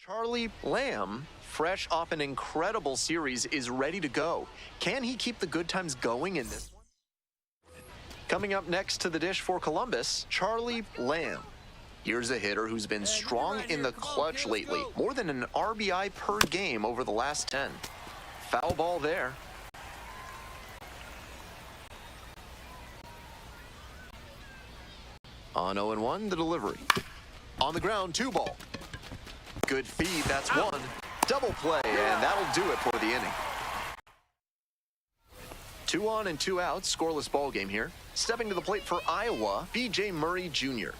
Charlie Lamb, fresh off an incredible series, is ready to go. Can he keep the good times going in this one? Coming up next to the dish for Columbus, Charlie Lamb. Here's a hitter who's been strong in the clutch lately. More than an RBI per game over the last 10. Foul ball there. On 0-1, the delivery. On the ground, 2 ball. Good feed, that's 1. Double play, and that'll do it for the inning. 2 on and 2 out, scoreless ball game here. Stepping to the plate for Iowa, B.J. Murray Jr.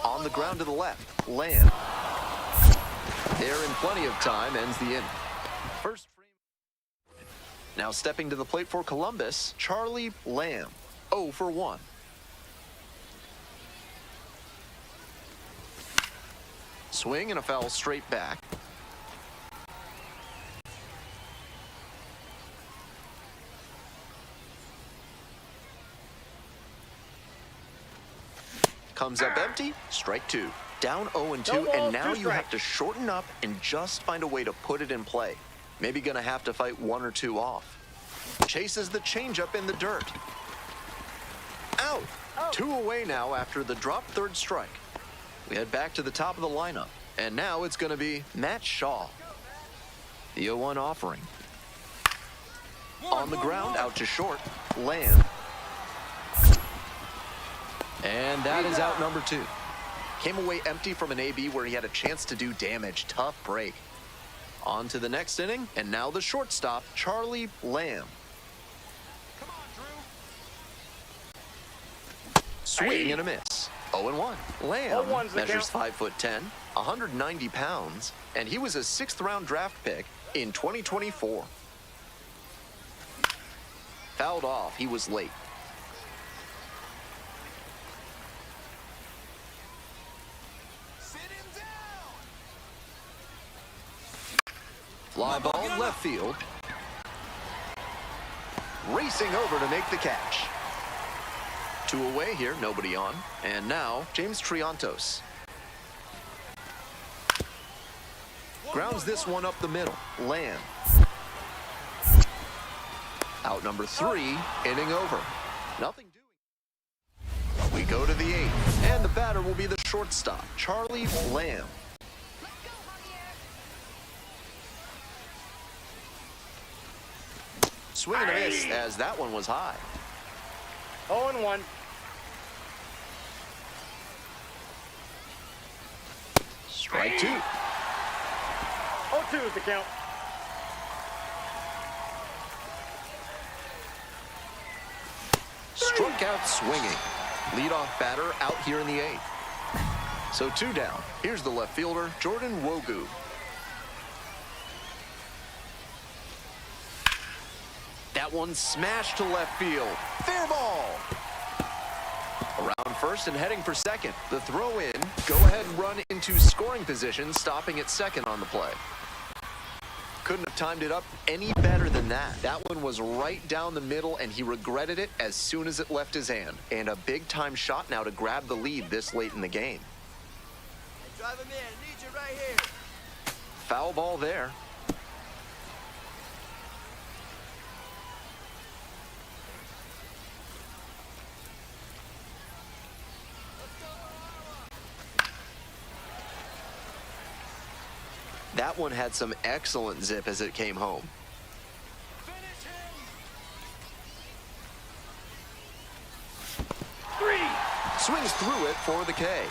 On the ground to the left, Lamb. There in plenty of time, ends the inning. First frame. Now stepping to the plate for Columbus, Charlie Lamb. 0 for 1. Swing and a foul straight back. Comes up empty, strike 2. Down 0-2, and now you have to shorten up and just find a way to put it in play. Maybe gonna have to fight 1 or 2 off. Chases the changeup in the dirt. Out. 2 away now after the drop third strike. We head back to the top of the lineup, and now it's gonna be Matt Shaw. The 0-1 offering. On the ground, out to short, Lamb. And that is out number 2. Came away empty from an AB where he had a chance to do damage. Tough break. On to the next inning, and now the shortstop, Charlie Lamb. Come on, Drew. Swing and a miss. 0-1. Lamb measures 5'10", 190 pounds, and he was a 6th-round draft pick in 2024. Fouled off. He was late. Fly ball left field. Racing over to make the catch. 2 away here, nobody on. And now, James Triantos. Grounds this one up the middle. Lamb. Out number 3, inning over. Nothing doing. We go to the 8th, and the batter will be the shortstop, Charlie Lamb. Swing and a miss, as that one was high. 0-1. Strike 2. 0-2 is the count. Struck out swinging. Leadoff batter out here in the 8th. So 2 down. Here's the left fielder, Jordan Wogu. That one smashed to left field. Fair ball. Around first and heading for second. The throw in. Go ahead and run into scoring position, stopping at second on the play. Couldn't have timed it up any better than that. That one was right down the middle, and he regretted it as soon as it left his hand. And a big-time shot now to grab the lead this late in the game. Hey, drive him in. I need you right here. Foul ball there. That one had some excellent zip as it came home. Swings through it for the K.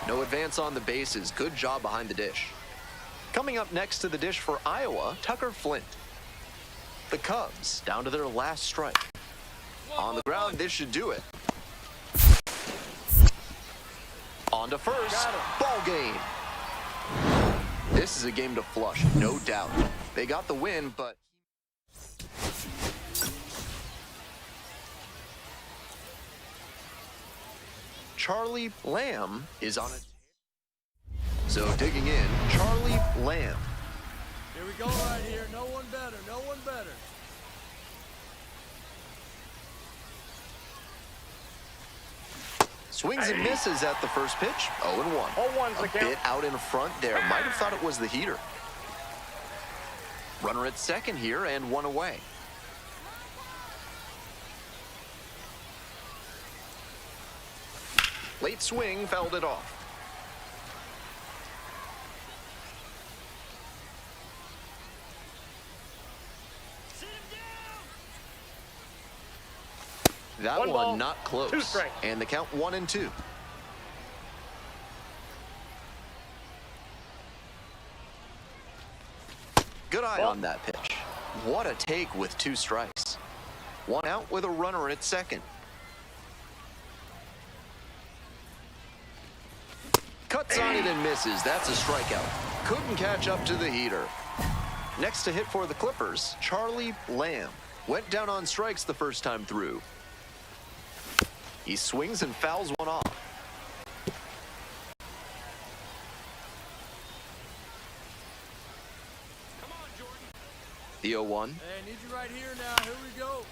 No advance on the bases. Good job behind the dish. Coming up next to the dish for Iowa, Tucker Flint. The Cubs down to their last strike. On the ground, this should do it. On to first. Ball game. This is a game to flush, no doubt. They got the win, but Charlie Lamb is on it. So digging in, Charlie Lamb. Here we go right here. No one better. No one better. Swings and misses at the first pitch. 0-1. 0-1's the A count. bit out in front there. Might have thought it was the heater. Runner at second here and one away. Late swing fouled it off. That One ball, one not close. 2 strikes. And the count 1-2. Good eye Ball. on that pitch. What a take with 2 strikes. One out with a runner at second. Cuts on it and misses. That's a strikeout. Couldn't catch up to the heater. Next to hit for the Clippers, Charlie Lamb. Went down on strikes the first time through. He swings and fouls one off. Come on, Jordan. The 0-1. Hey, I need you right here now. Here we go.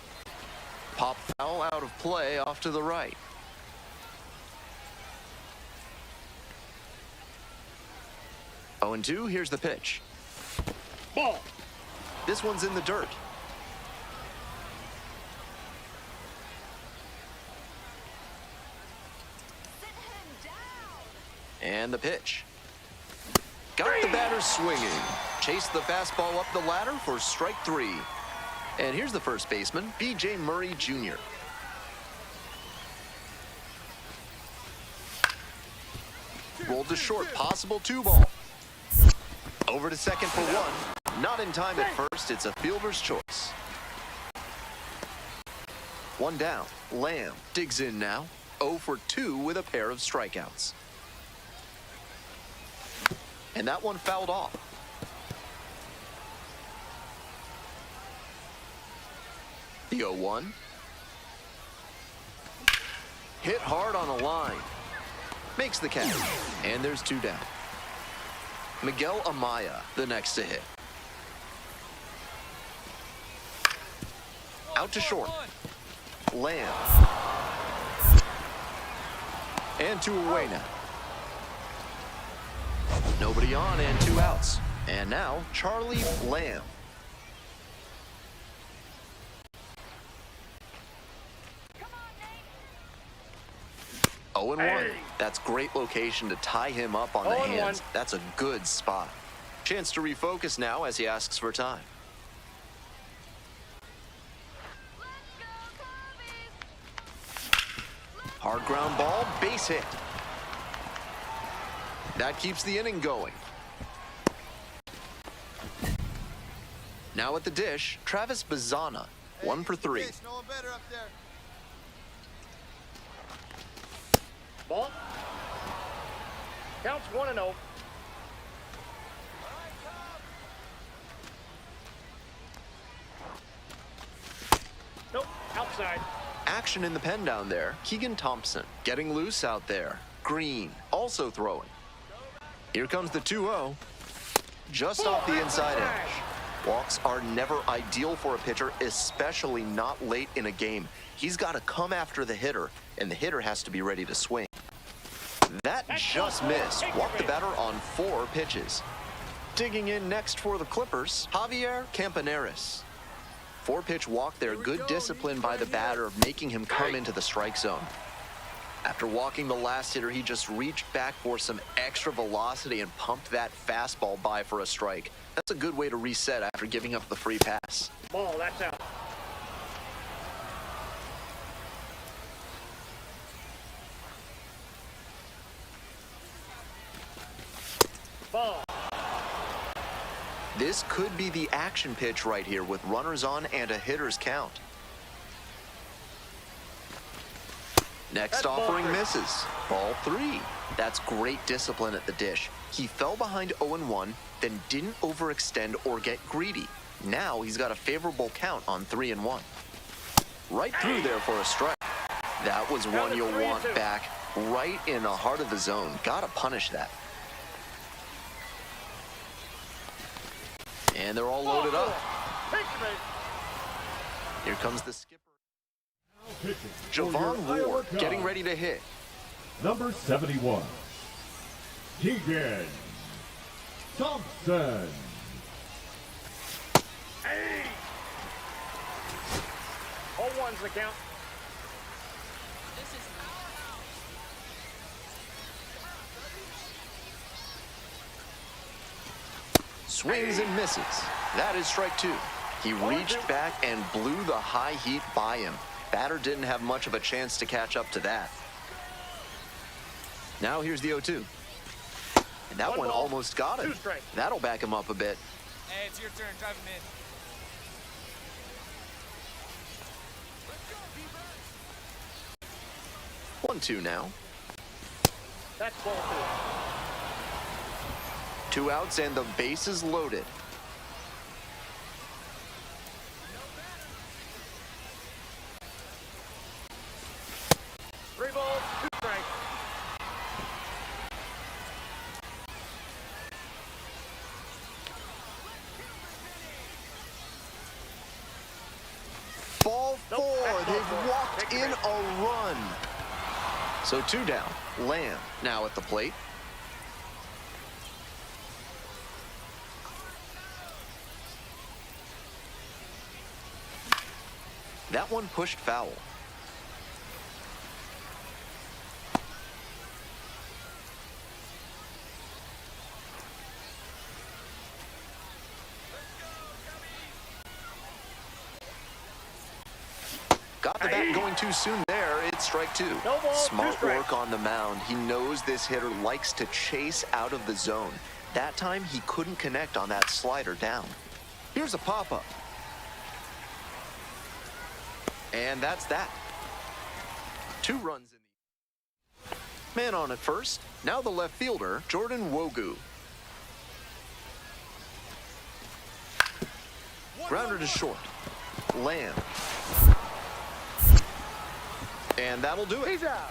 Pop foul out of play off to the right. Oh, and 2, here's the pitch. Ball. This one's in the dirt. And the pitch. Got the batter swinging. Chased the fastball up the ladder for strike 3. And here's the first baseman, B.J. Murray Jr. Rolled to short, possible 2-ball. Over to second for 1. Not in time at first, it's a fielder's choice. 1 down. Lamb digs in now. 0 for 2 with a pair of strikeouts. And that one fouled off. The 0-1. Hit hard on a line. Makes the catch. And there's 2 down. Miguel Amaya, the next to hit. Out to short. Lamb. And 2 away now. Nobody on and 2 outs. And now, Charlie Lamb. 0-1. That's great location to tie him up on the 0-1. hands. That's a good spot. Chance to refocus now as he asks for time. Hard ground ball, base hit. That keeps the inning going. Now at the dish, Travis Bazzana, 1 for 3. No one better up there. Ball. Counts 1-0. Nope, outside. Action in the pen down there. Keegan Thompson getting loose out there. Green also throwing. Here comes the 2-0. Just off the inside edge. Walks are never ideal for a pitcher, especially not late in a game. He's got to come after the hitter, and the hitter has to be ready to swing. That just missed. Walked the batter on 4 pitches. Digging in next for the Clippers, Javier Campaneris. 4-pitch walk there. Good discipline by the batter of making him come into the strike zone. After walking the last hitter, he just reached back for some extra velocity and pumped that fastball by for a strike. That's a good way to reset after giving up the free pass. Ball, that's out. Ball. This could be the action pitch right here with runners on and a hitter's count. Next That's ball offering 3. misses. Ball 3. That's great discipline at the dish. He fell behind 0-1, then didn't overextend or get greedy. Now he's got a favorable count on 3-1. Right through there for a strike. That was one you'll want back right in the heart of the zone. Gotta punish that. And they're all loaded up. Here comes the skipper. Javon Ward getting ready to hit. Number 71, Keegan Thompson. Hey! 0-1's the count. Swings and misses. That is strike two. He reached back and blew the high heat by him. Batter didn't have much of a chance to catch up to that. Now here's the 0-2. And that one almost got him. That'll back him up a bit. Hey, it's your turn. Drive him in. 1-2 now. That's ball two. 2 outs and the bases loaded. Three balls, 2 strikes. Ball 4. They've walked in a run. So 2 down. Lamb now at the plate. That one pushed foul. Got the bat going too soon there. It's strike 2. No ball, 2 Smart strikes. work on the mound. He knows this hitter likes to chase out of the zone. That time he couldn't connect on that slider down. Here's a pop-up. And that's that. 2 runs in the man on at first. Now the left fielder, Jordan Wogu. Grounder to short. Lamb. And that'll do it. He's out.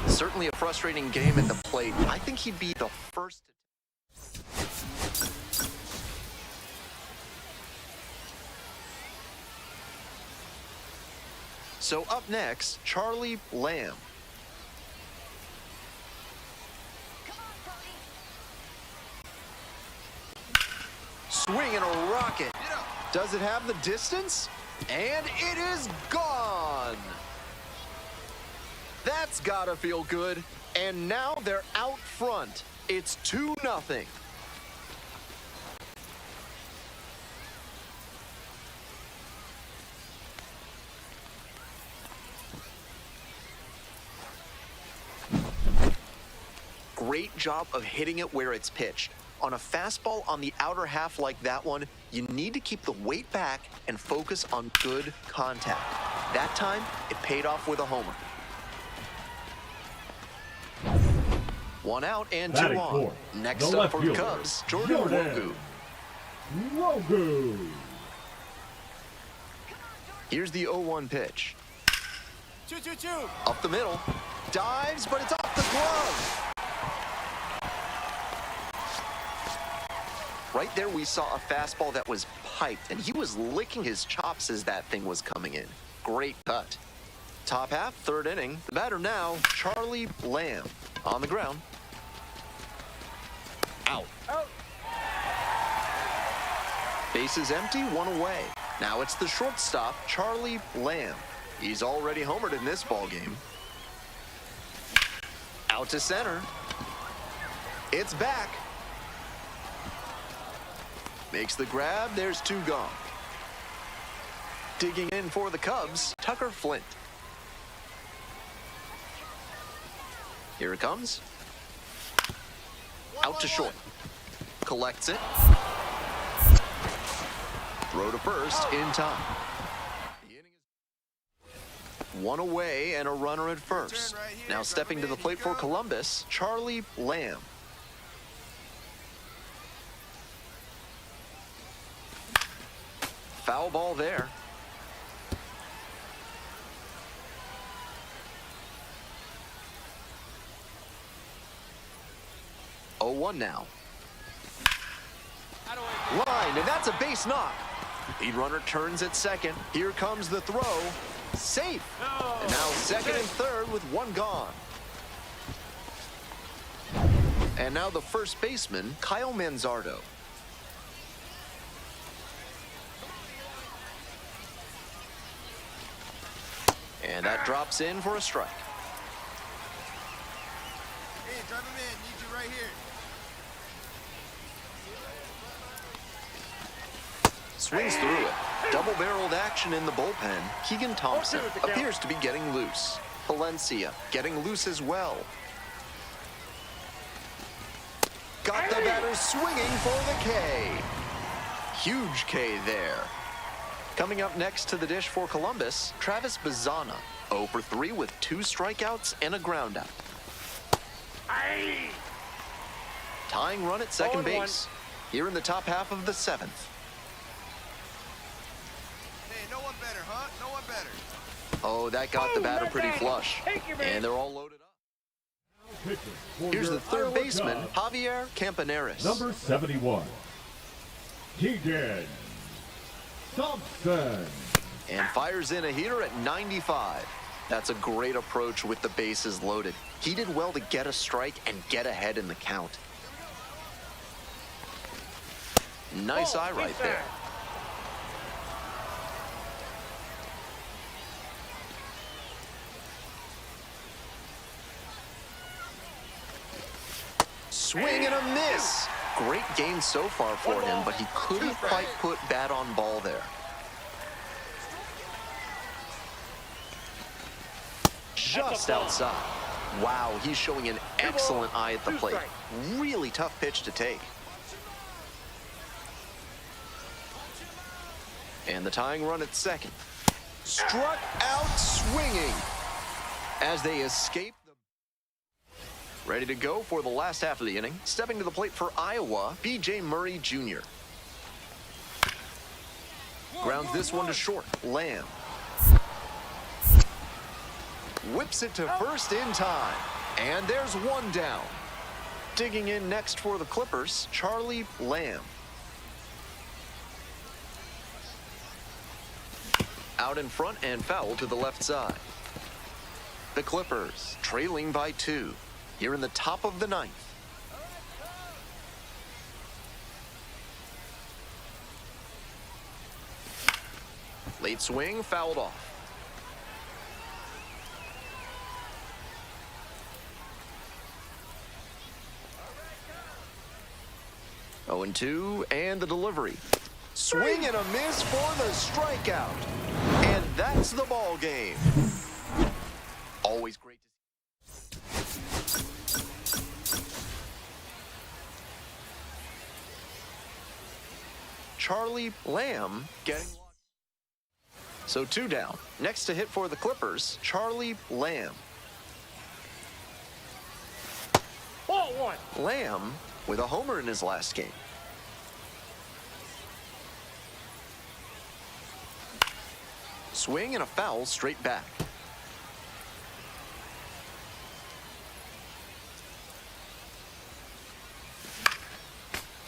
Certainly a frustrating game at the plate. I think he'd be the first to... So up next, Charlie Lamb. Swing and a rocket. Does it have the distance? And it is gone. That's gotta feel good. And now they're out front. It's 2-0. Great job of hitting it where it's pitched. On a fastball on the outer half like that one, you need to keep the weight back and focus on good contact. That time, it paid off with a homer. 1 out and 2 Batting on. fourth, Next the up for the left fielder, Cubs, Jordan Wogu. Wogu. Here's the 0-1 pitch. 2-2-2. Up the middle. Dives, but it's off the glove. Right there, we saw a fastball that was piped, and he was licking his chops as that thing was coming in. Great cut. Top half, 3rd inning. The batter now, Charlie Lamb. On the ground. Out. Out. Bases empty, 1 away. Now it's the shortstop, Charlie Lamb. He's already homered in this ballgame. Out to center. It's back. Makes the grab. There's 2 gone. Digging in for the Cubs, Tucker Flint. Here it comes. Out to short. Collects it. Throw to first in time. The inning is 1 away and a runner at first. Now stepping to the plate for Columbus, Charlie Lamb. Foul ball there. Oh, 1 now. Line, and that's a base knock. Lead runner turns at second. Here comes the throw. Safe. No. And now second and third with one gone. And now the first baseman, Kyle Manzardo. And that drops in for a strike. Hey, drive him in. Need you right here. Swings through it. Double-barreled action in the bullpen. Keegan Thompson appears to be getting loose. Valencia getting loose as well. Got the batter swinging for the K. Huge K there. Coming up next to the dish for Columbus, Travis Bazzana, 0 for 3 with 2 strikeouts and a groundout. Tying run at second 0-1. base. Here in the top half of the 7th. Hey, no one better, huh? No one better. Oh, that got the batter pretty left-handed. flush. Take your man. And they're all loaded up. Pitching for Here's your the third Iowa baseman, Cubs, Javier Campaneris. number 71, Keegan Thompson. And fires in a heater at 95. That's a great approach with the bases loaded. He did well to get a strike and get ahead in the count. Nice eye right there. Swing and a miss. Great game so far for him, but he couldn't quite put bat on ball there. Just outside. Wow, he's showing an excellent eye at the plate. Really tough pitch to take. And the tying run at second. Struck out swinging as they escape. Ready to go for the last half of the inning. Stepping to the plate for Iowa, B.J. Murray Jr. Grounds this one to short. Lamb. Whips it to first in time. And there's one down. Digging in next for the Clippers, Charlie Lamb. Out in front and foul to the left side. The Clippers trailing by 2. Here in the top of the 9th. Late swing, fouled off. Oh, 0-2, and the delivery. Swing and a miss for the strikeout. And that's the ball game. Always great to see. Charlie Lamb getting lost. So 2 down. Next to hit for the Clippers, Charlie Lamb. Ball 1. Lamb with a homer in his last game. Swing and a foul straight back.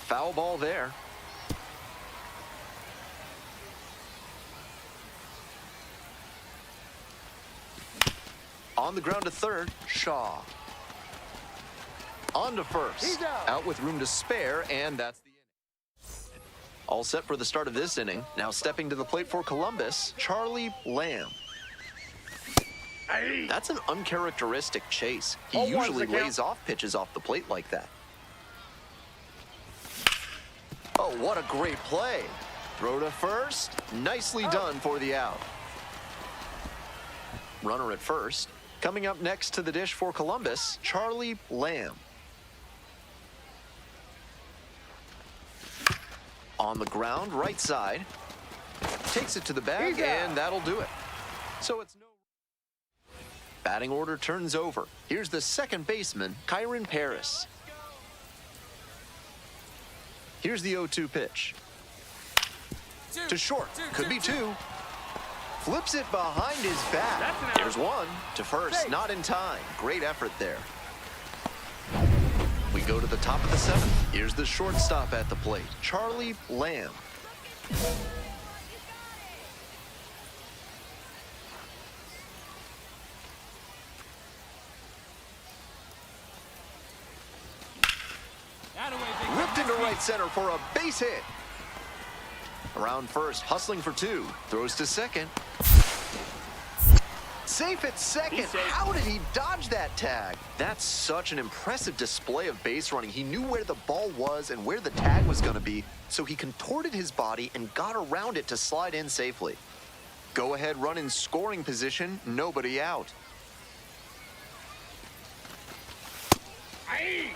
Foul ball there. On the ground to third, Shaw. On to first. He's out. With room to spare, and that's the inning. All set for the start of this inning. Now stepping to the plate for Columbus, Charlie Lamb. That's an uncharacteristic chase. He Oh, one's usually the count. lays off pitches off the plate like that. Oh, what a great play. Throw to first. Nicely done for the out. Runner at first. Coming up next to the dish for Columbus, Charlie Lamb. On the ground, right side. Takes it to the bag, and that'll do it. So it's no... Batting order turns over. Here's the second baseman, Kyron Paris. Here's the 0-2 pitch. To short. Could be 2. Flips it behind his back. That's an out. There's 1. To first. Not in time. Great effort there. We go to the top of the 7th. Here's the shortstop at the plate, Charlie Lamb. right center for a base hit. Around first, hustling for two. Throws to second. Safe at second. How did he dodge that tag? That's such an impressive display of base running. He knew where the ball was and where the tag was going to be, so he contorted his body and got around it to slide in safely. Go ahead run in scoring position, nobody out. Aye.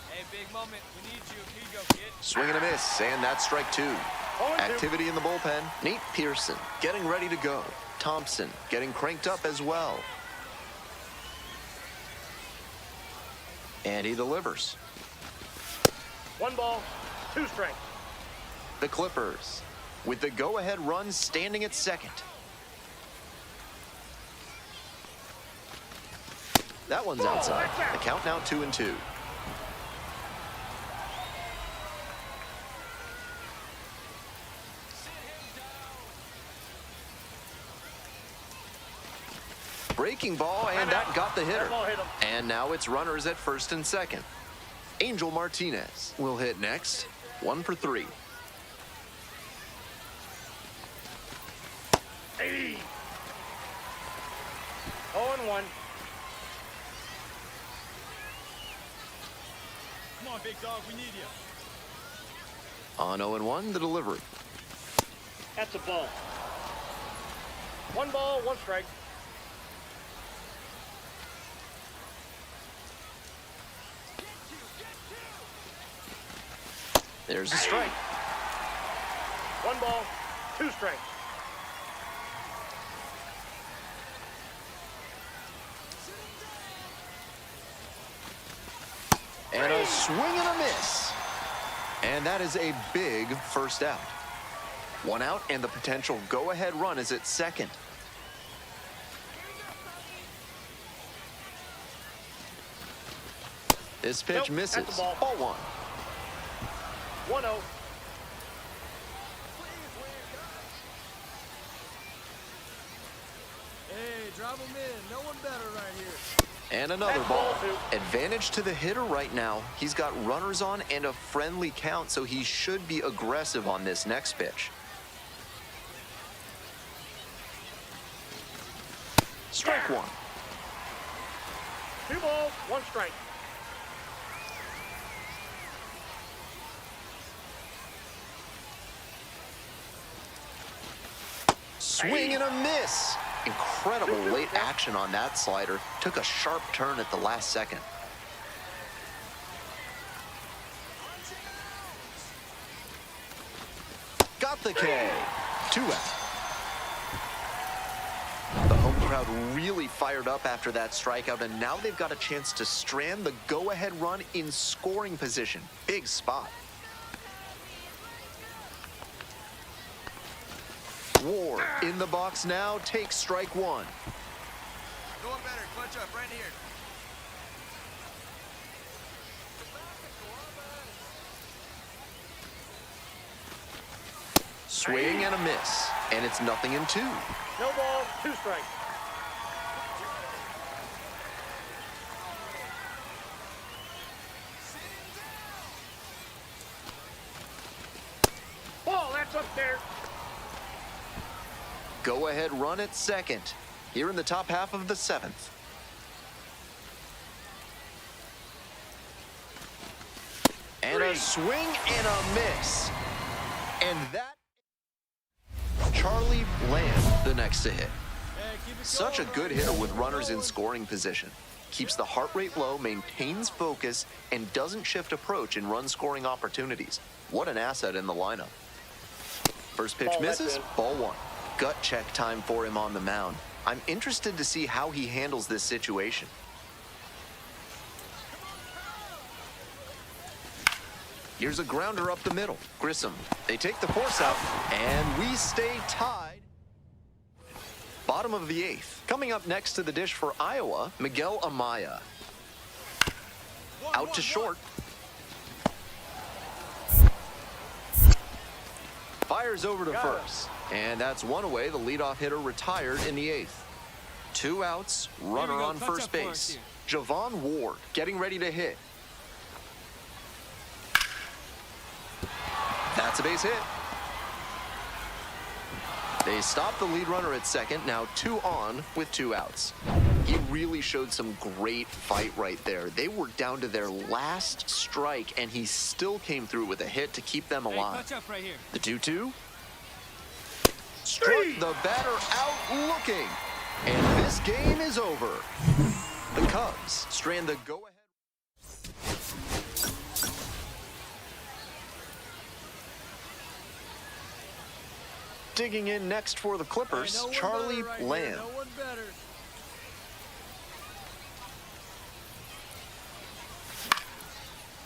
Hey, big moment. We need you. Here you go, kid. Swing and a miss, and that's strike two. 0-2. Activity in the bullpen. Nate Pearson getting ready to go. Thompson getting cranked up as well. And he delivers. 1 ball, 2 strikes. The Clippers with the go-ahead run standing at second. That one's outside. The count now 2-2. Breaking ball, and that got the hitter. That ball hit him. And now it's runners at first and second. Angel Martinez will hit next. 1 for 3. Hey. 0-1. Come on, big dog. We need you. On 0-1, the delivery. That's a ball. 1 ball, 1 strike. There's a strike. 1 ball, 2 strikes. And a swing and a miss. And that is a big first out. 1 out, and the potential go-ahead run is at second. This pitch Nope, misses. that's a ball. Ball 1. 1-0. Hey, drive him in. No one better right here. And another That's ball. ball 2. Advantage to the hitter right now. He's got runners on and a friendly count, so he should be aggressive on this next pitch. Strike 1. 2 balls, 1 strike. Swing and a miss. Incredible late action on that slider. Took a sharp turn at the last second. Got the K. 2 out. The home crowd really fired up after that strikeout, and now they've got a chance to strand the go-ahead run in scoring position. Big spot. Ward in the box now, takes strike 1. Going better. Clutch up right here. Swing and a miss, and it's 0-2. No balls, 2 strikes. Ball, that's up there. Go-ahead run at second, here in the top half of the 7th. And a swing and a miss. And that, Charlie Lamb, the next to hit. Hey, keep it Such a going, good right hitter here. with runners in Going. scoring position. Keeps the heart rate low, maintains focus, and doesn't shift approach in run-scoring opportunities. What an asset in the lineup. First pitch Ball, that's misses, in. ball 1. Gut check time for him on the mound. I'm interested to see how he handles this situation. Here's a grounder up the middle. Grissom, they take the force out, and we stay tied. Bottom of the 8th. Coming up next to the dish for Iowa, Miguel Amaya. Out to short. Fires over to Got it. first. And that's one away. The leadoff hitter retired in the 8th. 2 outs, runner go. on Touch first up for us base. here. Javon Ward getting ready to hit. That's a base hit. They stop the lead runner at second. Now 2 on with 2 outs. He really showed some great fight right there. They were down to their last strike, and he still came through with a hit to keep them Hey, alive. touch up right here. The 2-2. Struck the batter out looking. And this game is over. The Cubs strand the go-ahead. Digging in next for the Clippers, Hey, no one Charlie better right here. Lamb. No one better.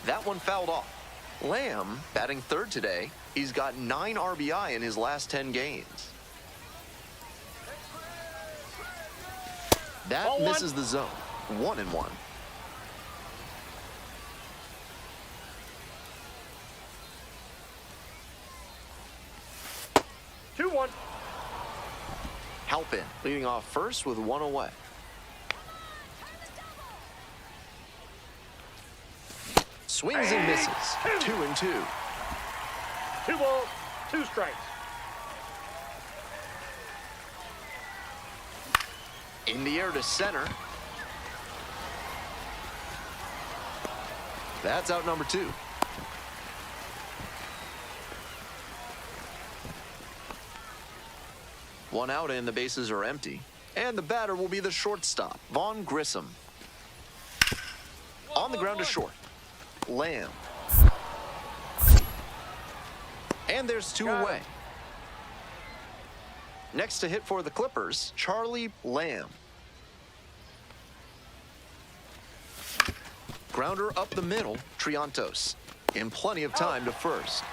That one fouled off. Lamb batting third today. He's got 9 RBI in his last 10 games. That Ball 1. misses the zone. 1-1. Two, one. Halpin leading off first with 1 away. Swings and misses. 2-2. 2 balls, 2 strikes. In the air to center. That's out number 2. One out and the bases are empty. And the batter will be the shortstop, Vaughn Grissom. On the ground to short. Lamb. And there's 2 Got it. away. Next to hit for the Clippers, Charlie Lamb. Grounder up the middle, Triantos. In plenty of time to first.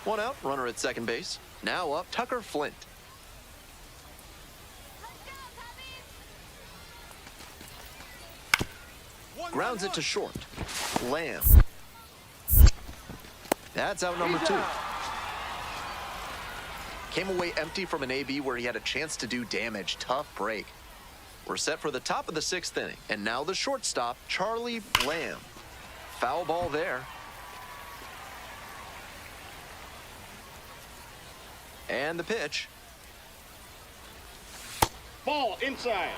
1 out, runner at second base. Now up, Tucker Flint. Grounds it to short. Lamb. That's out number 2. Came away empty from an AB where he had a chance to do damage. Tough break. We're set for the top of the 6th inning. And now the shortstop, Charlie Lamb. Foul ball there. And the pitch. Ball inside.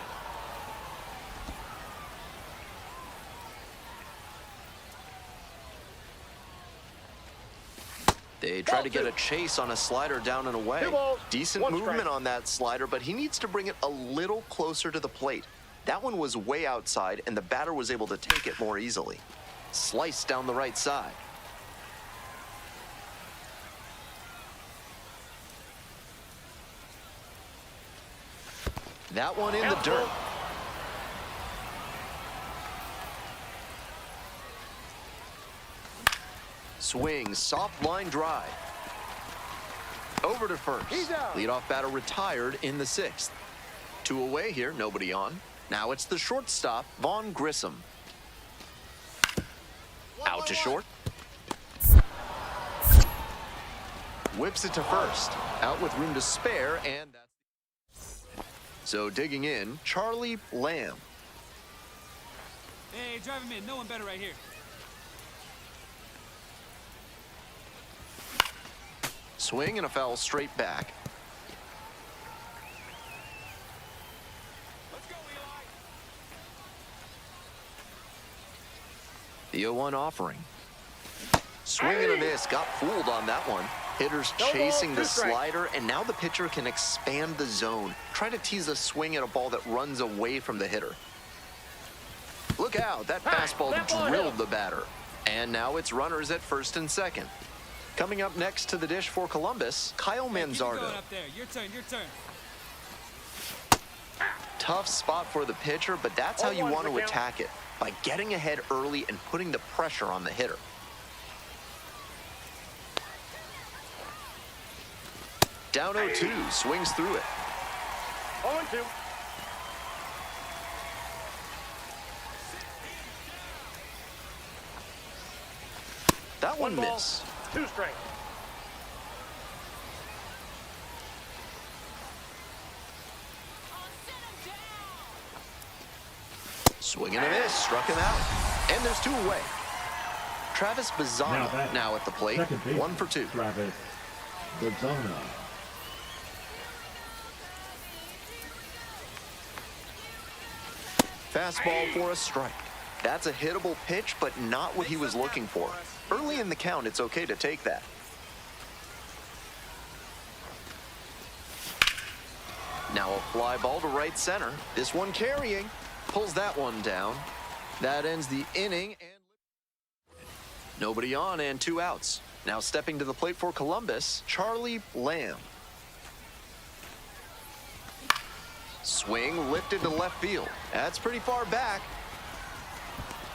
They try Ball to get 2. a chase on a slider down and away. 2 balls, Decent 1 movement strike. on that slider, but he needs to bring it a little closer to the plate. That one was way outside, and the batter was able to take it more easily. Sliced down the right side. That one in the dirt. Swing, soft line drive. Over to first. He's out. Leadoff batter retired in the 6th. 2 away here, nobody on. Now it's the shortstop, Vaughn Grissom. Out to short. Whips it to first. Out with room to spare, and that's... So digging in, Charlie Lamb. Hey, drive him in. No one better right here. Swing and a foul straight back. Let's go, Eli. The 0-1 offering. Swing and a miss. Got fooled on that one. Hitters No ball, chasing 2 the strikes. slider, and now the pitcher can expand the zone. Try to tease a swing at a ball that runs away from the hitter. Look out. That fastball that ball drilled hit. the batter. And now it's runners at first and second. Coming up next to the dish for Columbus, Kyle Hey, keep it Manzardo. going up there. Your turn, your turn. Tough spot for the pitcher, but that's how you 0-1 want to the count. attack it, by getting ahead early and putting the pressure on the hitter. Down 0-2, swings through it. 0-2. That one ball, missed. 2 strikes. Swing and a miss, struck him out. And there's 2 away. Travis Bazzana now at the plate, Second base, 1 for 2. Travis Bazzana. Fastball for a strike. That's a hittable pitch, but not what he was looking for. Early in the count, it's okay to take that. Now a fly ball to right center. This one carrying. Pulls that one down. That ends the inning. And nobody on and 2 outs. Now stepping to the plate for Columbus, Charlie Lamb. Swing lifted to left field. That's pretty far back.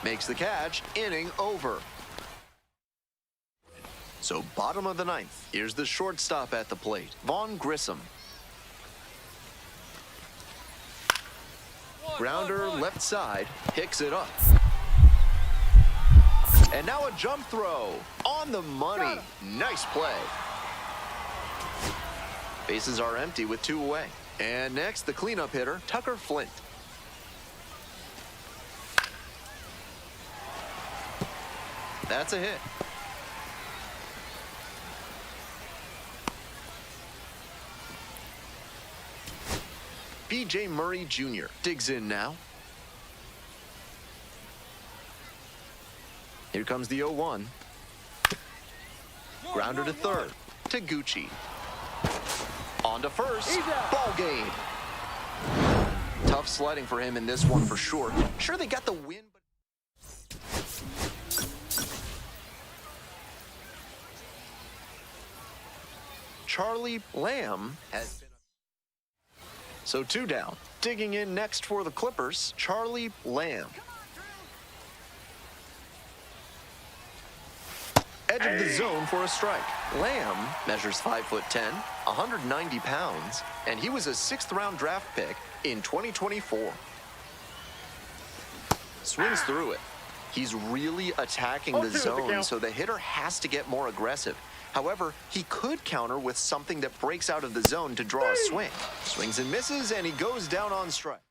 Makes the catch. Inning over. So bottom of the 9th. Here's the shortstop at the plate, Vaughn Grissom. Grounder left side, picks it up. And now a jump throw on the money. Nice play. Bases are empty with 2 away. And next, the cleanup hitter, Tucker Flint. That's a hit. B.J. Murray Jr. digs in now. Here comes the 0-1. Grounder to third. Taguchi. On to first. Ball game. Tough sledding for him in this one for sure. Sure, they got the win, but Charlie Lamb has been. So 2 down. Digging in next for the Clippers, Charlie Lamb. Edge of the zone for a strike. Lamb measures 5'10", 190 pounds, and he was a 6th-round draft pick in 2024. Swings through it. He's really attacking the zone, so the hitter has to get more aggressive. However, he could counter with something that breaks out of the zone to draw a swing. Swings and misses, and he goes down on strikes.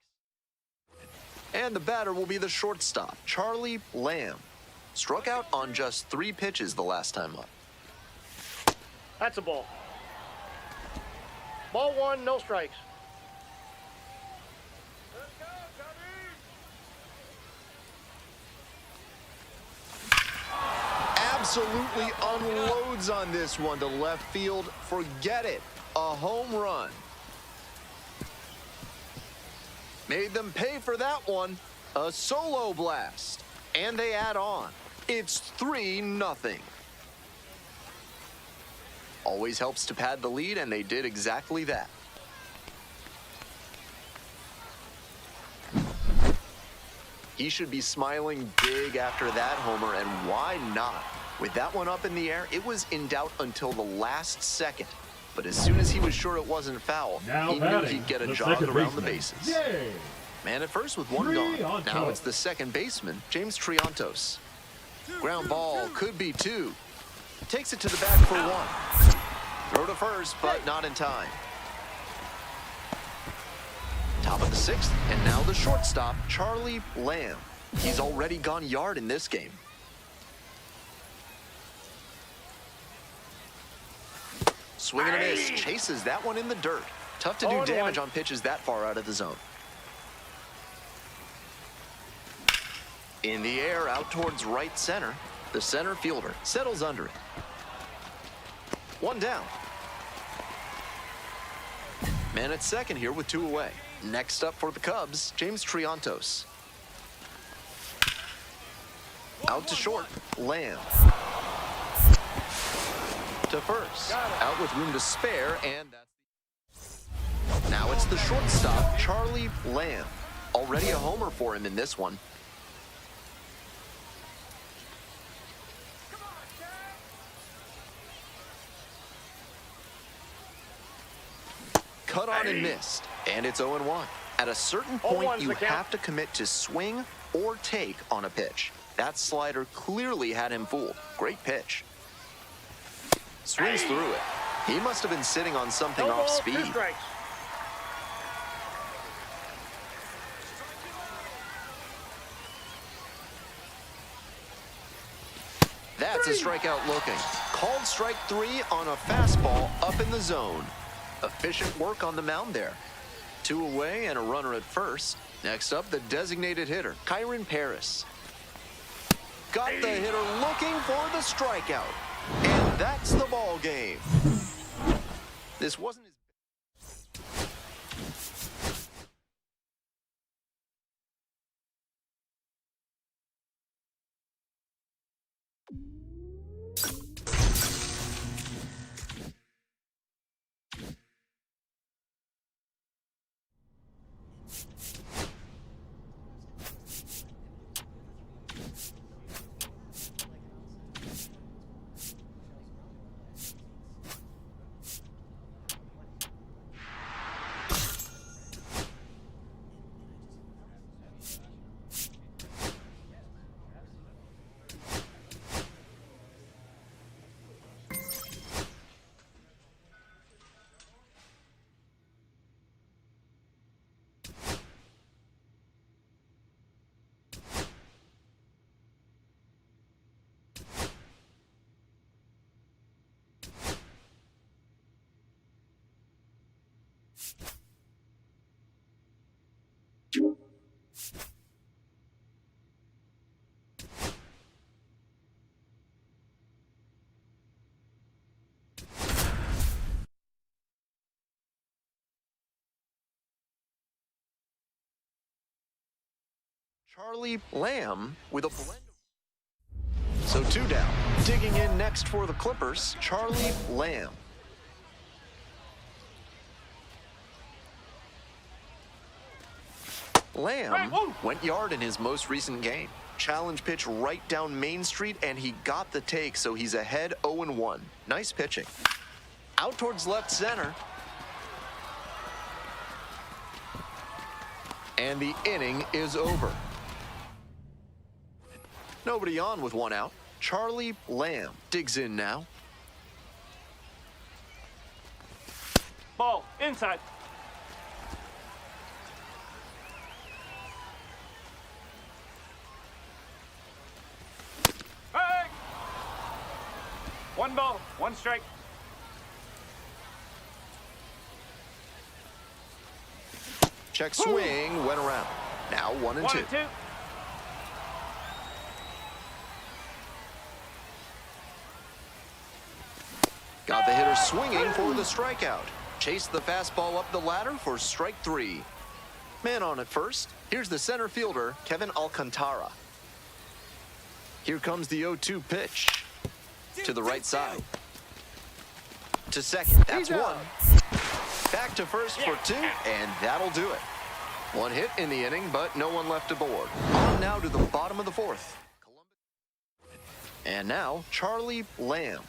And the batter will be the shortstop, Charlie Lamb. Struck out on just 3 pitches the last time up. That's a ball. Ball 1, no strikes. Absolutely unloads on this one to left field. Forget it. A home run. Made them pay for that one. A solo blast. And they add on. It's 3-0. Always helps to pad the lead, and they did exactly that. He should be smiling big after that homer, and why not? With that one up in the air, it was in doubt until the last second. But as soon as he was sure it wasn't foul, he knew he'd get a jog around the bases. Yay! Man at first with 1 gone. Now it's the second baseman, James Triantos. Ground ball, could be 2. Takes it to the back for 1. Throw to first, but not in time. Top of the 6th, and now the shortstop, Charlie Lamb. He's already gone yard in this game. Swing and a miss, chases that one in the dirt. Tough to do damage on pitches that far out of the zone. In the air, out towards right center. The center fielder settles under it. 1 down. Man at second here with 2 away. Next up for the Cubs, James Triantos. Out to short, Lamb. To first, out with room to spare, and that's... Now it's the shortstop, Charlie Lamb. Already a homer for him in this one. Cut on and missed, and it's 0-1. At a certain point, you have to commit to swing or take on a pitch. That slider clearly had him fooled. Great pitch. Swings through it. He must have been sitting on something No off ball, speed. 2 strikes. That's a strikeout looking. Called strike 3 on a fastball up in the zone. Efficient work on the mound there. 2 away and a runner at first. Next up, the designated hitter, Kyron Paris. Got the hitter looking for the strikeout. And that's the ball game. This wasn't his... Charlie Lamb with a blend of... So 2 down. Digging in next for the Clippers, Charlie Lamb. Lamb went yard in his most recent game. Challenge pitch right down Main Street, and he got the take, so he's ahead 0-1. Nice pitching. Out towards left center. And the inning is over. Nobody on with 1 out. Charlie Lamb digs in now. Ball, inside. Hey! 1 ball, 1 strike. Check swing, went around. Now 1 and 2. 1 and 2. Got the hitter swinging for the strikeout. Chased the fastball up the ladder for strike 3. Man on at first. Here's the center fielder, Kevin Alcantara. Here comes the 0-2 pitch. To the right side. To second. That's 1. Back to first for 2, and that'll do it. 1 hit in the inning, but no one left aboard. On now to the bottom of the 4th. And now, Charlie Lamb.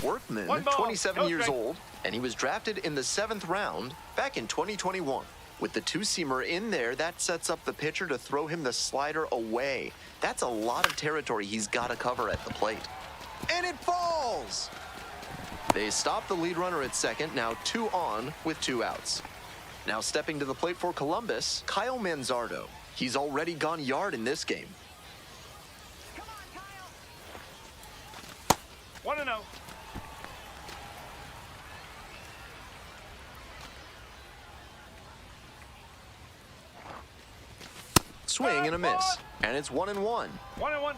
Workman, 27 years old, and he was drafted in the 7th round back in 2021. With the 2-seamer in there, that sets up the pitcher to throw him the slider away. That's a lot of territory he's got to cover at the plate. And it falls! They stop the lead runner at second, now 2 on with 2 outs. Now stepping to the plate for Columbus, Kyle Manzardo. He's already gone yard in this game. 1-0. Swing and a miss. And it's 1-1. 1-1.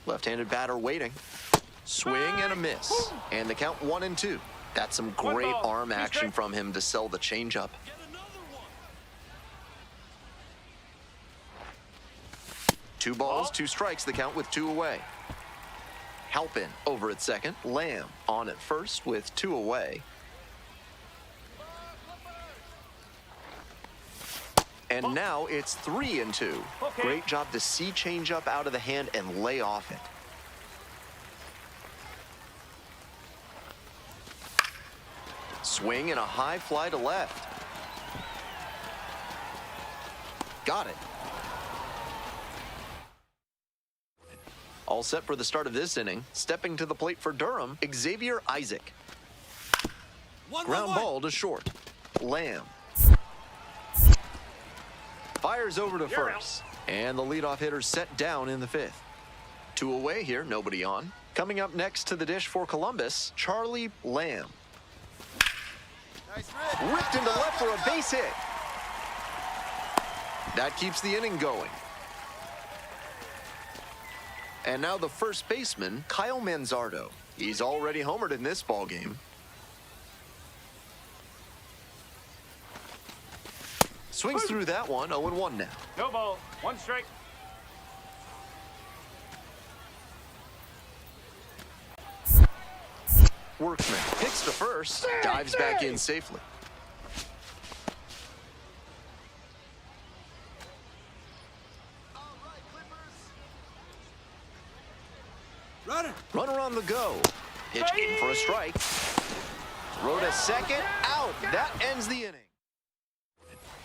Left-handed batter waiting. Swing and a miss. And the count 1-2. That's some great arm action from him to sell the changeup. 2 balls, 2 strikes, the count with 2 away. Halpin over at second. Lamb on at first with 2 away. And And now it's 3-2. Okay. Great job to see changeup out of the hand and lay off it. Swing and a high fly to left. Got it. All set for the start of this inning. Stepping to the plate for Durham, Xavier Isaac. Ground ball to short. Lamb. Fires over to first. And the leadoff hitter set down in the 5th. 2 away here, nobody on. Coming up next to the dish for Columbus, Charlie Lamb. Ripped into left for a base hit. That keeps the inning going. And now the first baseman, Kyle Manzardo. He's already homered in this ballgame. Swings through that one, 0-1 now. No ball. 1 strike. Workman hits to first, dives back in safely. Runner on the go. Pitch in for a strike. Throw to second, out. That ends the inning.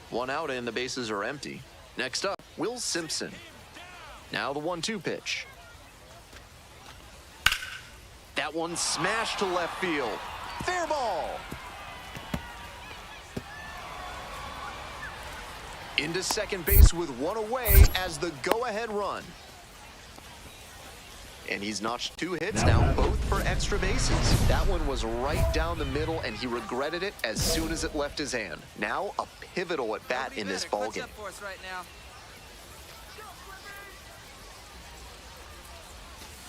1 out and the bases are empty. Next up, Will Simpson. Now the 1-2 pitch. That one smashed to left field. Fair ball. Into second base with 1 away as the go-ahead run. And he's notched 2 hits now, both for extra bases. That one was right down the middle, and he regretted it as soon as it left his hand. Now a pivotal at bat in this ballgame.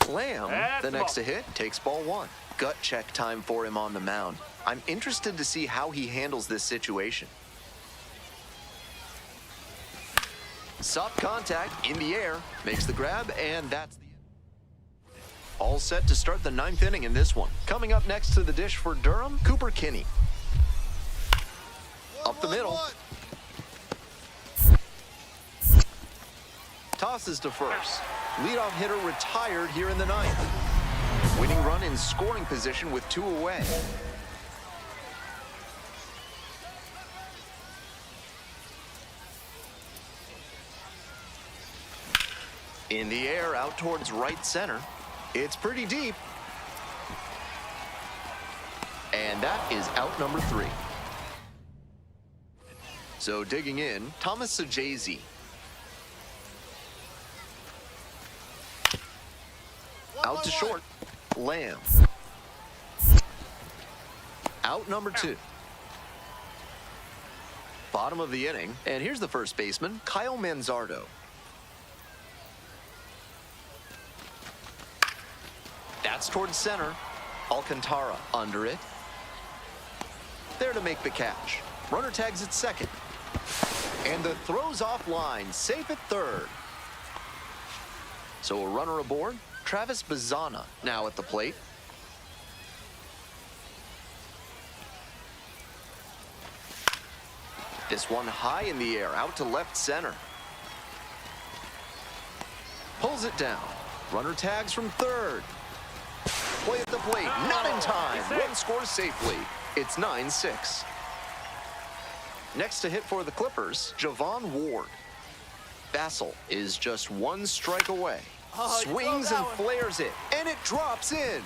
Lamb, the next to hit, takes ball 1. Gut check time for him on the mound. I'm interested to see how he handles this situation. Soft contact in the air, makes the grab, and that's the end. All set to start the 9th inning in this one. Coming up next to the dish for Durham, Cooper Kinney. Up the middle. Tosses to first. Leadoff hitter retired here in the 9th. Winning run in scoring position with 2 away. In the air, out towards right center. It's pretty deep. And that is out number 3. So digging in, Thomas Sajazi. Out to short, Lamb. Out number 2. Bottom of the inning, and here's the first baseman, Kyle Manzardo. That's towards center. Alcantara under it. There to make the catch. Runner tags at second. And the throw's offline, safe at third. So a runner aboard. Travis Bazzana now at the plate. This one high in the air, out to left center. Pulls it down. Runner tags from third. Play at the plate, not in time. Run scores safely. It's 9-6. Next to hit for the Clippers, Javon Ward. Bassel is just 1 strike away. Swings and flares it, and it drops in.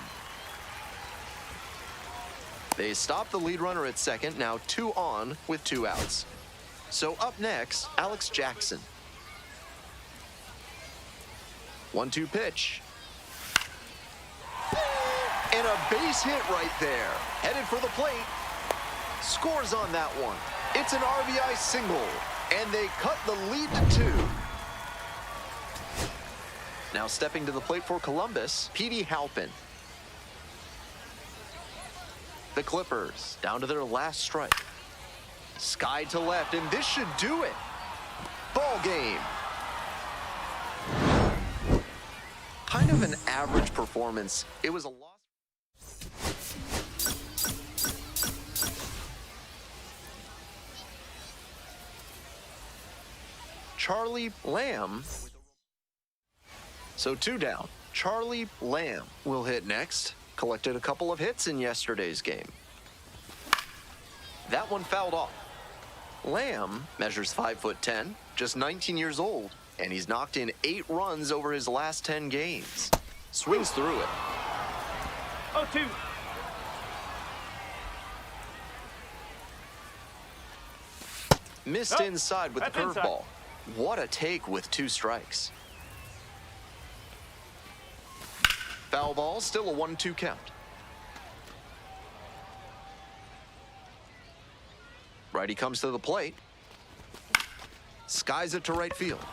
They stop the lead runner at second, now 2 on with 2 outs. So up next, Alex Jackson. 1-2 pitch. And a base hit right there. Headed for the plate. Scores on that one. It's an RBI single, and they cut the lead to 2. Now stepping to the plate for Columbus, Petey Halpin. The Clippers down to their last strike. Sky to left, and this should do it. Ball game. Kind of an average performance. It was a loss. Charlie Lamb. So 2 down. Charlie Lamb will hit next. Collected a couple of hits in yesterday's game. That one fouled off. Lamb measures 5'10", just 19 years old, and he's knocked in 8 runs over his last 10 games. Swings through it. 0-2. Missed inside with the That's inside. curveball. What a take with 2 strikes. Foul ball, still a 1-2 count. Righty comes to the plate. Skies it to right field.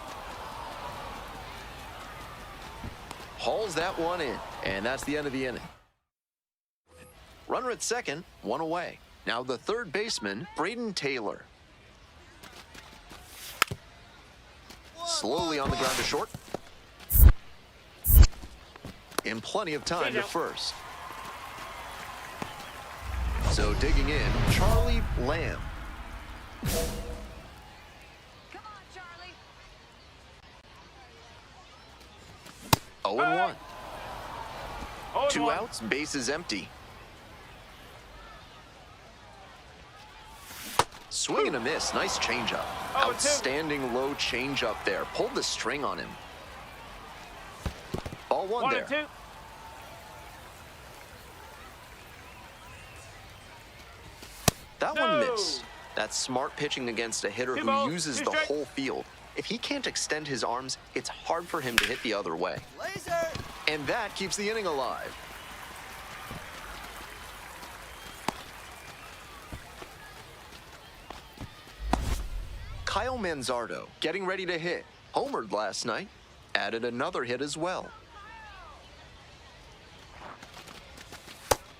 Hauls that one in, and that's the end of the inning. Runner at second, 1 away. Now the third baseman, Braden Taylor. Slowly on the ground to short. In plenty of time to first. So digging in, Charlie Lamb. Come on, Charlie. 0-1. 2 0-1. outs, bases empty. Swing and a miss, nice changeup. 0-2. Outstanding low changeup there. Pulled the string on him. Ball 1 there. 1-2. That No. one missed. That's smart pitching against a hitter 2 who balls, uses 2 the strikes. whole field. If he can't extend his arms, it's hard for him to hit the other way. Laser! And that keeps the inning alive. Kyle Manzardo getting ready to hit. Homered last night. Added another hit as well.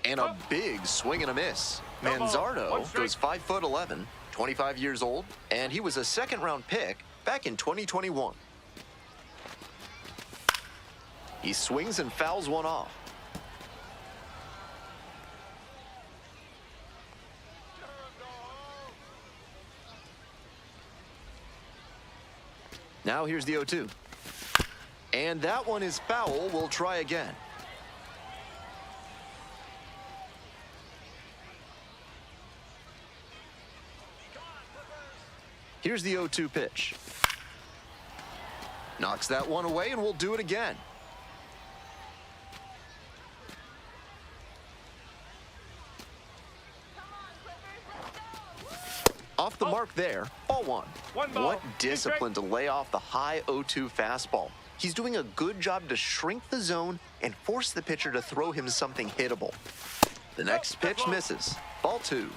And a big swing and a miss. No ball, 1 Manzardo strike. goes 5'11", 25 years old, and he was a second-round pick back in 2021. He swings and fouls one off. Now here's the 0-2. And that one is foul. We'll try again. Here's the 0-2 pitch. Knocks that one away, and we'll do it again. Off the mark there, ball 1. 1 ball, What 2 discipline to lay off the high 0-2 fastball. He's doing a good job to shrink the zone and force the pitcher to throw him something hittable. The next pitch misses. Ball 2.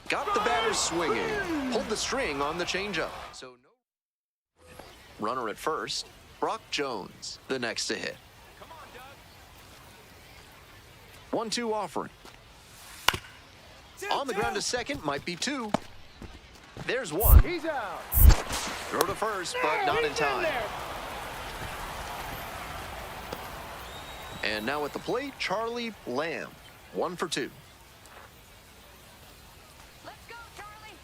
Got the batter swinging. Pulled the string on the changeup. So no runner at first. Brock Jones, the next to hit. 1-2 offering. On the ground to second, might be 2. There's 1. He's out. Throw to first, but not in time. And now at the plate, Charlie Lamb. 1 for 2. Let's go, Charlie.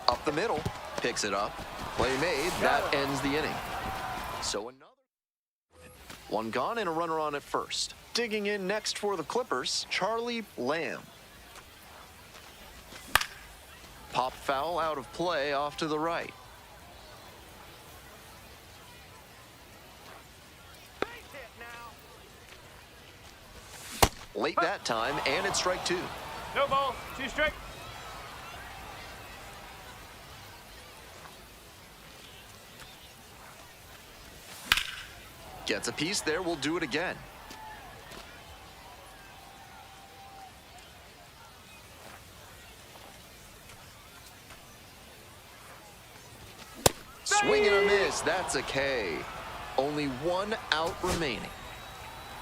Up the middle, picks it up. Play made, that ends the inning. So another 1 gone and a runner on at first. Digging in next for the Clippers, Charlie Lamb. Pop foul out of play off to the right. Late that time, and it's strike 2. No ball, 2 strikes. Gets a piece there, we'll do it again. Swing and a miss, that's a K. Only 1 out remaining.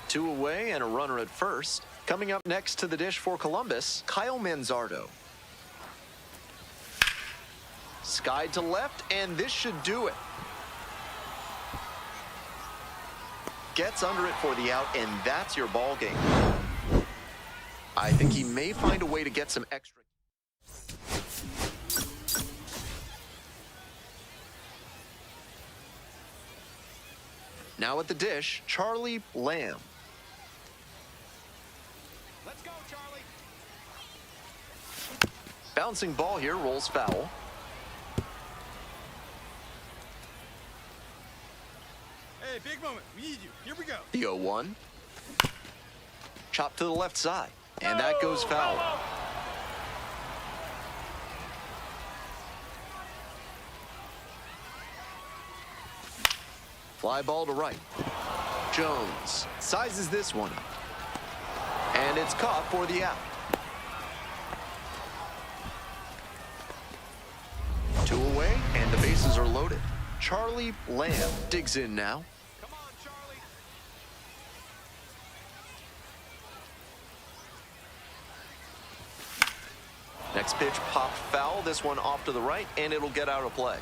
2 away and a runner at first. Coming up next to the dish for Columbus, Kyle Manzardo. Skied to left, and this should do it. Gets under it for the out, and that's your ball game. I think he may find a way to get some extra. Now at the dish, Charlie Lamb. Let's go, Charlie. Bouncing ball here, rolls foul. Hey, big moment. We need you. Here we go. The 0-1. Chop to the left side, and that goes foul. Fly ball to right. Jones sizes this one up. And it's caught for the out. 2 away, and the bases are loaded. Charlie Lamb digs in now. Come on, Charlie. Next pitch popped foul. This one off to the right, and it'll get out of play.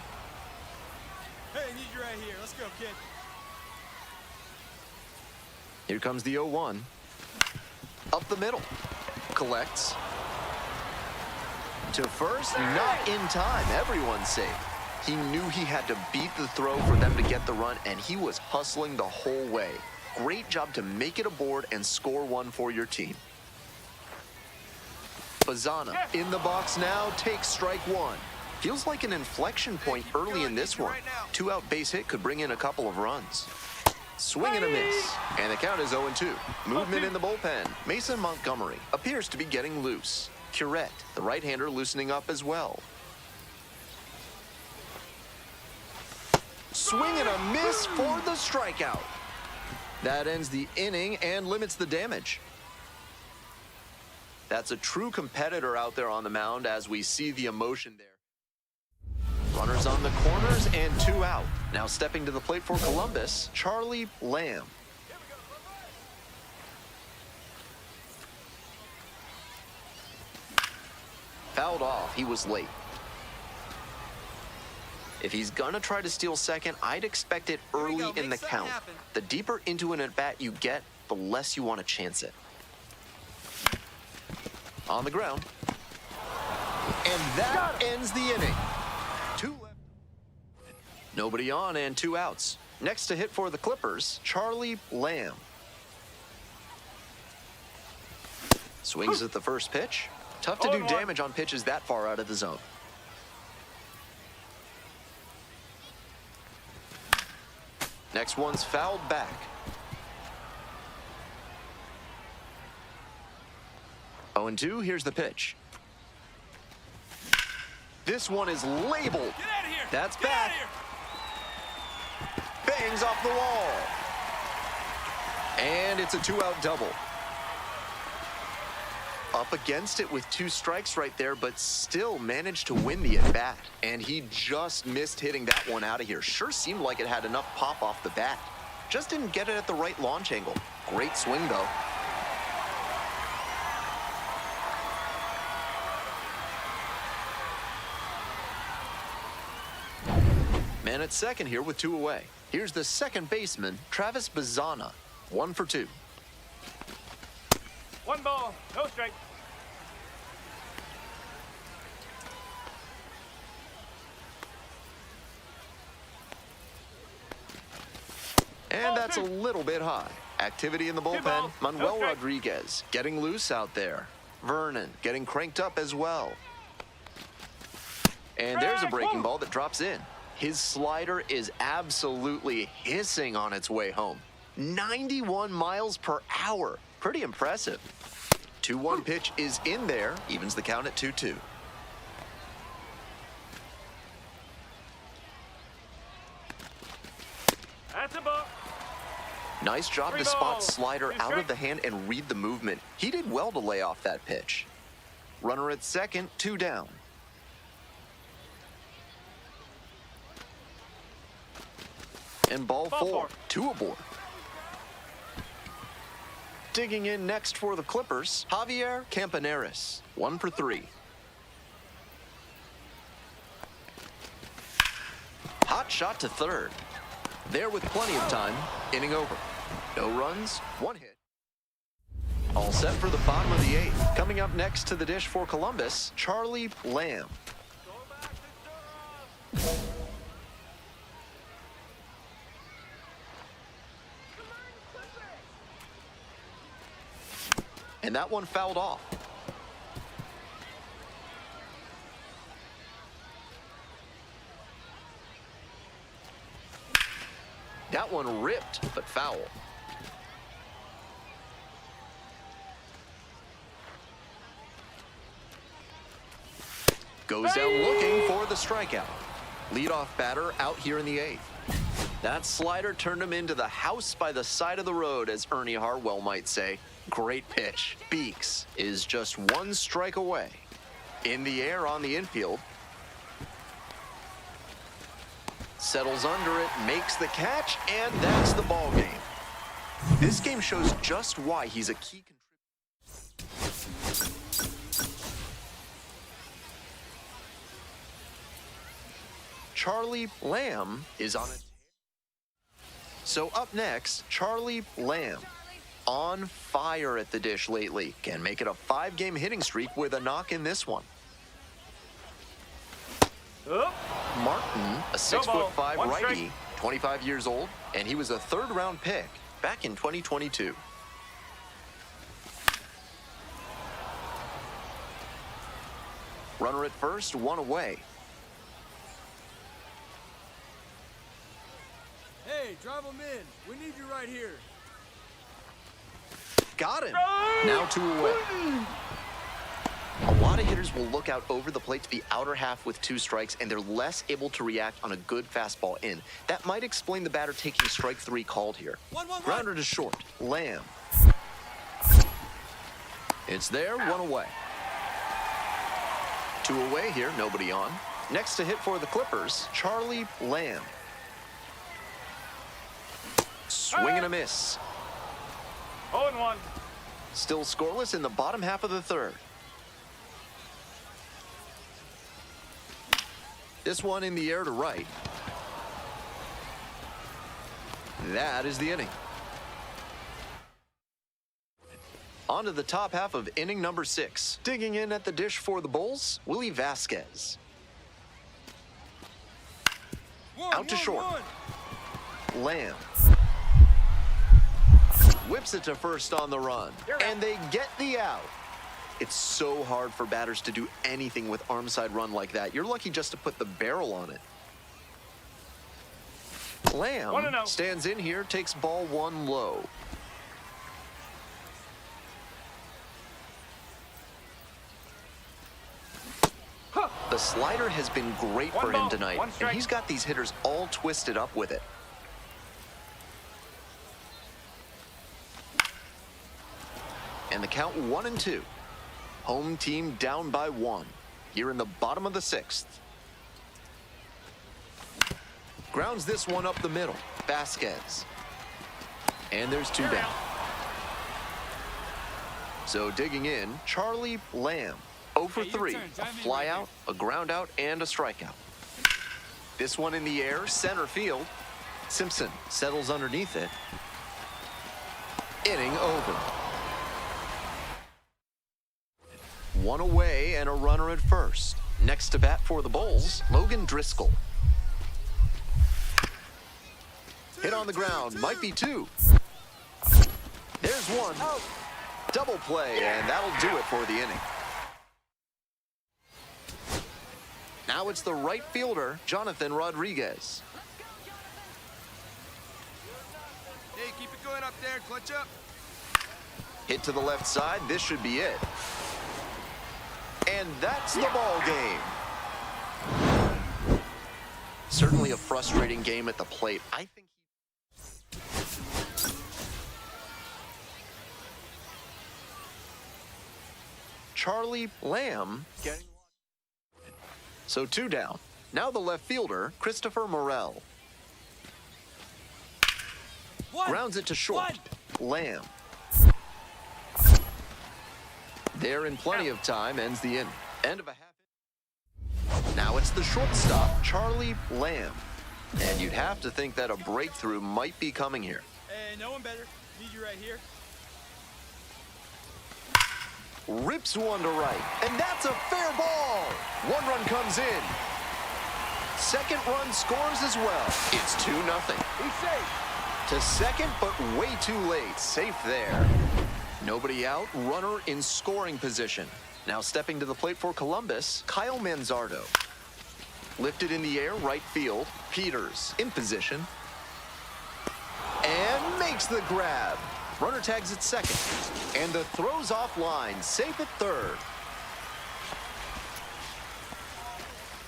Hey, I need you right here. Let's go, kid. Here comes the 0-1. Up the middle. Collects. To first, not in time. Everyone's safe. He knew he had to beat the throw for them to get the run, and he was hustling the whole way. Great job to make it aboard and score one for your team. Bazzana in the box now, takes strike one. Feels like an inflection point early in this one. 2-out base hit could bring in a couple of runs. Swing and a miss, and the count is 0-2. Movement in the bullpen. Mason Montgomery appears to be getting loose. Curette, the right-hander, loosening up as well. Swing and a miss for the strikeout. That ends the inning and limits the damage. That's a true competitor out there on the mound as we see the emotion there. Runners on the corners and 2 out. Now stepping to the plate for Columbus, Charlie Lamb. Fouled off. He was late. If he's gonna try to steal second, I'd expect it early in the count. The deeper into an at-bat you get, the less you want to chance it. On the ground. And that ends the inning. 2 left. Nobody on and 2 outs. Next to hit for the Clippers, Charlie Lamb. Swings at the first pitch. Tough to do damage on pitches that far out of the zone. Next one's fouled back. 0-2, here's the pitch. This one is labeled. Get out of here. That's Get back. out of here. Bangs off the wall. And it's a 2-out double. Up against it with 2 strikes right there, but still managed to win the at-bat. And he just missed hitting that one out of here. Sure seemed like it had enough pop off the bat. Just didn't get it at the right launch angle. Great swing, though. Man at second here with 2 away. Here's the second baseman, Travis Bazzana. 1 for 2. 1 ball, no strike. And that's a little bit high. Activity in the bullpen. Manuel Rodriguez getting loose out there. Vernon getting cranked up as well. And there's a breaking ball that drops in. His slider is absolutely hissing on its way home. 91 miles per hour. Pretty impressive. 2-1 pitch is in there. Evens the count at 2-2. That's a ball. Nice job to 3 spot balls, slider 2 out of strikes. the hand and read the movement. He did well to lay off that pitch. Runner at second, 2 down. And ball 4, 2 aboard. Digging in next for the Clippers, Javier Campaneris, 1 for 3. Hot shot to third. There with plenty of time, inning over. No runs, one hit. All set for the bottom of the eighth. Coming up next to the dish for Columbus, Charlie Lamb. Go back to Durham. And that one fouled off. That one ripped, but foul. Goes down looking for the strikeout. Leadoff batter out here in the eighth. That slider turned him into the house by the side of the road, as Ernie Harwell might say. Great pitch. Beeks is just one strike away. In the air on the infield. Settles under it, makes the catch, and that's the ball game. This game shows just why he's a key contributor. Charlie Lamb is on it. So up next, Charlie Lamb. On fire at the dish lately. Can make it a 5-game hitting streak with a knock in this one. Up. Martin, a No ball. 6'5" One righty, strike. 25 years old, and he was a third-round pick back in 2022. Runner at first, one away. Hey, drive them in. We need you right here. Got him. Now 2 away. A lot of hitters will look out over the plate to the outer half with 2 strikes, and they're less able to react on a good fastball in. That might explain the batter taking strike 3 called here. Grounder to short. Lamb. It's there, 1 away. 2 away here, nobody on. Next to hit for the Clippers, Charlie Lamb. Swing and a miss. 0-1. Still scoreless in the bottom half of the third. This one in the air to right. That is the inning. On to the top half of inning number 6. Digging in at the dish for the Bulls, Willie Vasquez. Out to short. Lamb. Whips it to first on the run. And they get the out. It's so hard for batters to do anything with arm side run like that. You're lucky just to put the barrel on it. Lamb 1-0. stands in here, takes ball 1 low. The slider has been great for him tonight, and he's got these hitters all twisted up with it. And the count 1-2. Home team down by 1. Here in the bottom of the 6th. Grounds this one up the middle. Vasquez. And there's 2 down. So digging in, Charlie Lamb. 0 for 3. A fly out, a ground out, and a strikeout. This one in the air, center field. Simpson settles underneath it. Inning over. 1 away and a runner at first. Next to bat for the Bulls, Logan Driscoll. Hit on the ground, might be 2. There's 1. Double play, and that'll do it for the inning. Now it's the right fielder, Jonathan Rodriguez. Hey, keep it going up there. Clutch up. Hit to the left side, this should be it. And that's the ball game. Certainly a frustrating game at the plate. I think Charlie Lamb getting... So 2 down. Now the left fielder, Christopher Morel. Grounds it to short. Lamb. There in plenty of time, ends the inning. End of a half. Now it's the shortstop, Charlie Lamb. And you'd have to think that a breakthrough might be coming here. Hey, Okay, no one better. Need you right here. Rips one to right, and that's a fair ball. One run comes in. Second run scores as well. It's 2-0. He's safe. To second, but way too late. Safe there. Nobody out, runner in scoring position. Now stepping to the plate for Columbus, Kyle Manzardo. Lifted in the air, right field. Peters in position. And makes the grab. Runner tags at second. And the throw's offline, safe at third.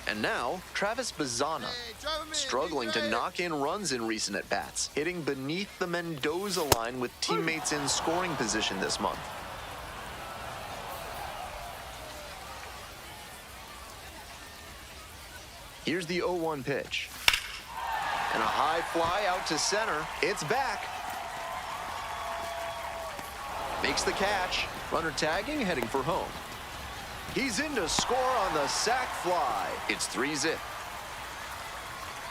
And now, Travis Bazzana, struggling to knock in runs in recent at-bats, hitting beneath the Mendoza line with teammates in scoring position this month. Here's the 0-1 pitch. And a high fly out to center. It's back. Makes the catch. Runner tagging, heading for home. He's in to score on the sac fly. It's 3-0.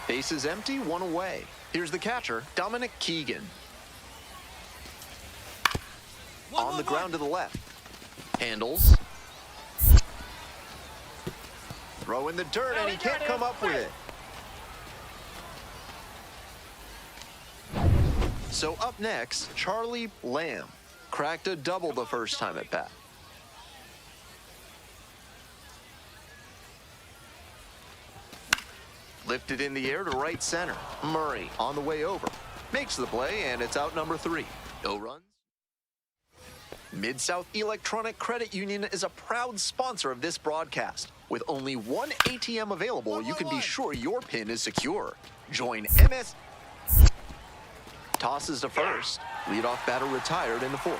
Bases empty, one away. Here's the catcher, Dominic Keegan. On the ground to the left. Handles. Throw in the dirt, and he can't come up with it. So up next, Charlie Lamb. Cracked a double the first time at bat. Lifted in the air to right center. Murray on the way over. Makes the play, and it's out number 3. No runs. Mid-South Electronic Credit Union is a proud sponsor of this broadcast. With only one ATM available, you can be sure your PIN is secure. Join MS. Tosses to first. Leadoff batter retired in the 4th.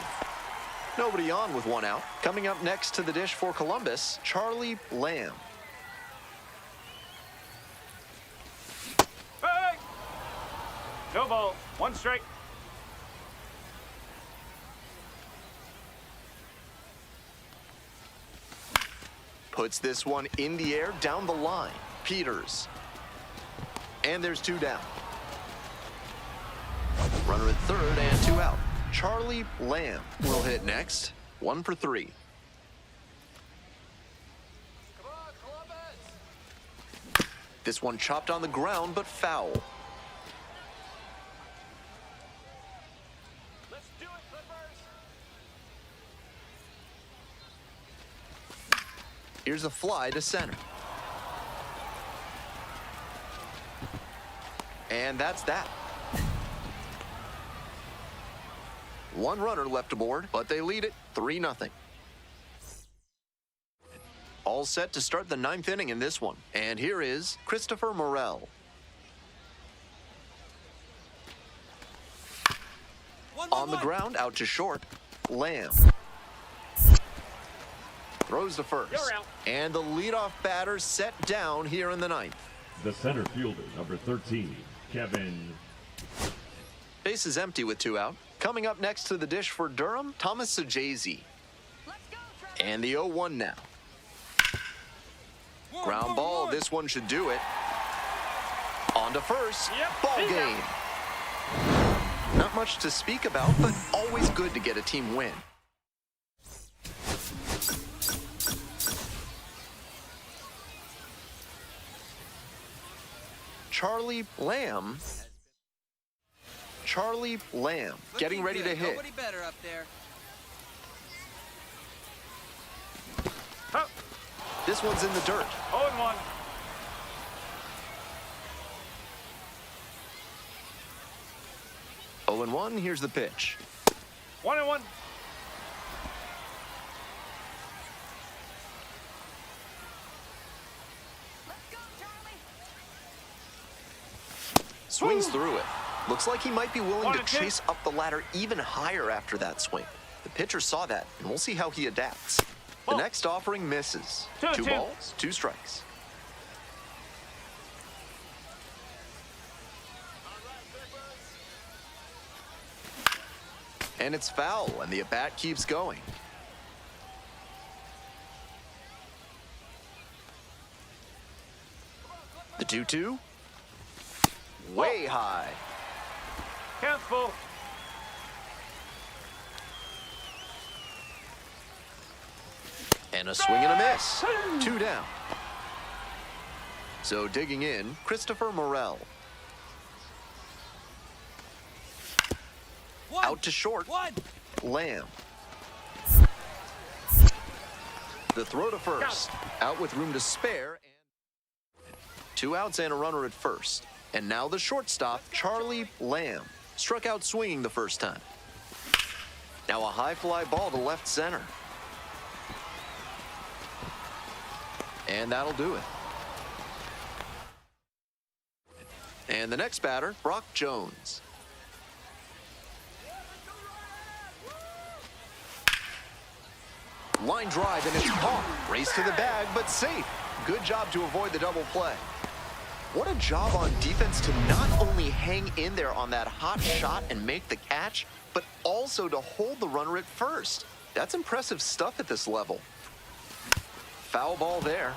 Nobody on with one out. Coming up next to the dish for Columbus, Charlie Lamb. Hey! No ball. 1 strike. Puts this one in the air down the line. Peters. And there's 2 down. Runner at third and 2 out. Charlie Lamb will hit next. 1 for 3. Come on, Columbus! This one chopped on the ground, but foul. Let's do it, Clippers! Here's a fly to center. And that's that. 1 runner left aboard, but they lead it 3-0. All set to start the 9th inning in this one. And here is Christopher Morel. On the ground, out to short. Lamb. Throws to first. You're out. And the leadoff batter set down here in the 9th. The center fielder, number 13, Kevin. Base is empty with 2 out. Coming up next to the dish for Durham, Thomas Sajazi. Let's go, Trevor. And the 0-1 now. Ground ball, this one should do it. On to first, Yep, ball he's game. Not much to speak about, but always good to get a team win. Charlie Lamb. Charlie Lamb getting ready to hit. Nobody better up there. Up. This one's in the dirt. 0-1. Oh and 1, here's the pitch. 1-1. Let's go, Charlie. Swings through it. Looks like he might be willing to 1-2. chase up the ladder even higher after that swing. The pitcher saw that, and we'll see how he adapts. The Ball. next offering misses. 2 2-2. balls, 2 strikes. And it's foul, and the at-bat keeps going. The 2-2. Way high. Count's full. And a swing and a miss. 2 down. So digging in, Christopher Morel. Out to short, Lamb. The throw to first. Out with room to spare. 2 outs and a runner at first. And now the shortstop, Charlie Lamb. Struck out swinging the first time. Now a high fly ball to left center. And that'll do it. And the next batter, Brock Jones. Line drive, and it's caught. Race to the bag, but safe. Good job to avoid the double play. What a job on defense to not only hang in there on that hot shot and make the catch, but also to hold the runner at first. That's impressive stuff at this level. Foul ball there.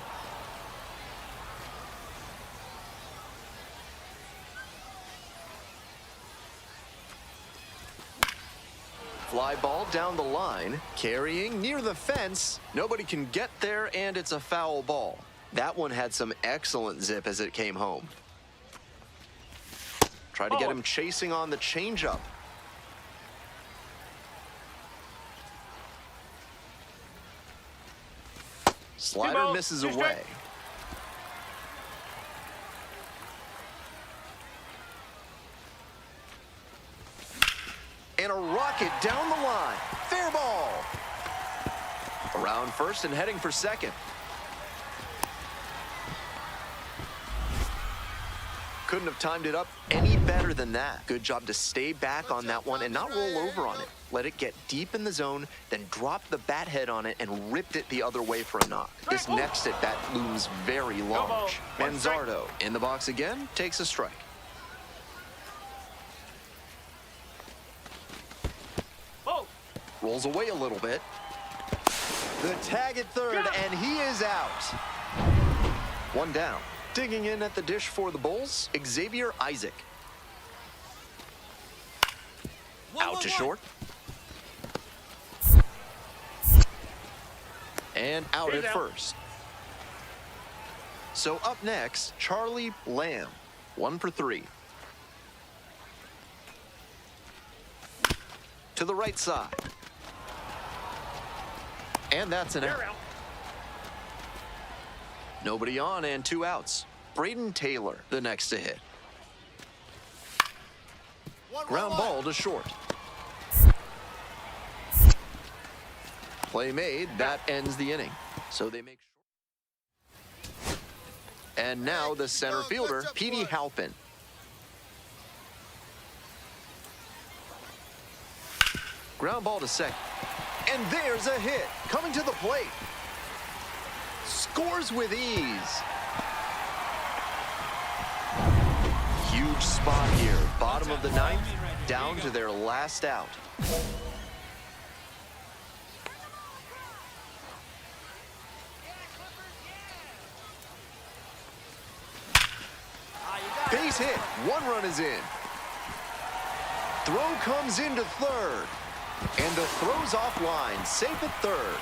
Fly ball down the line, carrying near the fence. Nobody can get there, and it's a foul ball. That one had some excellent zip as it came home. Try to get him chasing on the changeup. Slider misses away. And a rocket down the line. Fair ball. Around first and heading for second. Couldn't have timed it up any better than that. Good job to stay back on that one and not roll over on it. Let it get deep in the zone, then drop the bat head on it and ripped it the other way for a knock. This next at bat looms very large. Manzardo in the box again, takes a strike. Rolls away a little bit. The tag at third, and he is out. 1 down. Digging in at the dish for the Bulls, Xavier Isaac. Out to short. And out at first. So up next, Charlie Lamb. 1 for 3. To the right side. And that's an out. Nobody on and 2 outs. Braden Taylor, the next to hit. Ground ball to short. Play made, that ends the inning. So they make short. And now the center fielder, Petey Halpin. Ground ball to second. And there's a hit. Coming to the plate. Scores with ease. Huge spot here. Bottom of the 9th, down to their last out. Base hit. 1 run is in. Throw comes into third. And the throw's offline, safe at third.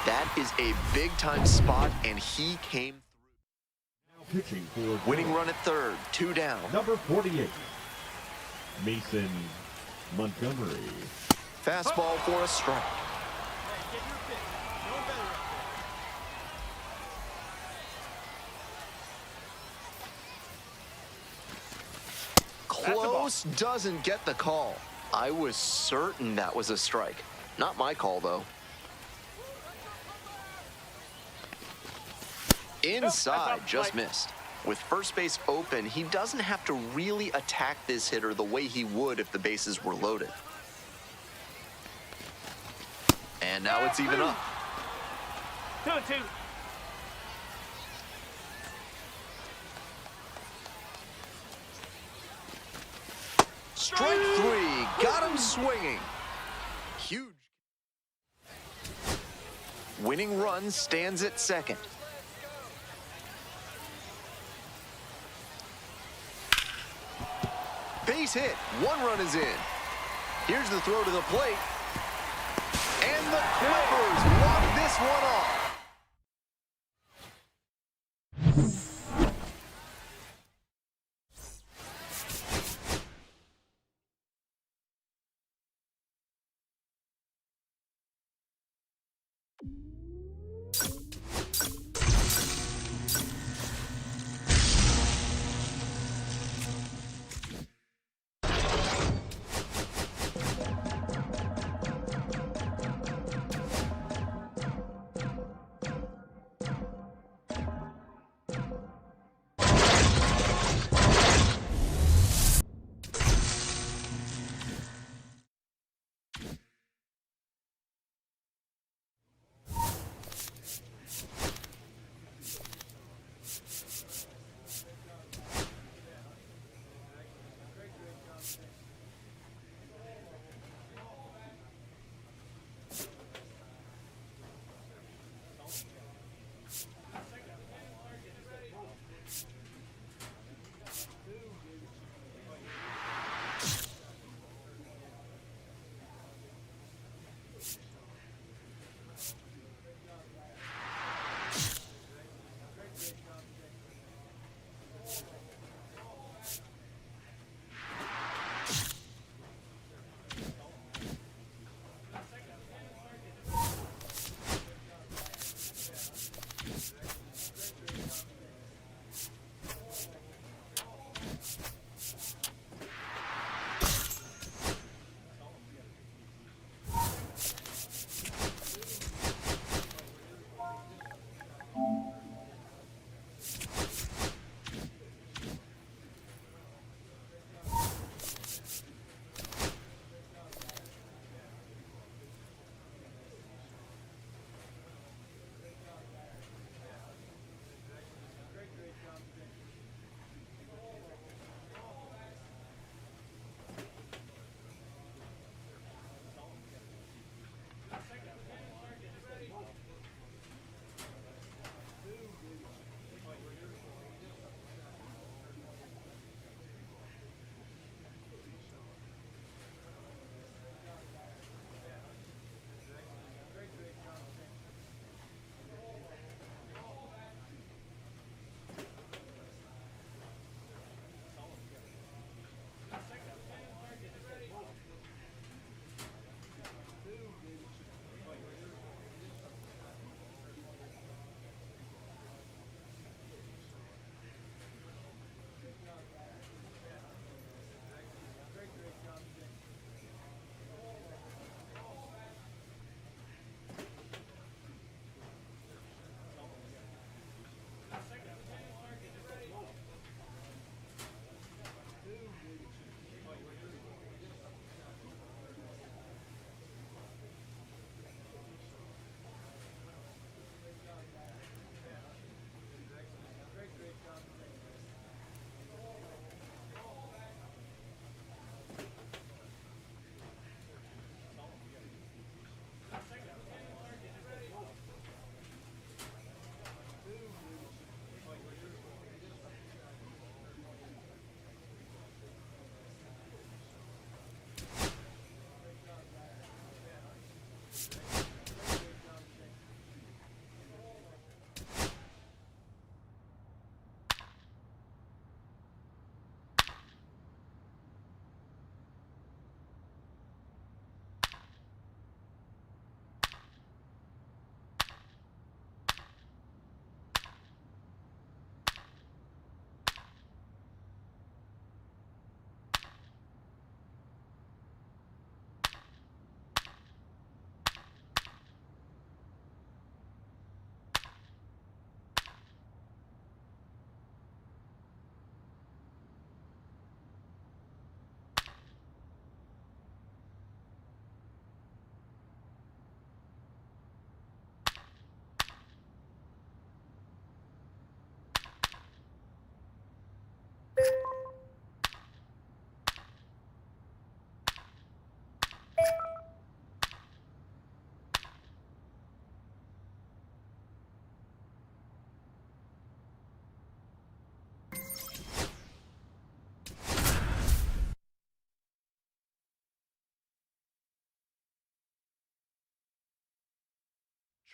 That is a big-time spot, and he came Now pitching for winning run at third, 2 down. number 48, Mason Montgomery. Fastball for a strike. Close, doesn't get the call. I was certain that was a strike. Not my call, though. Inside, just missed. With first base open, he doesn't have to really attack this hitter the way he would if the bases were loaded. And now it's even up. 2-2. Strike 3, got him swinging. Huge. Winning run stands at second. Base hit, 1 run is in. Here's the throw to the plate. And the Clippers walk this one off.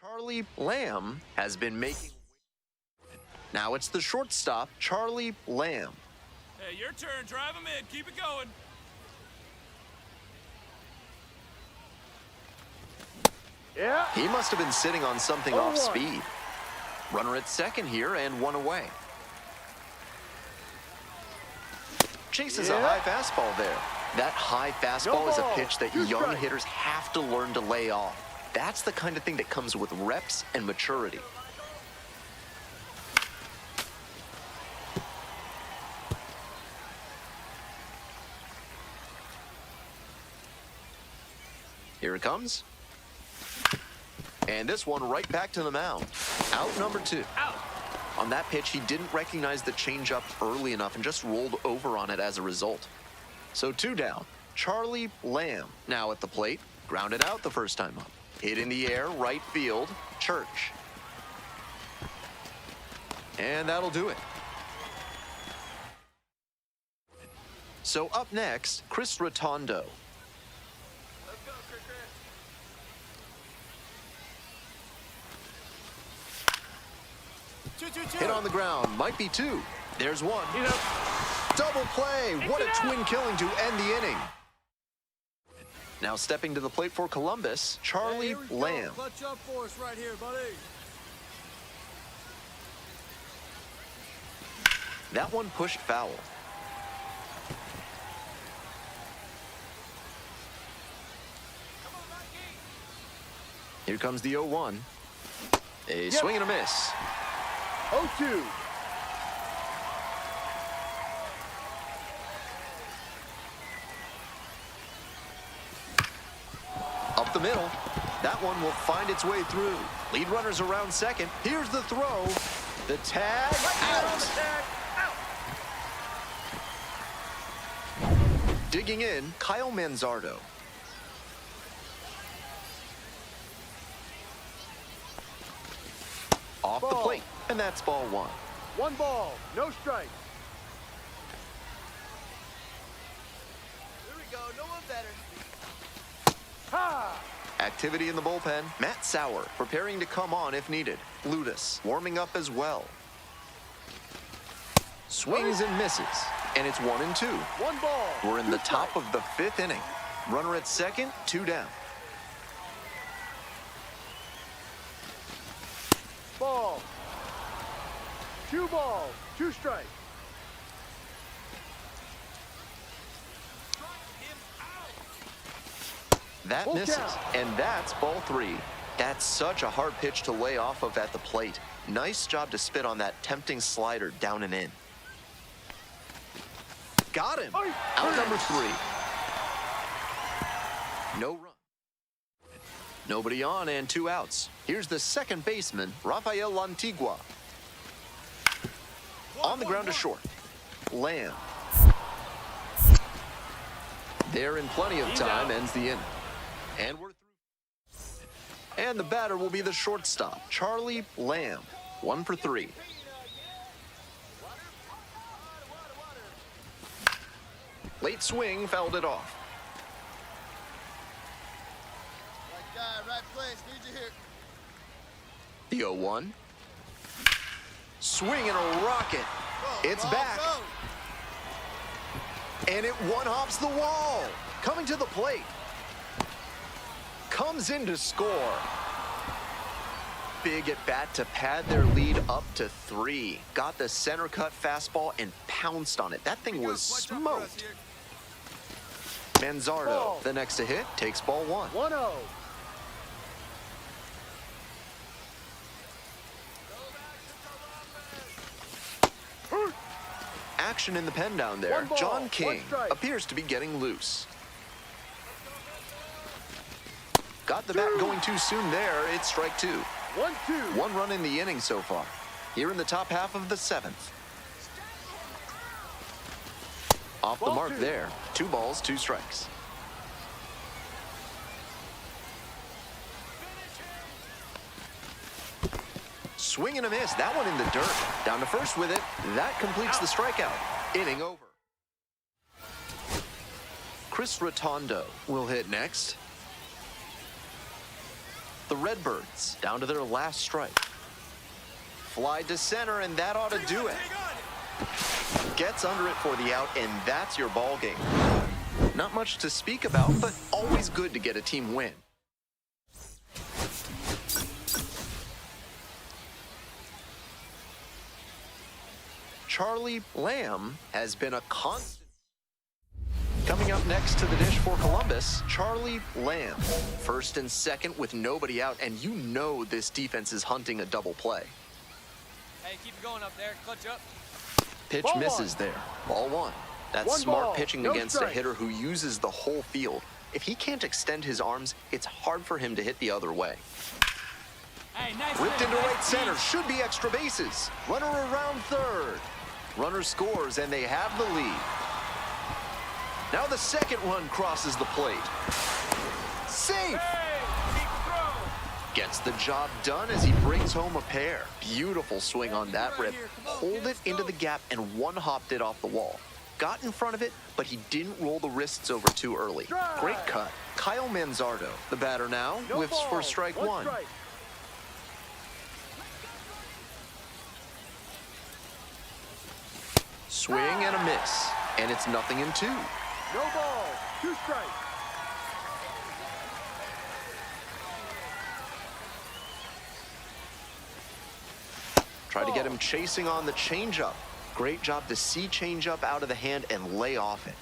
Charlie Lamb has been making... Now it's the shortstop, Charlie Lamb. Hey, your turn. Drive him in. Keep it going. Yeah. He must have been sitting on something off speed. Runner at second here and one away. Chases a high fastball there. That high fastball is a pitch that young hitters have to learn to lay off. That's the kind of thing that comes with reps and maturity. Here it comes. And this one right back to the mound. Out number 2. Out. On that pitch, he didn't recognize the changeup early enough and just rolled over on it as a result. So 2 down. Charlie Lamb now at the plate. Grounded out the first time up. Hit in the air, right field, Church. And that'll do it. So up next, Chris Rotondo. Let's go, Chris. Hit on the ground, might be 2. There's 1. He's up. Double play, what a twin killing to end the inning. Now stepping to the plate for Columbus, Charlie Lamb. Clutch up for us right here, buddy. That one pushed foul. Here comes the 0-1. A swing and a miss. 0-2. Up the middle. That one will find its way through. Lead runners around second. Here's the throw. The tag out. Digging in, Kyle Manzardo. Off the plate, and that's ball 1. 1 ball, no strike. Here we go. No one better. Ha! Activity in the bullpen. Matt Sauer preparing to come on if needed. Ludus warming up as well. Swings and misses, and it's 1-2. 1 ball. We're in the top of the 5th inning. Runner at second, 2 down. Ball. 2 balls, 2 strikes. That Full misses, count. and that's ball 3. That's such a hard pitch to lay off of at the plate. Nice job to spit on that tempting slider down and in. Got him. Out number 3. No run. Nobody on and 2 outs. Here's the second baseman, Rafael Lantigua. On the ground to short. Lamb. There in plenty of time, ends the inning. And we're through. And the batter will be the shortstop, Charlie Lamb. 1 for 3. Late swing, fouled it off. Right guy, right place. Need you here. The 0-1. Swing and a rocket. It's back. And it one-hops the wall. Coming to the plate. Comes in to score. Big at bat to pad their lead up to 3. Got the center cut fastball and pounced on it. That thing was smoked. Manzardo, the next to hit, takes ball 1. 1-0. Action in the pen down there. 1 ball, John 1 King strike. appears to be getting loose. Got the bat going too soon there. It's strike 2. 1-2. 1 run in the inning so far. Here in the top half of the 7th. Off the Ball mark 2. there. 2 balls, 2 strikes. Swing and a miss. That one in the dirt. Down to first with it. That completes the strikeout. Inning over. Chris Rotondo will hit next. The Redbirds down to their last strike. Fly to center, and that ought to do it. Gets under it for the out, and that's your ball game. Not much to speak about, but always good to get a team win. Charlie Lamb has been a constant. Coming up next to the dish for Columbus, Charlie Lamb. First and second with nobody out, and you know this defense is hunting a double play. Hey, keep it going up there. Clutch up. Pitch Ball misses one. there. Ball one. That's One smart ball, pitching no against a strike. hitter who uses the whole field. If he can't extend his arms, it's hard for him to hit the other way. Hey, nice Ripped hit, into nice right center. piece. Should be extra bases. Runner around third. Runner scores, and they have the lead. Now the second run crosses the plate. Safe! Gets the job done as he brings home a pair. Beautiful swing on that rip. Hold it into the gap and one-hopped it off the wall. Got in front of it, but he didn't roll the wrists over too early. Great cut. Kyle Manzardo, the batter now, No whiffs for ball, strike one one. strike. Swing and a miss, and it's 0-2. No ball, 2 strikes. Try to get him chasing on the changeup. Great job to see changeup out of the hand and lay off it.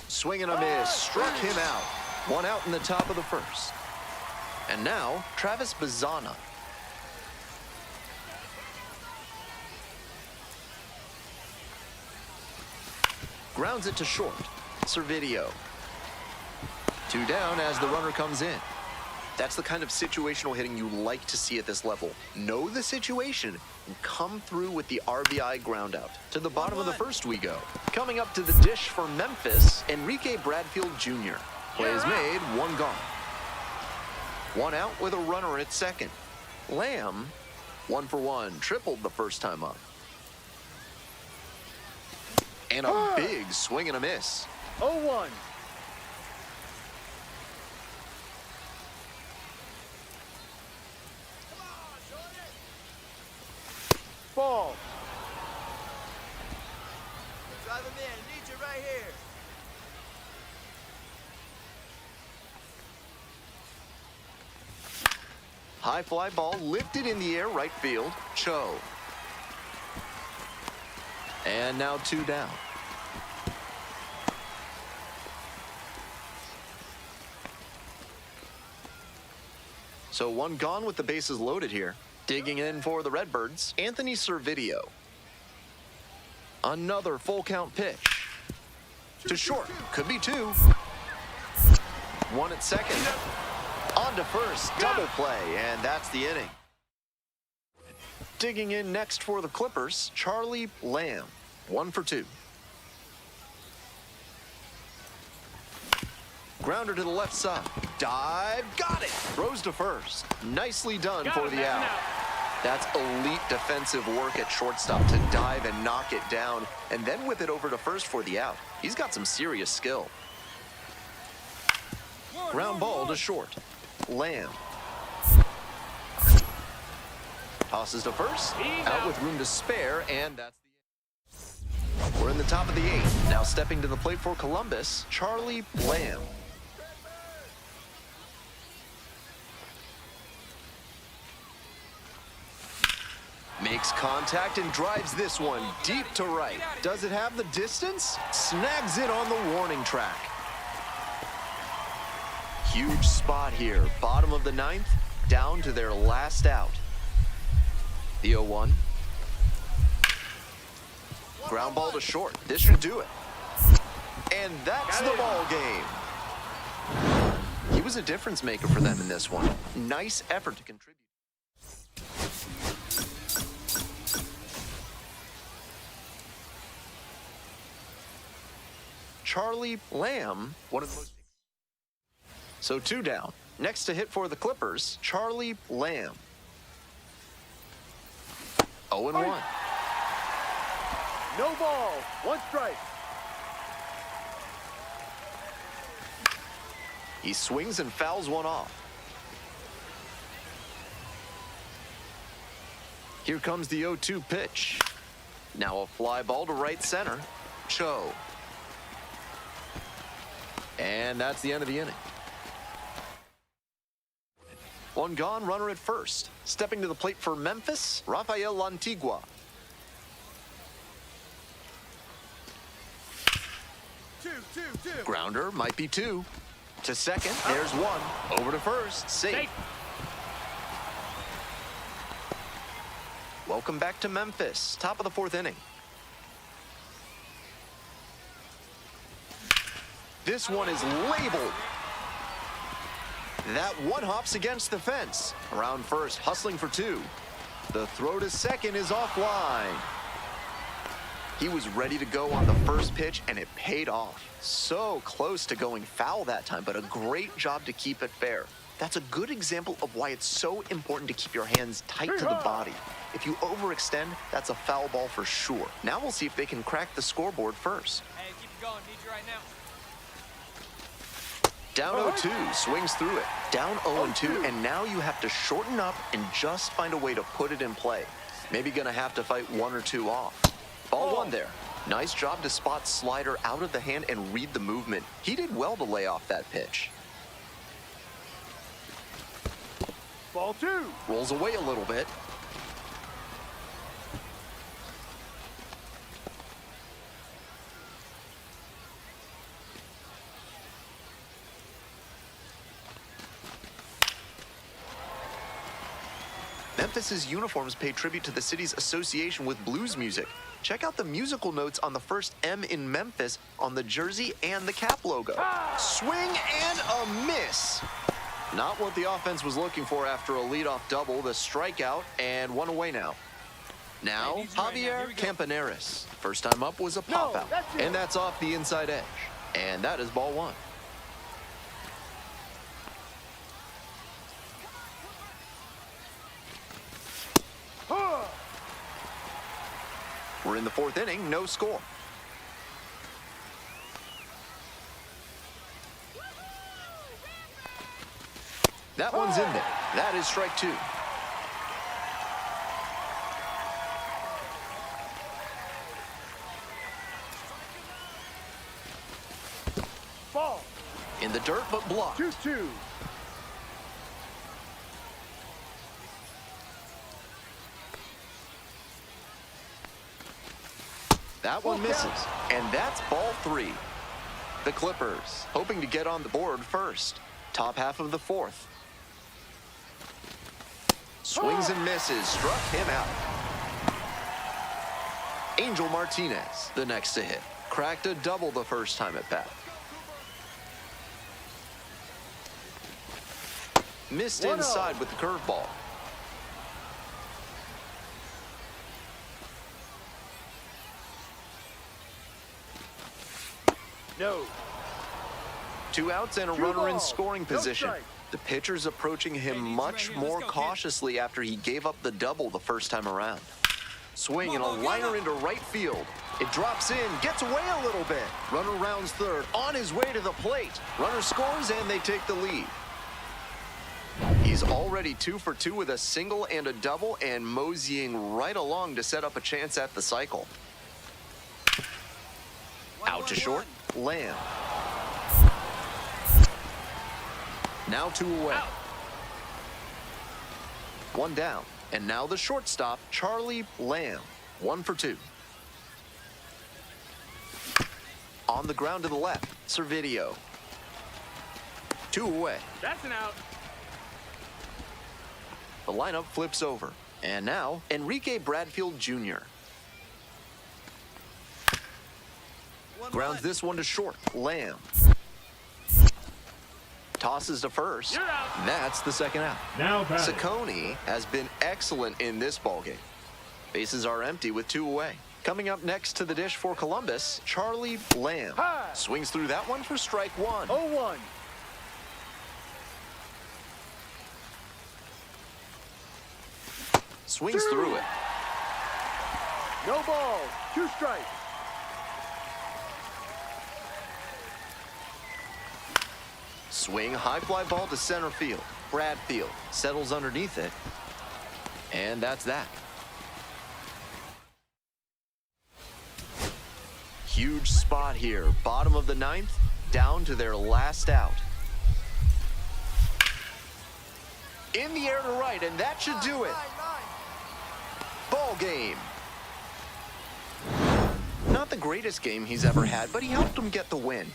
Swing and a miss, struck him out. One out in the top of the first. And now, Travis Bazzana. Grounds it to short. Servideo. 2 down as the runner comes in. That's the kind of situational hitting you like to see at this level. Know the situation and come through with the RBI ground out. To the bottom of the first we go. Coming up to the dish for Memphis, Enrique Bradfield Jr. Play is made, 1 gone. 1 out with a runner at second. Lamb, 1 for 1, tripled the first time up. And a big swing and a miss. 0-1. Ball. Drive him in. I need you right here. High fly ball lifted in the air, right field. Cho. And now 2 down. So 1 gone with the bases loaded here. Digging in for the Redbirds, Anthony Servideo. Another full count pitch. To short, could be 2. 1 at second. On to first, double play, and that's the inning. Digging in next for the Clippers, Charlie Lamb. 1 for 2. Grounder to the left side. Dive, got it. Throws to first. Nicely done for the out. That's elite defensive work at shortstop to dive and knock it down, and then whip it over to first for the out. He's got some serious skill. Ground ball to short. Lamb. Tosses to first. Out with room to spare, and that's the end. We're in the top of the 8th. Now stepping to the plate for Columbus, Charlie Lamb. Makes contact and drives this one deep to right. Does it have the distance? Snags it on the warning track. Huge spot here. Bottom of the 9th, down to their last out. The 0-1. Ground ball to short. This should do it. And that's the ball game. He was a difference maker for them in this one. Nice effort to contribute. Charlie Lamb, one of the most... So 2 down. Next to hit for the Clippers, Charlie Lamb. 0-1. No ball, 1 strike. He swings and fouls one off. Here comes the 0-2 pitch. Now a fly ball to right center. Cho. And that's the end of the inning. One gone, runner at first. Stepping to the plate for Memphis, Rafael Lantigua. Two. Grounder, might be two. To second, there's one. Over to first, safe. Welcome back to Memphis, top of the fourth inning. This one is labeled. That one hops against the fence. Around first, hustling for two. The throw to second is offline. He was ready to go on the first pitch, and it paid off. So close to going foul that time, but a great job to keep it fair. That's a good example of why it's so important to keep your hands tight to the body. If you overextend, that's a foul ball for sure. Now we'll see if they can crack the scoreboard first. Hey, keep it going. Need you right now. Down 0-2, swings through it. Down 0-2, and now you have to shorten up and just find a way to put it in play. Maybe gonna have to fight one or two off. Ball one there. Nice job to spot slider out of the hand and read the movement. He did well to lay off that pitch. Ball two. Rolls away a little bit. Memphis's uniforms pay tribute to the city's association with blues music. Check out the musical notes on the first M in Memphis on the jersey and the cap logo. Swing and a miss. Not what the offense was looking for after a leadoff double, the strikeout, and one away now. Now, Javier Campaneris. First time up was a pop out, and that's off the inside edge. And that is ball one. We're in the fourth inning, no score. That one's in there. That is strike two. Ball. In the dirt, but blocked. 2-2. That one misses, and that's ball three. The Clippers hoping to get on the board first. Top half of the fourth. Swings and misses, struck him out. Angel Martinez, the next to hit. Cracked a double the first time at bat. Missed inside with the curveball. No. 2 outs and a Two runner in balls, scoring no position. strike. The pitcher's approaching him much right here. more Let's go, kid. cautiously after he gave up the double the first time around. Swing and a liner into right field. It drops in, gets away a little bit. Runner rounds third, on his way to the plate. Runner scores and they take the lead. He's already 2 for 2 with a single and a double and moseying right along to set up a chance at the cycle. Out to short, Lamb. Now 2 away. Out. 1 down. And now the shortstop, Charlie Lamb. 1 for 2. On the ground to the left, Servideo. 2 away. That's an out. The lineup flips over. And now, Enrique Bradfield Jr. Grounds this one to short, Lamb. Tosses to first. You're out. That's the second out. Now batting. Saccone has been excellent in this ballgame. Bases are empty with 2 away. Coming up next to the dish for Columbus, Charlie Lamb. High. Swings through that one for strike 1. 0-1. Swings through it. No ball. 2 strikes. Swing, high fly ball to center field. Bradfield settles underneath it. And that's that. Huge spot here. Bottom of the ninth, down to their last out. In the air to right, and that should do it. Ball game. Not the greatest game he's ever had, but he helped him get the win.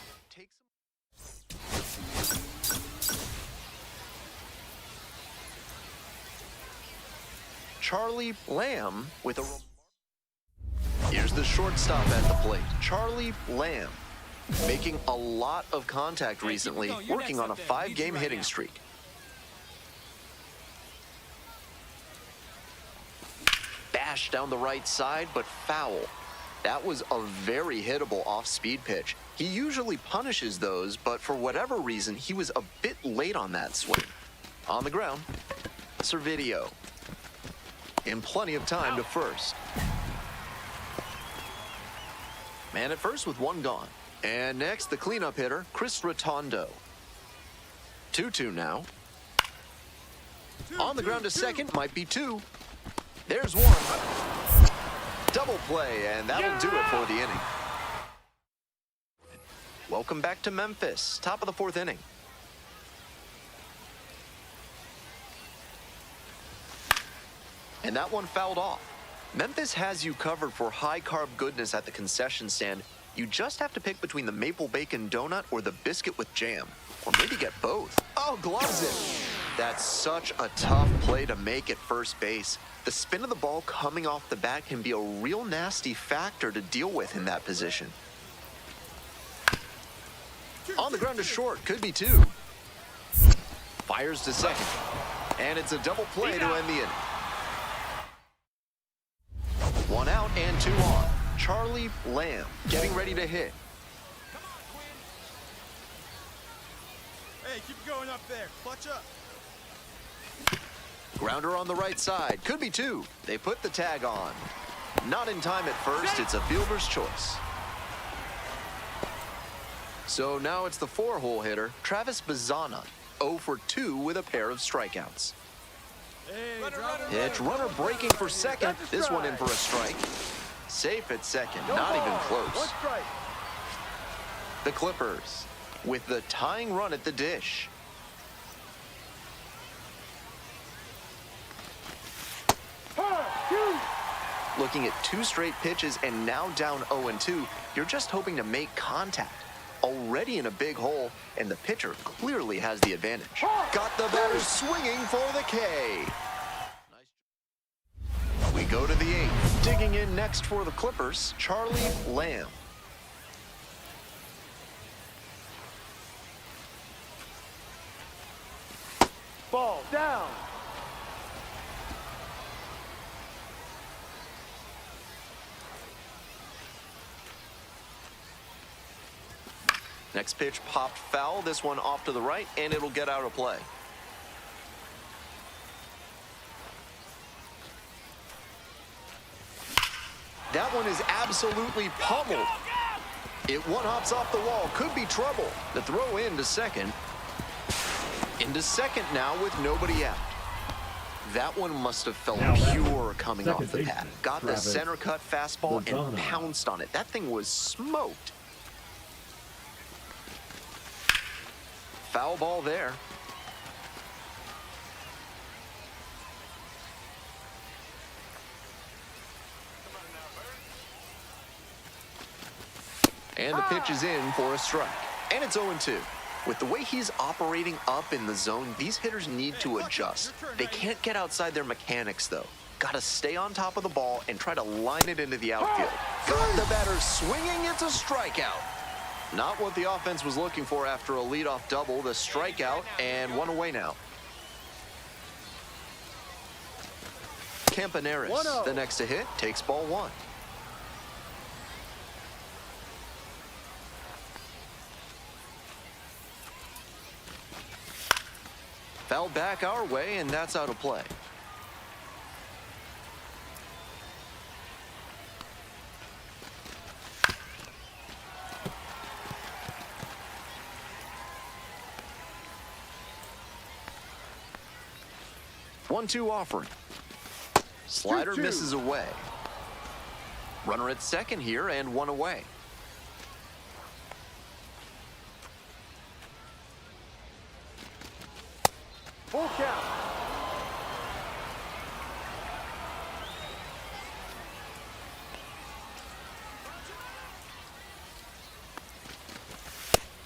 Charlie Lamb with a... Here's the shortstop at the plate, Charlie Lamb, making a lot of contact recently, working on a 5-game hitting streak. Bash down the right side, but foul. That was a very hittable off-speed pitch. He usually punishes those, but for whatever reason, he was a bit late on that swing. On the ground, Servideo. In plenty of time to first. Man at first with one gone. And next, the cleanup hitter, Chris Rotondo. 2-2 now. On the ground to second, might be 2. There's 1. Double play, and that'll do it for the inning. Welcome back to Memphis, top of the 4th inning. And that one fouled off. Memphis has you covered for high-carb goodness at the concession stand. You just have to pick between the maple bacon donut or the biscuit with jam. Or maybe get both. Oh, gloves it. That's such a tough play to make at first base. The spin of the ball coming off the bat can be a real nasty factor to deal with in that position. On the ground to short, could be 2. Fires to second. And it's a double play to end the inning. 1 out and 2 on. Charlie Lamb getting ready to hit. Hey, keep going up there. Clutch up. Grounder on the right side. Could be 2. They put the tag on. Not in time at first. It's a fielder's choice. So now it's the 4-hole hitter, Travis Bazzana, 0 for 2 with a pair of strikeouts. Pitch, runner breaking for second. This one in for a strike. Safe at second, not even close. The Clippers with the tying run at the dish. Looking at 2 straight pitches and now down 0-2, you're just hoping to make contact. Already in a big hole, and the pitcher clearly has the advantage. Got the batter swinging for the K. We go to the 8th. Digging in next for the Clippers, Charlie Lamb. Ball down. Next pitch popped foul. This one off to the right, and it'll get out of play. That one is absolutely pummeled. It one-hops off the wall. Could be trouble. The throw into second. Into second now with nobody out. That one must have felt pure coming off the pad. Got the center cut fastball and pounced on it. That thing was smoked. Foul ball there. And the pitch is in for a strike. And it's 0-2. With the way he's operating up in the zone, these hitters need to adjust. They can't get outside their mechanics, though. Got to stay on top of the ball and try to line it into the outfield. Got the batter swinging. It's a strikeout. Not what the offense was looking for after a leadoff double. The strikeout and 1 away now. Campaneris, the next to hit, takes ball 1. Fouled back our way, and that's out of play. 1-2 offering. Slider 2-2. misses away. Runner at second here and one away. Full count.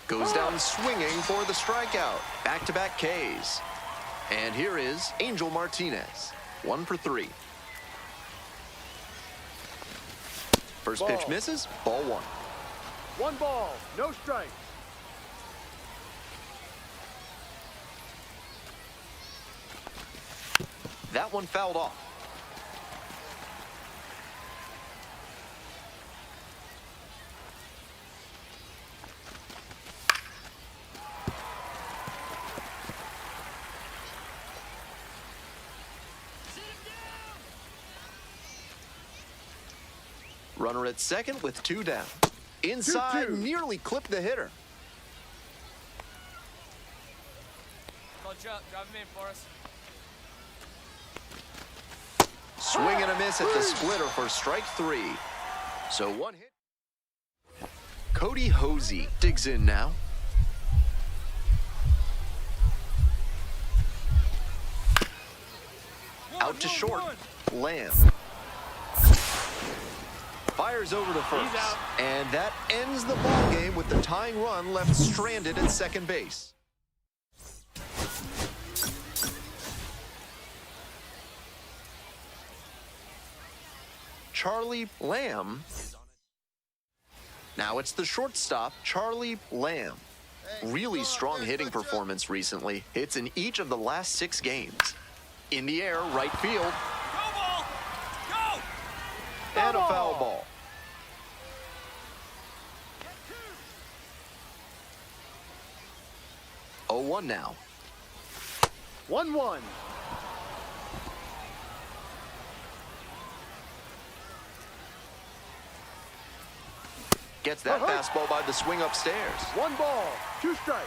Goes down swinging for the strikeout. Back-to-back Ks. And here is Angel Martinez. 1 for 3. First pitch Ball. misses. Ball 1. 1 ball, no strikes. That one fouled off. Runner at second with 2 down. Inside, 2-2. nearly clipped the hitter. Coach up, drive him in for us. Swing and a miss at the splitter for strike 3. So 1 hit. Cody Hosey digs in now. Out to short. Lamb. Fires over to first. He's out. And that ends the ball game with the tying run left stranded at second base. Charlie Lamb. Now it's the shortstop, Charlie Lamb. Really strong hitting performance recently. Hits in each of the last 6 games. In the air, right field. Go ball! Go! And a foul ball. Oh, 1 now. 1-1. Gets that fastball by the swing upstairs. 1 ball, 2 strikes.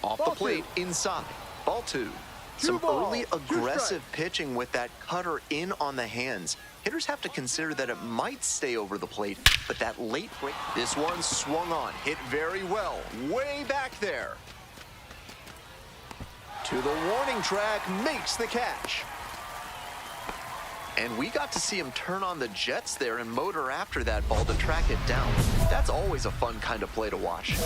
Off the Ball plate, 2. inside. Ball 2. 2 Some balls, early 2 aggressive strikes. pitching with that cutter in on the hands. Hitters have to consider that it might stay over the plate, but that late break. This one swung on, hit very well, way back there. To the warning track, makes the catch. And we got to see him turn on the jets there and motor after that ball to track it down. That's always a fun kind of play to watch.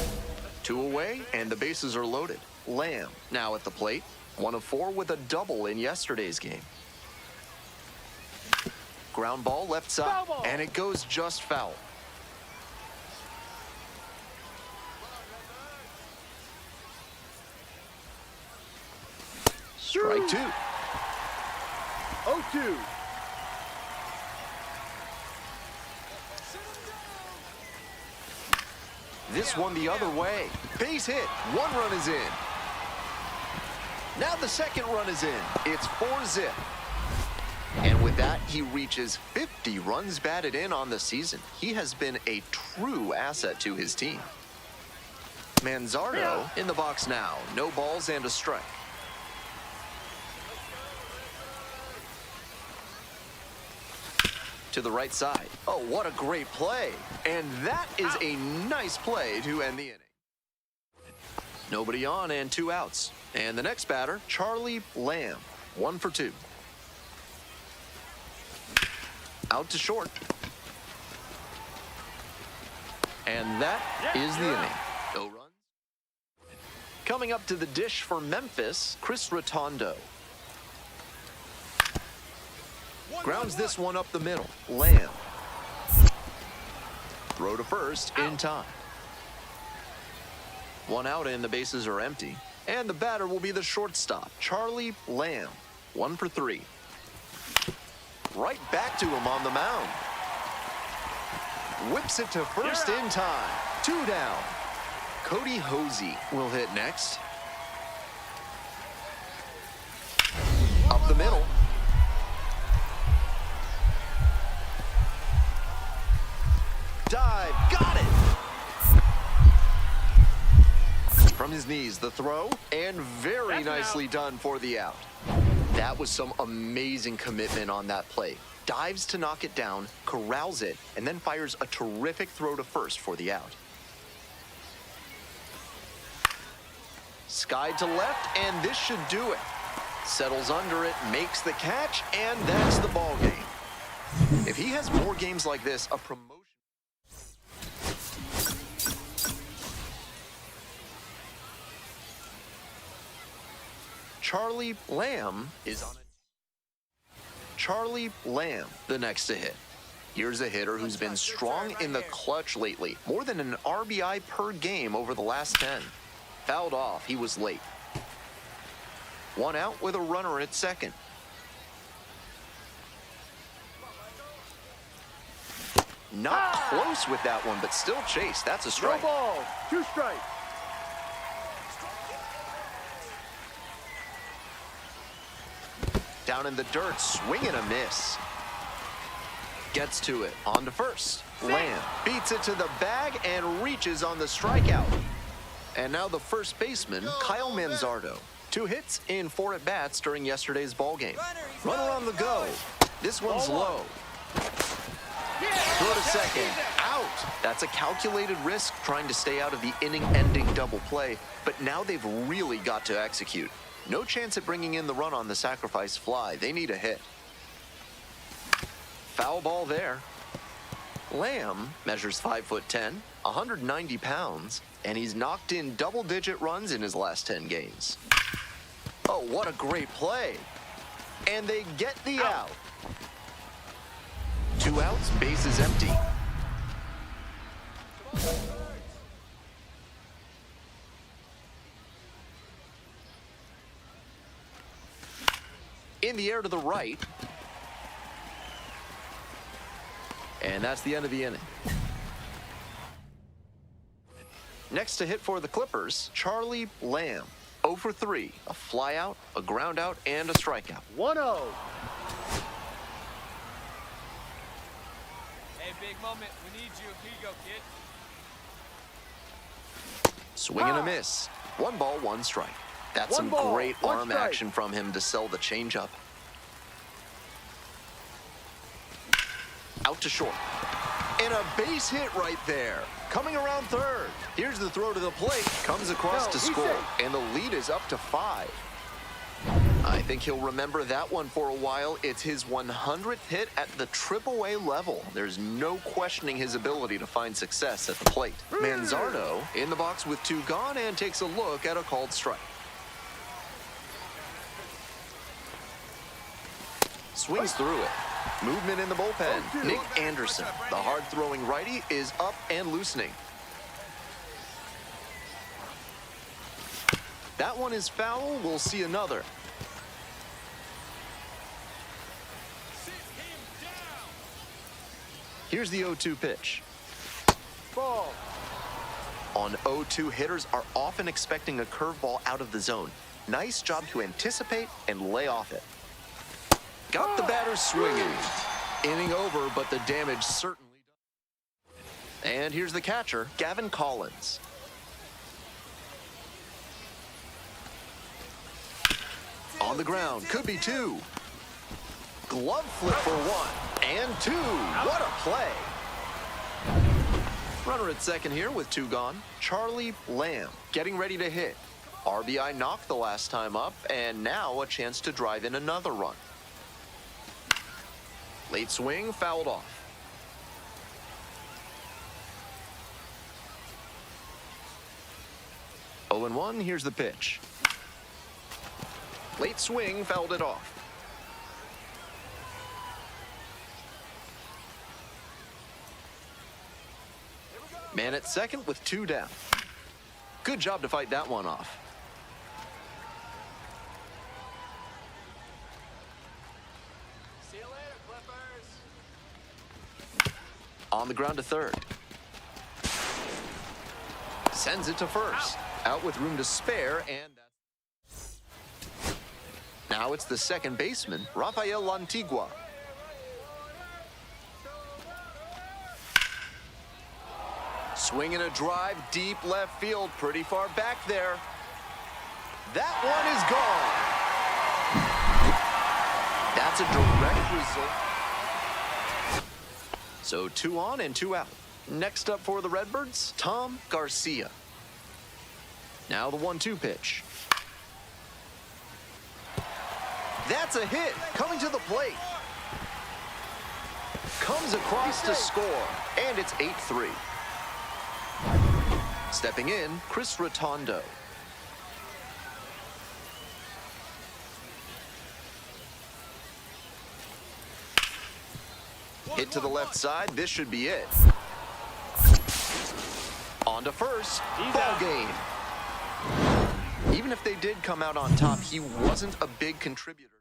2 away, and the bases are loaded. Lamb now at the plate. 1 of 4 with a double in yesterday's game. Ground ball left side, Foul ball. and it goes just foul. Strike 2. 0-2. This one the other way. Base hit. 1 run is in. Now the second run is in. It's 4-zip. And with that, he reaches 50 runs batted in on the season. He has been a true asset to his team. Manzardo in the box now. No balls and a strike. To the right side. Oh, what a great play. And that is a nice play to end the inning. Nobody on and 2 outs. And the next batter, Charlie Lamb. 1 for 2. Out to short. And that is the inning. No runs. Coming up to the dish for Memphis, Chris Rotondo. Grounds this one up the middle. Lamb. Throw to first in time. 1 out and the bases are empty. And the batter will be the shortstop, Charlie Lamb. 1 for 3. Right back to him on the mound. Whips it to first in time. 2 down. Cody Hosey will hit next. Up the middle. Dive, got it. From his knees, the throw, and very nicely done for the out. That was some amazing commitment on that play. Dives to knock it down, corrals it, and then fires a terrific throw to first for the out. Skied to left, and this should do it. Settles under it, makes the catch, and that's the ball game. If he has more games like this, a promotion. Charlie Lamb is on it. Charlie Lamb, the next to hit. Here's a hitter who's been strong in the clutch lately. More than an RBI per game over the last 10. Fouled off, he was late. One out with a runner at second. Not close with that one, but still chase. That's a No strike. balls. 2 strikes. Down in the dirt, swing and a miss. Gets to it, on to first. Lamb beats it to the bag and reaches on the strikeout. And now the first baseman, Kyle Manzardo. 2 hits in 4 at-bats during yesterday's ballgame. Runner on the go. This one's low. Throw to second. Out. That's a calculated risk trying to stay out of the inning-ending double play, but now they've really got to execute. No chance at bringing in the run on the sacrifice fly. They need a hit. Foul ball there. Lamb measures 5'10", 190 pounds, and he's knocked in double-digit runs in his last 10 games. Oh, what a great play. And they get the out. 2 outs, bases empty. In the air to the right. And that's the end of the inning. Next to hit for the Clippers, Charlie Lamb. 0 for 3, a fly out, a ground out, and a strikeout. 1-0. Hey, big moment. We need you. Here you go, kid. Swing and a miss. 1 ball, 1 strike. That's some 1 ball, great 1 arm strike. action from him to sell the changeup. Out to short. And a base hit right there. Coming around third. Here's the throw to the plate. Comes across No, to he's score. safe. And the lead is up to 5. I think he'll remember that one for a while. It's his 100th hit at the AAA level. There's no questioning his ability to find success at the plate. Manzardo in the box with 2 gone and takes a look at a called strike. Swings through it. Movement in the bullpen. Nick Anderson, the hard-throwing righty, is up and loosening. That one is foul. We'll see another. Here's the 0-2 pitch. Ball. On 0-2, hitters are often expecting a curveball out of the zone. Nice job to anticipate and lay off it. Got the batter swinging. Inning over, but the damage certainly done. And here's the catcher, Gavin Collins. On the ground, could be 2. Glove flip for 1 and 2. What a play. Runner at second here with 2 gone. Charlie Lamb getting ready to hit. RBI knocked the last time up, and now a chance to drive in another run. Late swing, fouled off. Oh and 1, here's the pitch. Late swing, fouled it off. Man at second with 2 down. Good job to fight that one off. See you later, Clippers. On the ground to third. Sends it to first. Out with room to spare, and now it's the second baseman, Rafael Antigua. Swinging a drive deep left field, pretty far back there. That one is gone. That's a direct result. So 2 on and 2 out. Next up for the Redbirds, Tom Garcia. Now the 1-2 pitch. That's a hit, coming to the plate. Comes across to score, and it's 8-3. Stepping in, Chris Rotondo. Hit to the left side, this should be it. On to first, ball game. Even if they did come out on top, he wasn't a big contributor.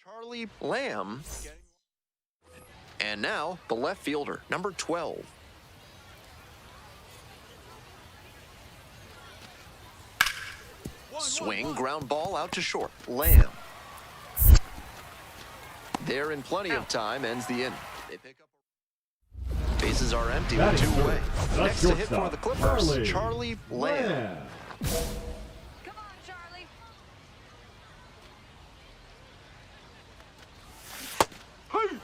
Charlie Lamb. And now the left fielder, number 12. Swing, ground ball out to short. Lamb. There in plenty of time, ends the inning. They pick up. Bases are empty with 2 away. Next to hit for the Clippers, Charlie Lamb. Come on, Charlie. Hey!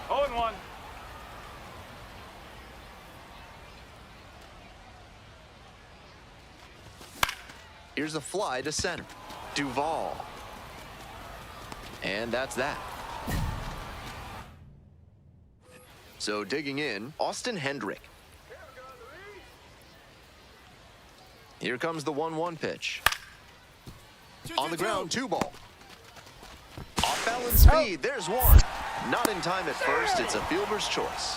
0-1. Here's a fly to center. Duvall. And that's that. So digging in, Austin Hendrick. Here comes the 1-1 pitch. On the ground, 2 ball. Off balance speed, there's 1. Not in time at first, it's a fielder's choice.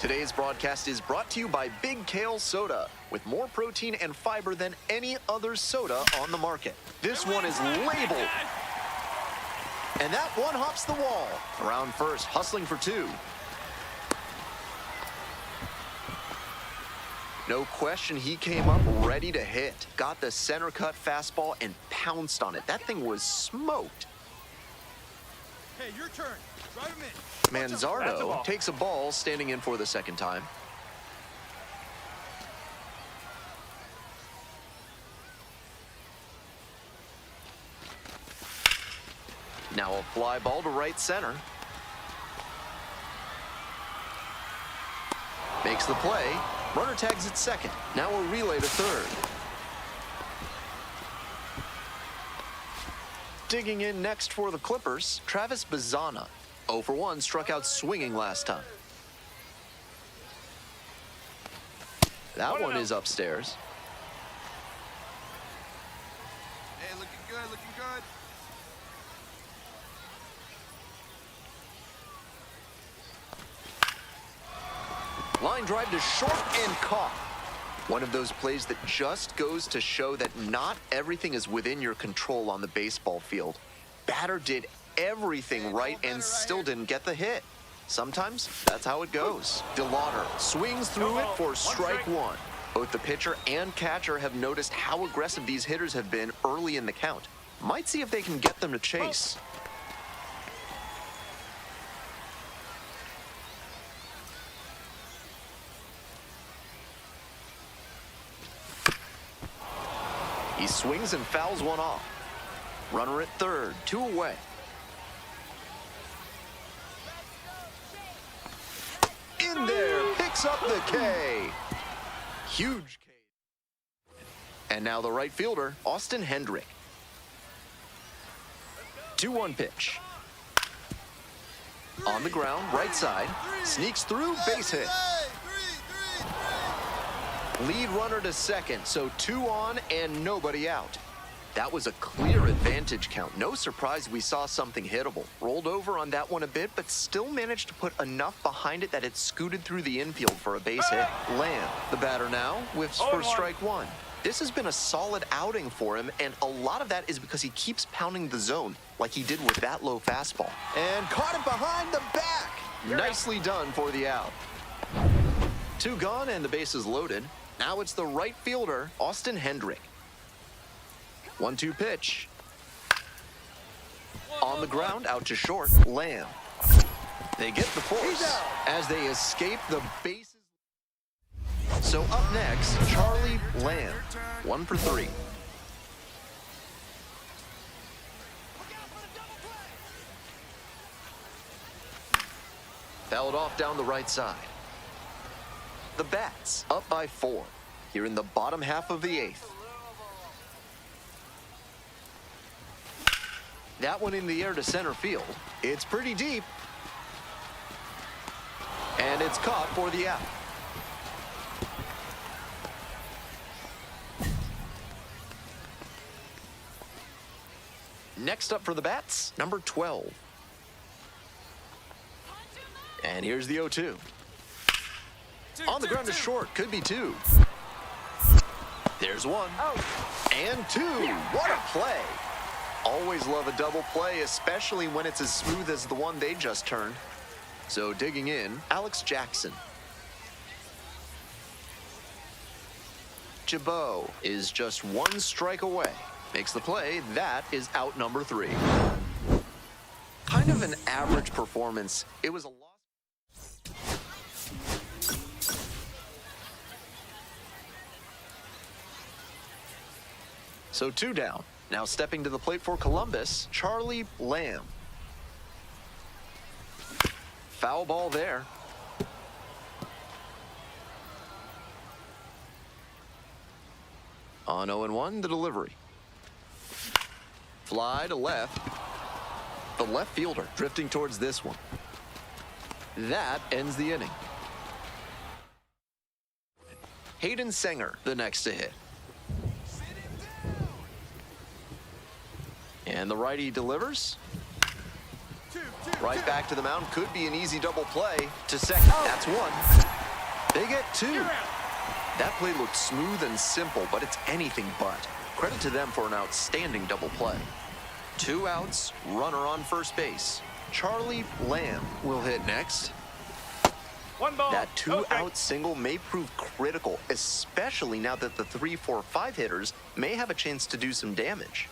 Today's broadcast is brought to you by Big Kale Soda, with more protein and fiber than any other soda on the market. This one is labeled. And that one hops the wall. Around first, hustling for 2. No question, he came up ready to hit. Got the center cut fastball and pounced on it. That thing was smoked. Hey, your turn. Drive him in. Manzardo takes a ball, standing in for the second time. Now a fly ball to right center. Makes the play. Runner tags at second. Now a relay to third. Digging in next for the Clippers, Travis Bazzana. 0 for 1, struck out swinging last time. That one is upstairs. Hey, looking good, looking good. Line drive to short and caught. One of those plays that just goes to show that not everything is within your control on the baseball field. Batter did everything right and still didn't get the hit. Sometimes that's how it goes. DeLauder swings through it for strike one. Both the pitcher and catcher have noticed how aggressive these hitters have been early in the count. Might see if they can get them to chase. He swings and fouls one off. Runner at third, 2 away. In there, picks up the K. Huge K. And now the right fielder, Austin Hendrick. 2-1 pitch. On the ground, right side, sneaks through, base hit. Lead runner to second, so 2 on and nobody out. That was a clear advantage count. No surprise we saw something hittable. Rolled over on that one a bit, but still managed to put enough behind it that it scooted through the infield for a base hit. Lamb, the batter now, whiffs for strike one. This has been a solid outing for him, and a lot of that is because he keeps pounding the zone like he did with that low fastball. And caught it behind the back. Nicely done for the out. 2 gone and the bases loaded. Now it's the right fielder, Austin Hendrick. 1-2 pitch. On the ground, out to short, Lamb. They get the force as they escape the bases. So up next, Charlie Lamb, 1 for 3. Fouled off down the right side. The Bats up by 4 here in the bottom half of the 8th. That one in the air to center field. It's pretty deep. And it's caught for the out. Next up for the Bats, number 12. And here's the 0-2. On the ground to short, could be 2. There's 1. And 2. What a play. Always love a double play, especially when it's as smooth as the one they just turned. So digging in, Alex Jackson. Chabot is just 1 strike away. Makes the play. That is out number 3. Kind of an average performance. It was a loss. So 2 down. Now stepping to the plate for Columbus, Charlie Lamb. Foul ball there. On 0-1, the delivery. Fly to left. The left fielder drifting towards this one. That ends the inning. Hayden Senger, the next to hit. And the righty delivers. Right back to the mound. Could be an easy double play. To second. That's 1. They get 2. That play looked smooth and simple, but it's anything but. Credit to them for an outstanding double play. 2 outs, runner on first base. Charlie Lamb will hit next. 1 ball. That 2-out single may prove critical, especially now that the 3, 4, 5 hitters may have a chance to do some damage.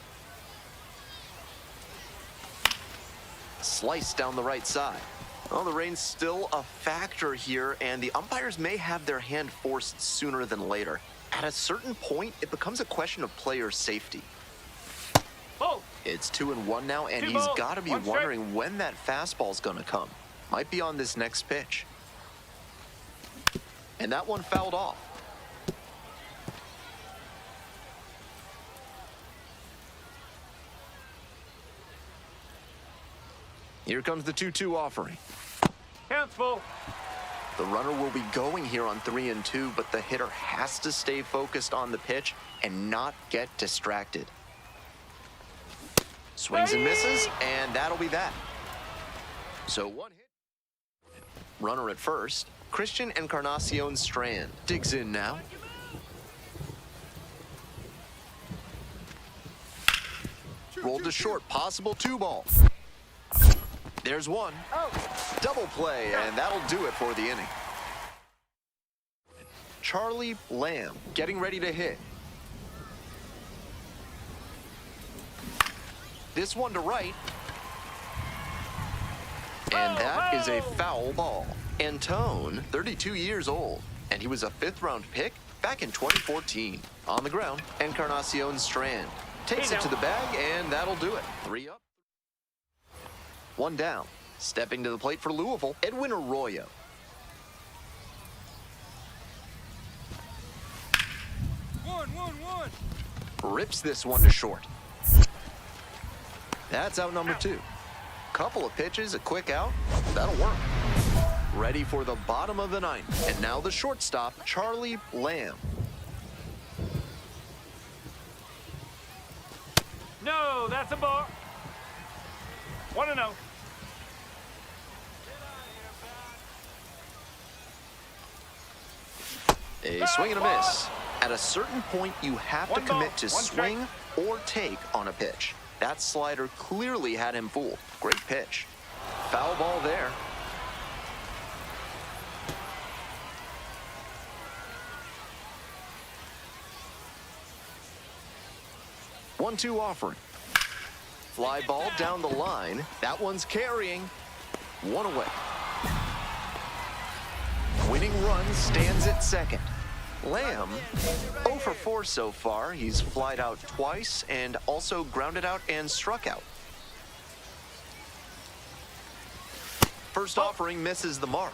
Slice down the right side. Well, the rain's still a factor here, and the umpires may have their hand forced sooner than later. At a certain point, it becomes a question of player safety. Ball. It's 2-1 now, and 2 he's balls, got to be 1 strike. wondering when that fastball's going to come. Might be on this next pitch. And that one fouled off. Here comes the 2-2 offering. Hands full. The runner will be going here on 3 and 2, but the hitter has to stay focused on the pitch and not get distracted. Swings and misses, and that'll be that. So one hit. Runner at first. Christian Encarnacion Strand digs in now. Rolled to short, possible 2-ball. There's one. Double play, and that'll do it for the inning. Charlie Lamb getting ready to hit. This one to right. And that is a foul ball. Antone, 32 years old, and he was a 5th-round pick back in 2014. On the ground, Encarnacion Strand takes it to the bag, and that'll do it. 3 up. 1 down. Stepping to the plate for Louisville, Edwin Arroyo. One. Rips this one to short. That's out number 2. Couple of pitches, a quick out. That'll work. Ready for the bottom of the 9th. And now the shortstop, Charlie Lamb. No, that's a ball. 1-0. A swing and a miss. At a certain point, you have to 1 ball, commit to 1 strike. swing or take on a pitch. That slider clearly had him fooled. Great pitch. Foul ball there. One-two offering. Fly ball down the line. That one's carrying. 1 away. Winning run stands at second. Lamb, 0 for 4 so far. He's flied out twice and also grounded out and struck out. First offering misses the mark.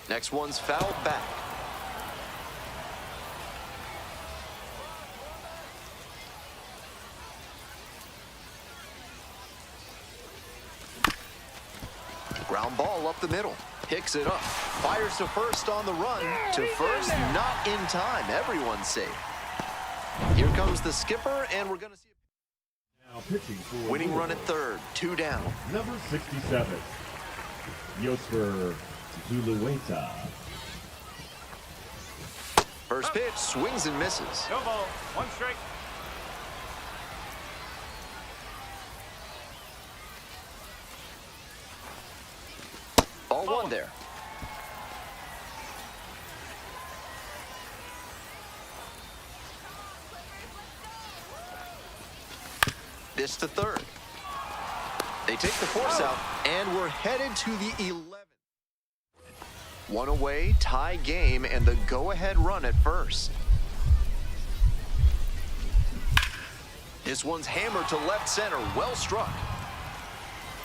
Next one's fouled back. Ground ball up the middle. Picks it up. Fires to first on the run. To first, not in time. Everyone's safe. Here comes the skipper, and we're going to see Now pitching for winning run at third. 2 down. number 67, Yosfer Zulueta. First pitch, swings and misses. No ball. 1 strike. Ball 1 there. This to third. They take the force out, and we're headed to the 11th. 1 away, tie game, and the go-ahead run at first. This one's hammered to left center, well struck.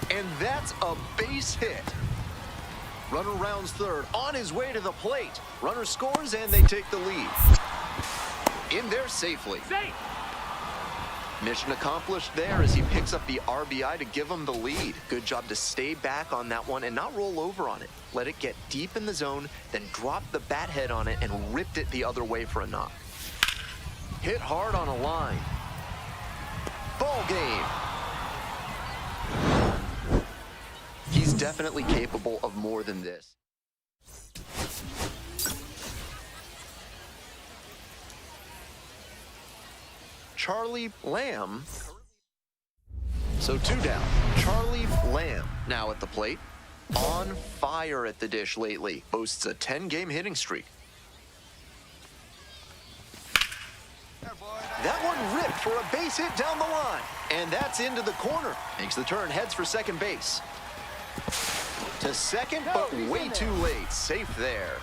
And that's a base hit. Runner rounds third, on his way to the plate. Runner scores, and they take the lead. In there safely. Safe. Mission accomplished there as he picks up the RBI to give him the lead. Good job to stay back on that one and not roll over on it. Let it get deep in the zone, then drop the bat head on it and ripped it the other way for a knock. Hit hard on a line. Ball game. He's definitely capable of more than this. Charlie Lamb. So 2 down. Charlie Lamb now at the plate. On fire at the dish lately. Boasts a 10-game hitting streak. That one ripped for a base hit down the line. And that's into the corner. Makes the turn, heads for second base. To second, but way too late. Safe there.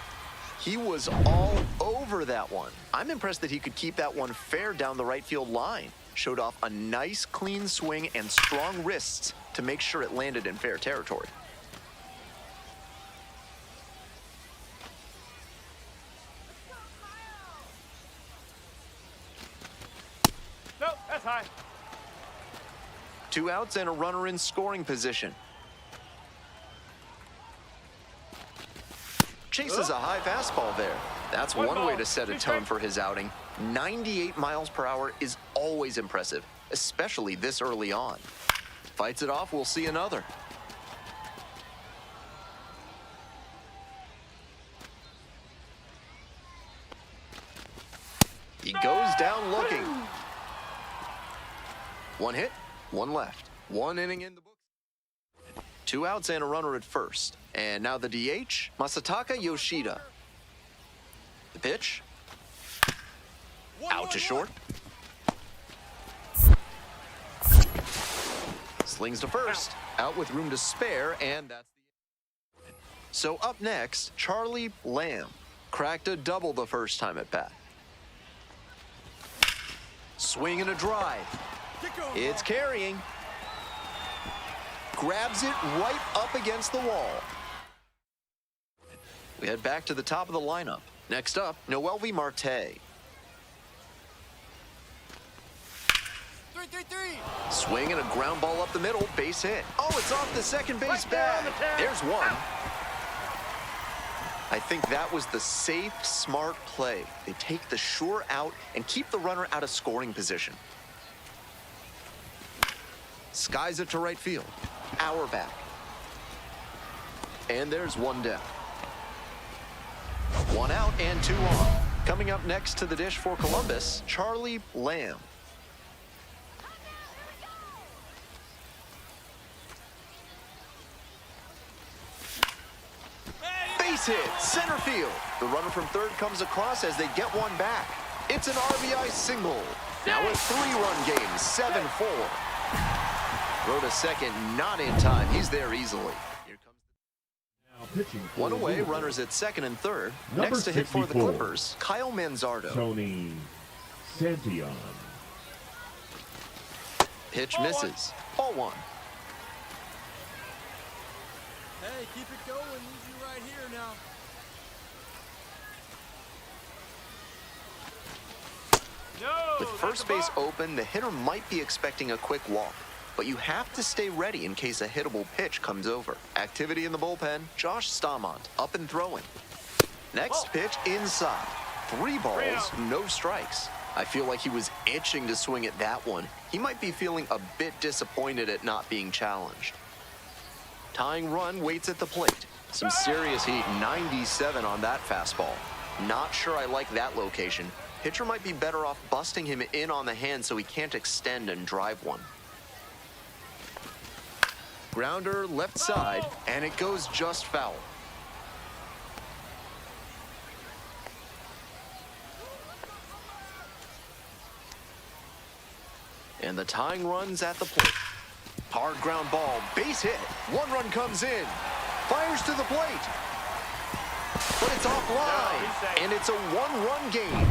He was all over that one. I'm impressed that he could keep that one fair down the right field line. showed off a nice clean swing and strong wrists to make sure it landed in fair territory. No, that's high. 2 outs and a runner in scoring position. Chases a high fastball there. That's one way to set a tone for his outing. 98 miles per hour is always impressive, especially this early on. Fights it off, we'll see another. He goes down looking. 1 hit, 1 left. 1 inning in the books. 2 outs and a runner at first. And now the DH, Masataka Yoshida. The pitch. Out to short. Slings to first. Out with room to spare, and that's the end. So up next, Charlie Lamb. Cracked a double the first time at bat. Swing and a drive. It's carrying. Grabs it right up against the wall. We head back to the top of the lineup. Next up, Noelvi Marte. 3-3-3. Swing and a ground ball up the middle, base hit. Oh, it's off the second base bag. There's one. I think that was the safe, smart play. They take the sure out and keep the runner out of scoring position. Skies it to right field. Auerbach. And there's 1 down. 1 out and 2 on. Coming up next to the dish for Columbus, Charlie Lamb. Base hit, center field. The runner from third comes across as they get 1 back. It's an RBI single. Now a 3-run game, 7-4. Throw to second, not in time. He's there easily. Here comes Now pitching for 1 away, Louisville. runners at second and third. Number Next to hit for the 64. Clippers, Kyle Manzardo. Tony Santillan. Pitch misses. Ball 1. Hey, keep it going. Easy right here now. No, With that's first a base ball. open, the hitter might be expecting a quick walk, but you have to stay ready in case a hittable pitch comes over. Activity in the bullpen, Josh Stamont up and throwing. Next pitch inside. 3 balls, no strikes. I feel like he was itching to swing at that one. He might be feeling a bit disappointed at not being challenged. Tying run waits at the plate. Some serious heat, 97 on that fastball. Not sure I like that location. Pitcher might be better off busting him in on the hand so he can't extend and drive one. Grounder left side, and it goes just foul. And the tying run's at the plate. Hard ground ball, base hit. 1 run comes in. Fires to the plate. But it's offline, and it's a 1-run game.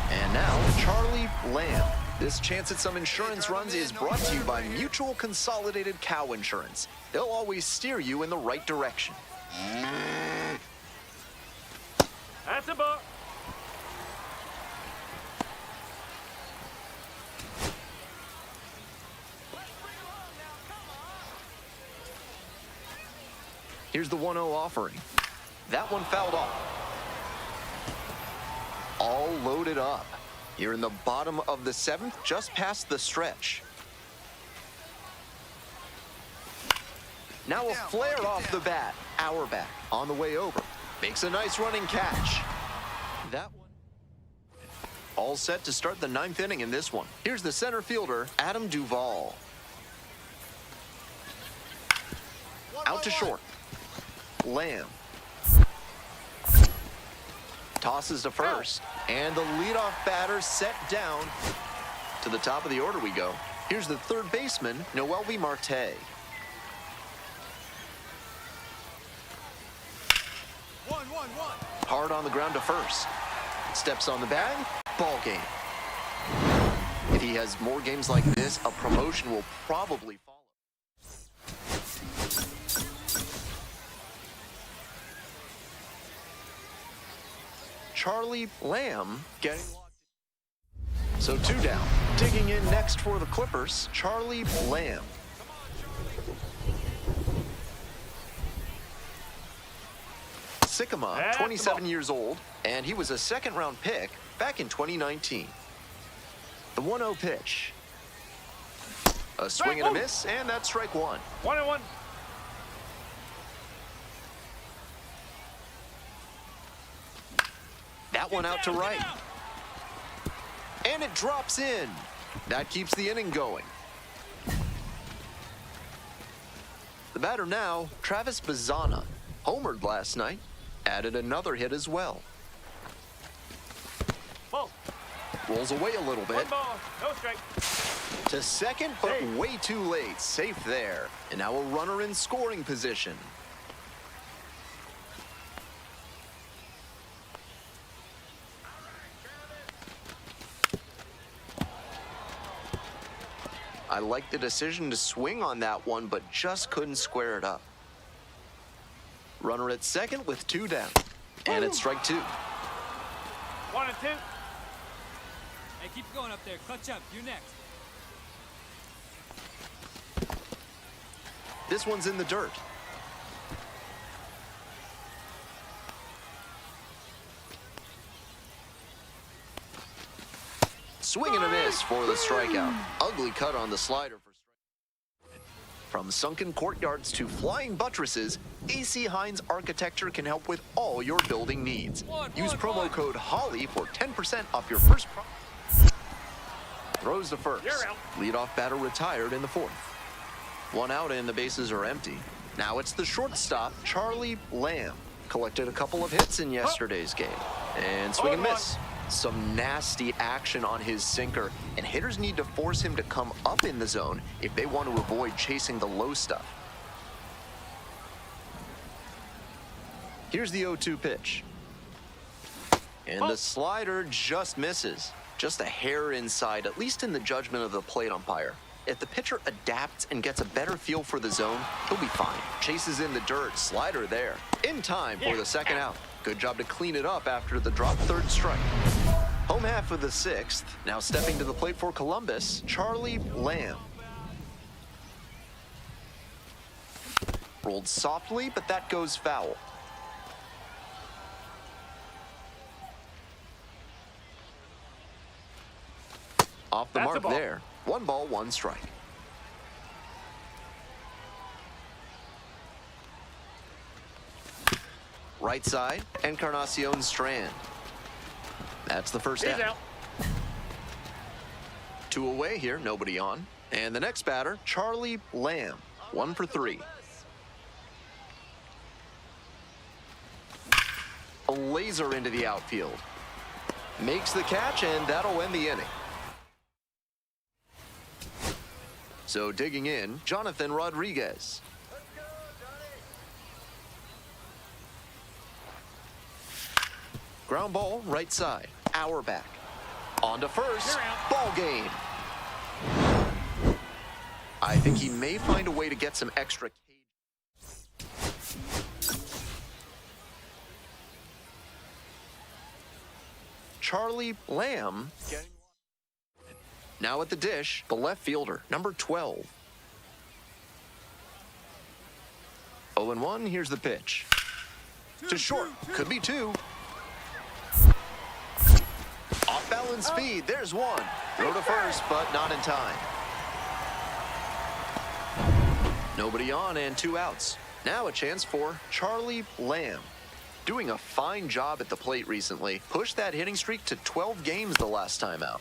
And now, Charlie Lamb. This chance at some insurance runs is brought to you by Mutual Consolidated Cow Insurance. They'll always steer you in the right direction. That's a ball. Here's the 1-0 offering. That one fouled off. All loaded up. Here in the bottom of the 7th, just past the stretch. Now a flare off the bat. Auerbach on the way over. Makes a nice running catch. That one. All set to start the 9th inning in this one. Here's the center fielder, Adam Duvall. Out to short. Lamb. Tosses to first, and the leadoff batter set down. To the top of the order we go. Here's the third baseman, Noelvi Marte. 1-1-1. Hard on the ground to first. Steps on the bag, ball game. If he has more games like this, a promotion will probably follow. Charlie Lamb getting locked in. So 2 down. Digging in next for the Clippers, Charlie Lamb. Sycamore, 27 years old, and he was a second-round pick back in 2019. The 1-0 pitch. A swing and a miss, and that's strike 1. 1-1. That one out to right. And it drops in. That keeps the inning going. The batter now, Travis Bazzana, homered last night, added another hit as well. Ball. Rolls away a little bit. 1 ball, no strike. To second, but way too late. Safe there. And now a runner in scoring position. I like the decision to swing on that one, but just couldn't square it up. Runner at second with 2 down. And it's strike 2. 1 and 2. Hey, keep going up there. Clutch up. You next. This one's in the dirt. Swing and a miss for the strikeout. Ugly cut on the slider for strike. From sunken courtyards to flying buttresses, AC Hines Architecture can help with all your building needs. Use promo code HOLLY for 10% off your first project. Throws to first. Leadoff batter retired in the 4th. 1 out and the bases are empty. Now it's the shortstop, Charlie Lamb. Collected a couple of hits in yesterday's game. And swing and miss. Some nasty action on his sinker, and hitters need to force him to come up in the zone if they want to avoid chasing the low stuff. Here's the 0-2 pitch. And the slider just misses. Just a hair inside, at least in the judgment of the plate umpire. If the pitcher adapts and gets a better feel for the zone, he'll be fine. Chases in the dirt, slider there. In time for the second out. Good job to clean it up after the drop 3rd strike. Home half of the 6th. Now stepping to the plate for Columbus, Charlie Lamb. Rolled softly, but that goes foul. Off the mark there. 1 ball, 1 strike. Right side, Encarnacion Strand. That's the first out. 2 away here, nobody on. And the next batter, Charlie Lamb, 1 for 3. A laser into the outfield. Makes the catch, and that'll end the inning. So digging in, Jonathan Rodriguez. Ground ball, right side. Auerbach. On to first. Ball game. I think he may find a way to get some extra cage. Charlie Lamb. Now at the dish, the left fielder, number 12. 0-1, here's the pitch. To short, could be 2. Off balance speed, there's 1. Throw to first, but not in time. Nobody on and 2 outs. Now a chance for Charlie Lamb. Doing a fine job at the plate recently. Pushed that hitting streak to 12 games the last time out.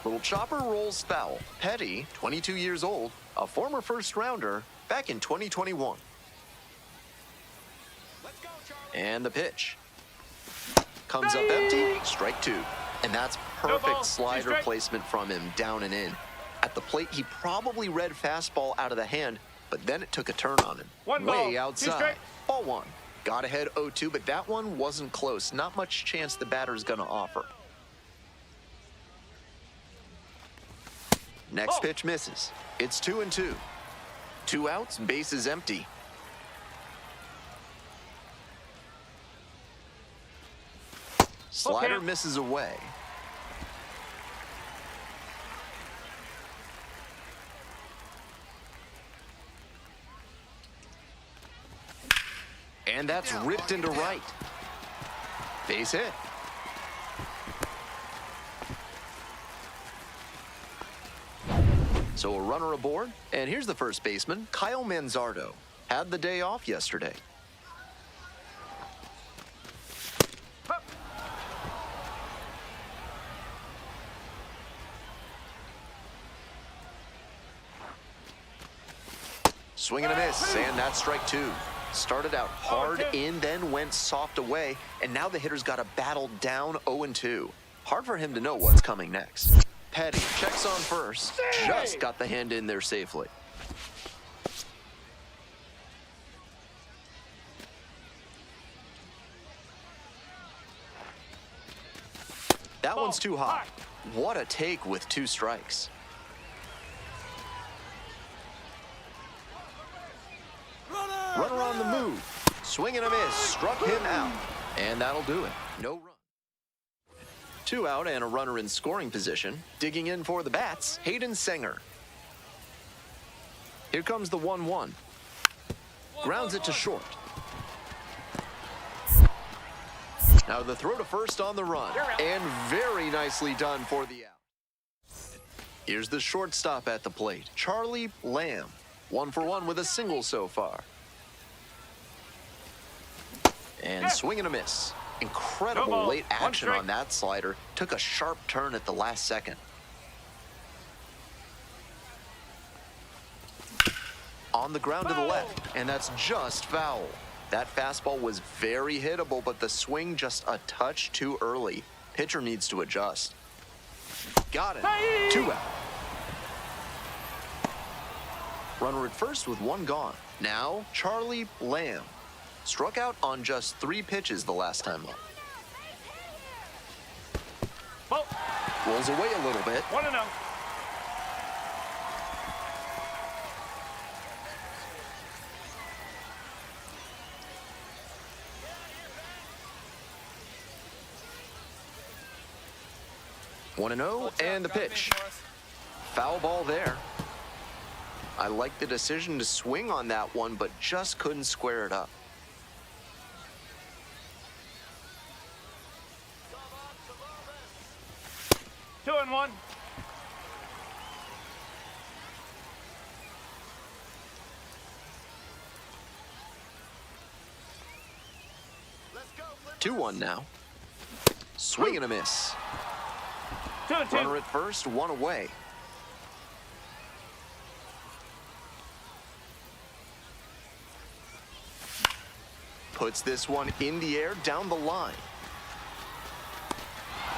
Little chopper rolls foul. Petty, 22 years old, a former first-rounder, back in 2021. And the pitch. Comes up empty, strike 2. And that's perfect slider placement from him, down and in. At the plate, he probably read fastball out of the hand, but then it took a turn on him. Way outside. Ball 1. Got ahead 0-2, but that one wasn't close. Not much chance the batter's gonna offer. Next pitch misses. It's 2-2. 2 outs, bases empty. Slider misses away. And that's ripped into right. Base hit. So a runner aboard, and here's the first baseman, Kyle Manzardo. Had the day off yesterday. Swing and a miss, and that's strike 2. Started out hard in, then went soft away, and now the hitter's got to battle down 0-2. Hard for him to know what's coming next. Petty checks on first, just got the hand in there safely. That one's too high. What a take with 2 strikes. Runner on the move. Swing and a miss. Struck him out. And that'll do it. No run. 2 out and a runner in scoring position. Digging in for the bats, Hayden Sanger. Here comes the 1-1. Grounds it to short. Now the throw to first on the run. And very nicely done for the out. Here's the shortstop at the plate, Charlie Lamb. 1 for 1 with a single so far. And swing and a miss. Incredible late action on that slider. Took a sharp turn at the last second. On the ground to the left, and that's just foul. That fastball was very hittable, but the swing just a touch too early. Pitcher needs to adjust. Got it. 2 out. Runner at first with 1 gone. Now, Charlie Lamb. Struck out on just 3 pitches the last time up. Rolls away a little bit. 1-0. One and 0, and the pitch. Foul ball there. I like the decision to swing on that one, but just couldn't square it up. Two and 1. Let's go. 2-1 now. Swing and a miss. 2-2. Runner at first, 1 away. Puts this one in the air down the line.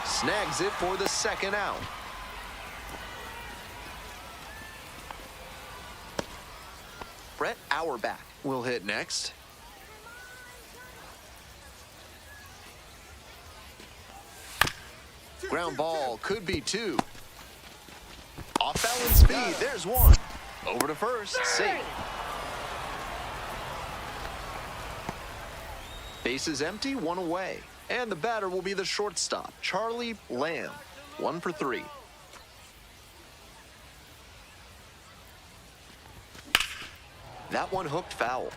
Snags it for the 2nd out. Brett Auerbach will hit next. Ground ball, could be 2. Off balance speed, there's 1. Over to first, safe. Bases empty, 1 away. And the batter will be the shortstop, Charlie Lamb. 1 for 3. That one hooked foul.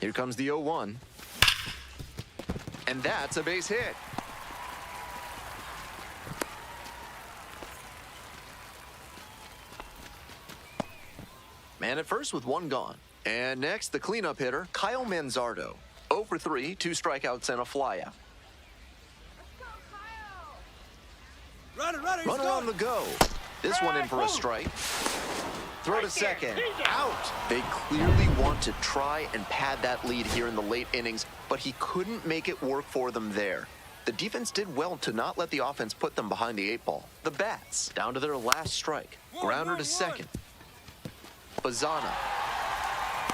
Here comes the 0-1. And that's a base hit. Man at first with 1 gone. And next, the cleanup hitter, Kyle Manzardo. 0 for 3, 2 strikeouts and a flyout. Runner On the go. This one in for a strike. Throw to second. Out. They clearly want to try and pad that lead here in the late innings, but he couldn't make it work for them there. The defense did well to not let the offense put them behind the 8 ball. The bats down to their last strike. Grounder to second. Bazana.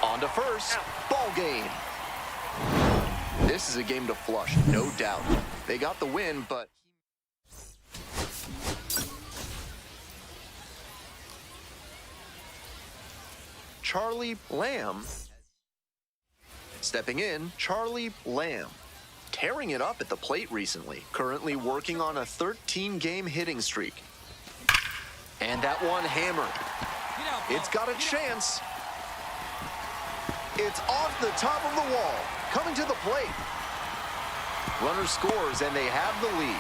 On to first. Ball game. This is a game to flush, no doubt. They got the win, but... Charlie Lamb. Stepping in, Charlie Lamb. Tearing it up at the plate recently. Currently working on a 13-game hitting streak. And that one hammered. It's got a chance. It's off the top of the wall. Coming to the plate. Runner scores, and they have the lead.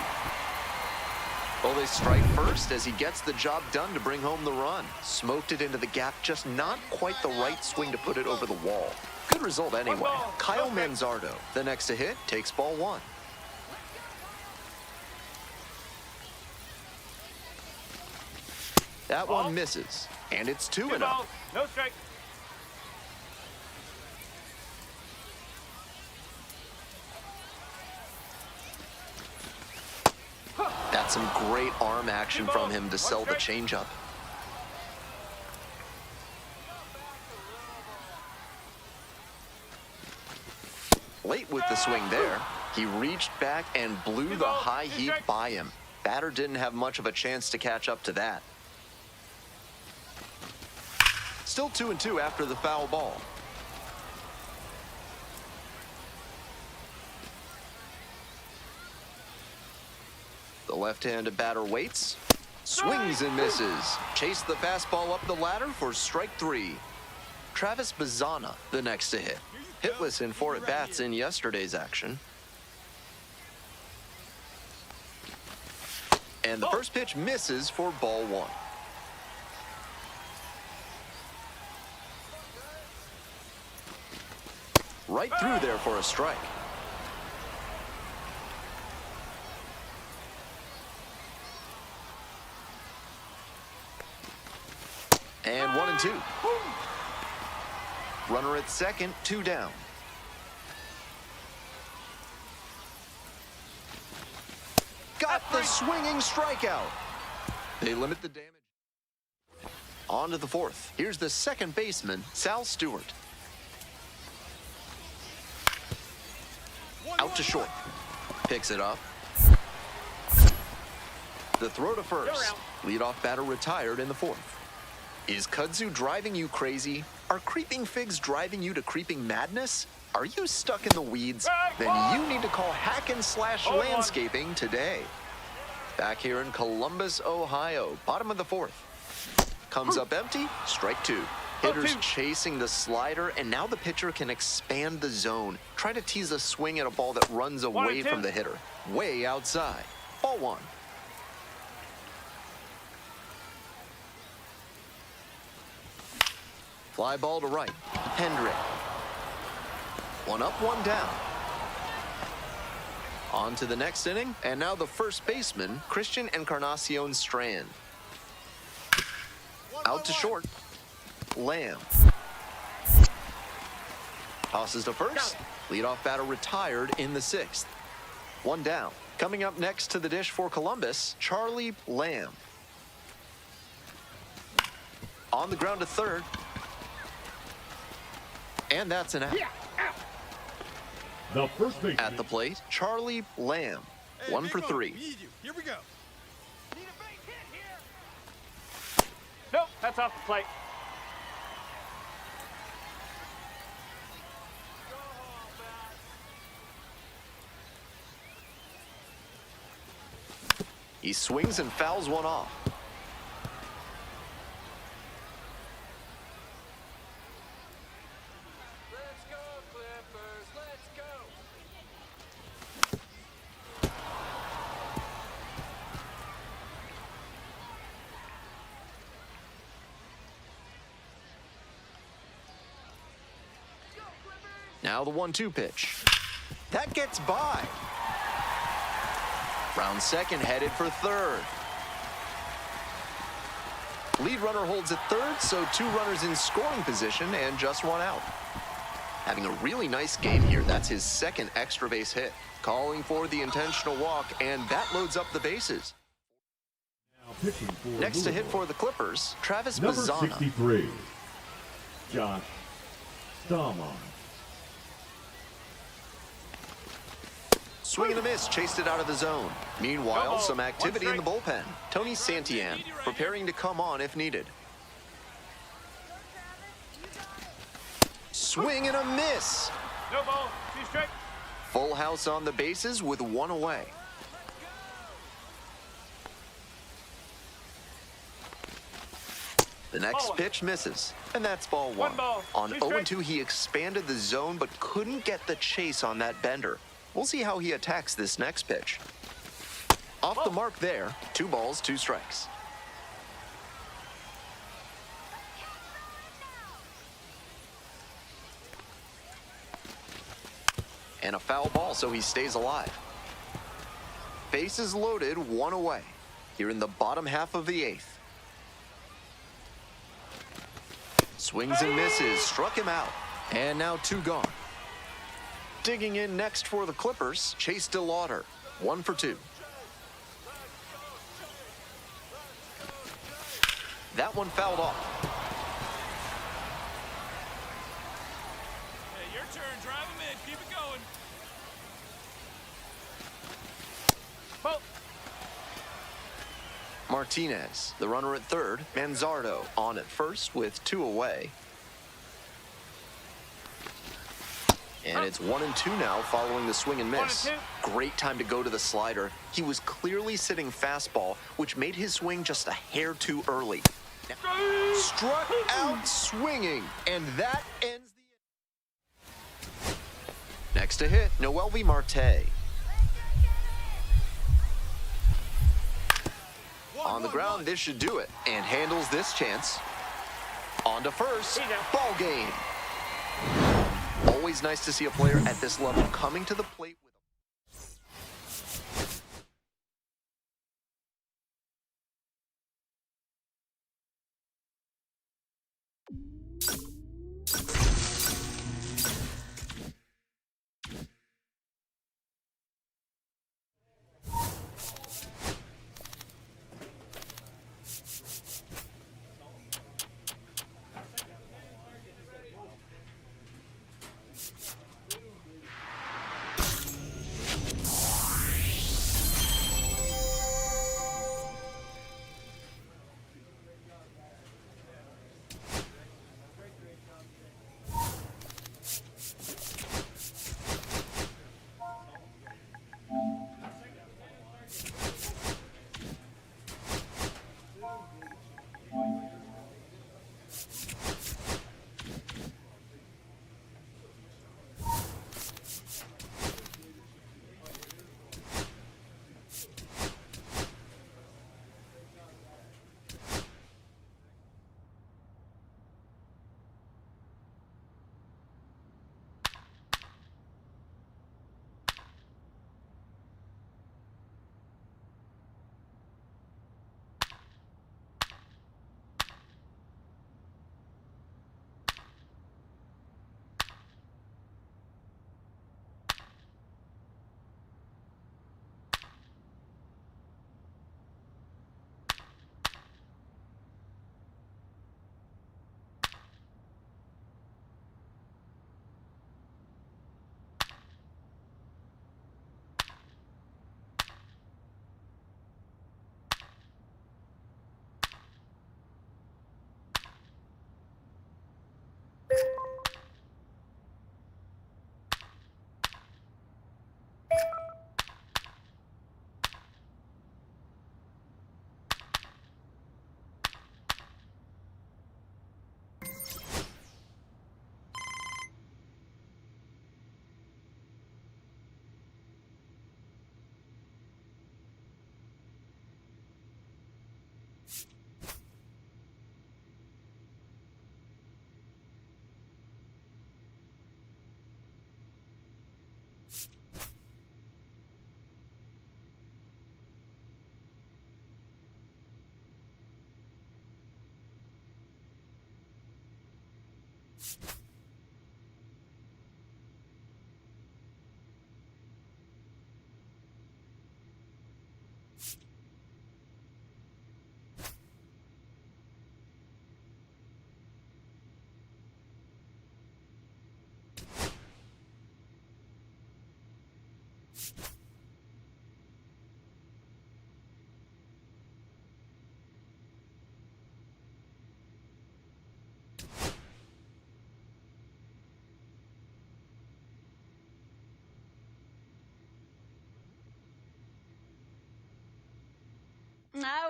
Well, they strike first as he gets the job done to bring home the run. Smoked it into the gap, just not quite the right swing to put it over the wall. Good result anyway. Kyle Manzardo, the next to hit, takes ball 1. That one misses, and it's 2-0. No strike. That's some great arm action from him to sell the changeup. Late with the swing there. He reached back and blew the high heat by him. Batter didn't have much of a chance to catch up to that. Still 2-2 after the foul ball. The left-handed batter waits, swings and misses. Chase the fastball up the ladder for strike 3. Travis Bazzana, the next to hit. Hitless in 4 at-bats in yesterday's action. And the first pitch misses for ball 1. Right through there for a strike. And 1-2. Runner at second, 2 down. Got the swinging strikeout. They limit the damage. On to the 4th. Here's the second baseman, Sal Stewart. Out to short. Picks it up. The throw to first. Leadoff batter retired in the 4th. Is kudzu driving you crazy? Are creeping figs driving you to creeping madness? Are you stuck in the weeds? Then you need to call Hack and Slash Landscaping today. Back here in Columbus, Ohio, bottom of the 4th. Comes up empty, strike 2. Hitters chasing the slider, and now the pitcher can expand the zone. Try to tease a swing at a ball that runs away from the hitter. Way outside. Ball 1. Fly ball to right. Hendrick. 1 up, 1 down. On to the next inning, and now the first baseman, Christian Encarnacion Strand. Out to short. Lamb. Tosses to first. Leadoff batter retired in the 6th. 1 down. Coming up next to the dish for Columbus, Charlie Lamb. On the ground to third. And that's an out. The first baseman. At the plate, Charlie Lamb. 1 for 3. Here we go. Nope, that's off the plate. He swings and fouls one off. Let's go, Clippers. Let's go. Now the 1-2 pitch. That gets by. Round second, headed for third. Lead runner holds at third, so 2 runners in scoring position and just 1 out. Having a really nice game here. That's his 2nd extra base hit. Calling for the intentional walk, and that loads up the bases. Now pitching for Next to hit Louisville. for the Clippers, Travis Number Bazzana. 63, Josh Stamon. Swing and a miss, chased it out of the zone. Meanwhile, No ball. some One activity in the strike. bullpen. Tony Santillan preparing to come on if needed. Swing and a miss. No ball. 2 strikes. Full house on the bases with 1 away. The next Ball 1. pitch misses, and that's ball 1. One ball, On 2 0-2, he expanded the zone but couldn't get the chase on that bender. We'll see how he attacks this next pitch. Off the mark there, 2 balls, 2 strikes. And a foul ball, so he stays alive. Bases loaded, 1 away. Here in the bottom half of the 8th. Swings and misses, struck him out. And now 2 gone. Digging in next for the Clippers, Chase DeLauder, 1 for 2. That one fouled off. Hey, your turn. Drive him in. Keep it going. Ball. Martinez, the runner at third. Manzardo on at first with 2 away. And it's 1-2 now following the swing and miss. 1-2. Great time to go to the slider. He was clearly sitting fastball, which made his swing just a hair too early. Struck out swinging, and that ends the... Next to hit, Noelvi Marte. On the ground, this should do it, and handles this chance. On to first, He's out. ball game. Always nice to see a player at this level coming to the plate with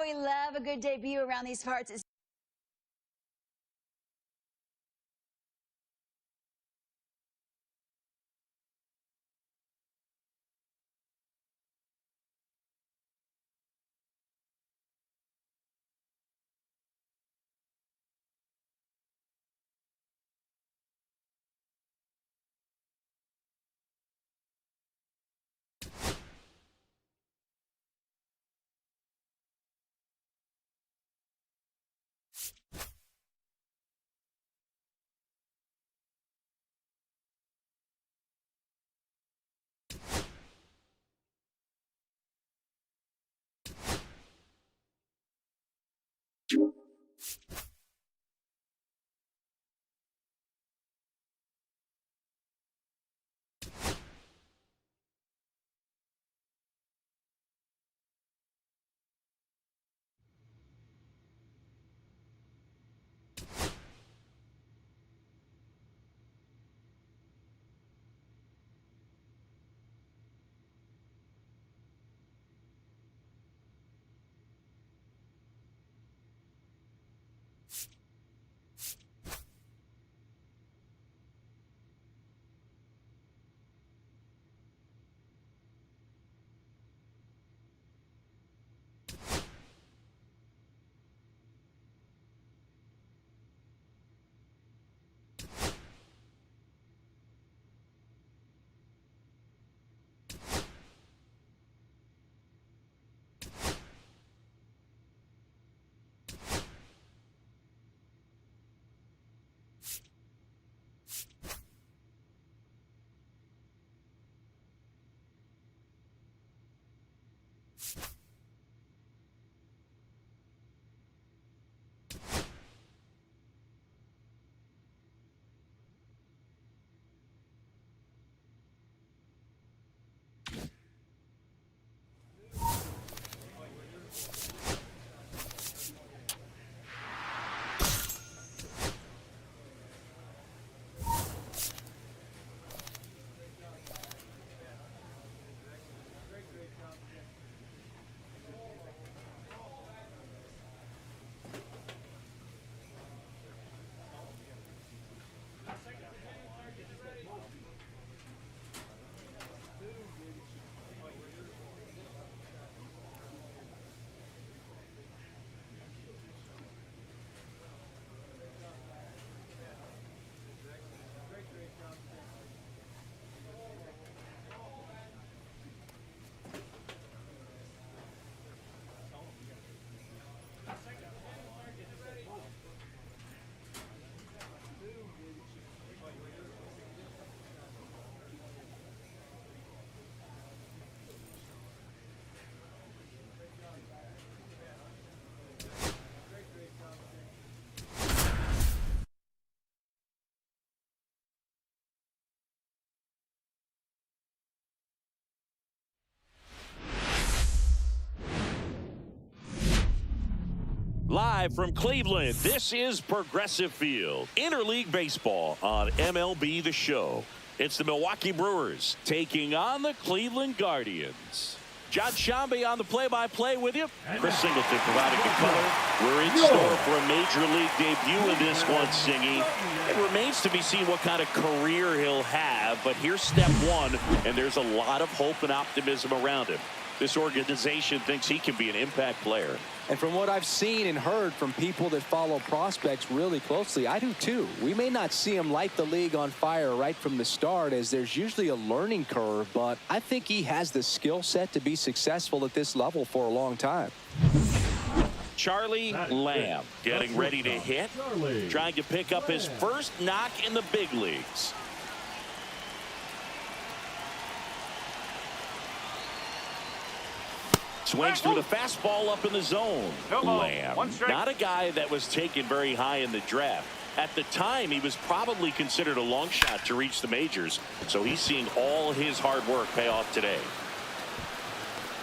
we love a good debut around these parts. Live from Cleveland, this is Progressive Field, Interleague Baseball on MLB The Show. It's the Milwaukee Brewers taking on the Cleveland Guardians. John Shambi on the play-by-play with you. Chris Singleton providing the color. We're in store for a Major League debut in this one, Singy. It remains to be seen what kind of career he'll have, but here's step one, and there's a lot of hope and optimism around him. This organization thinks he can be an impact player. And from what I've seen and heard from people that follow prospects really closely, I do too. We may not see him light the league on fire right from the start, as there's usually a learning curve, but I think he has the skill set to be successful at this level for a long time. Charlie Lamb getting ready to hit, trying to pick up his first knock in the big leagues. Swings through the fastball up in the zone. Lamb, not a guy that was taken very high in the draft. At the time, he was probably considered a long shot to reach the majors, so he's seeing all his hard work pay off today.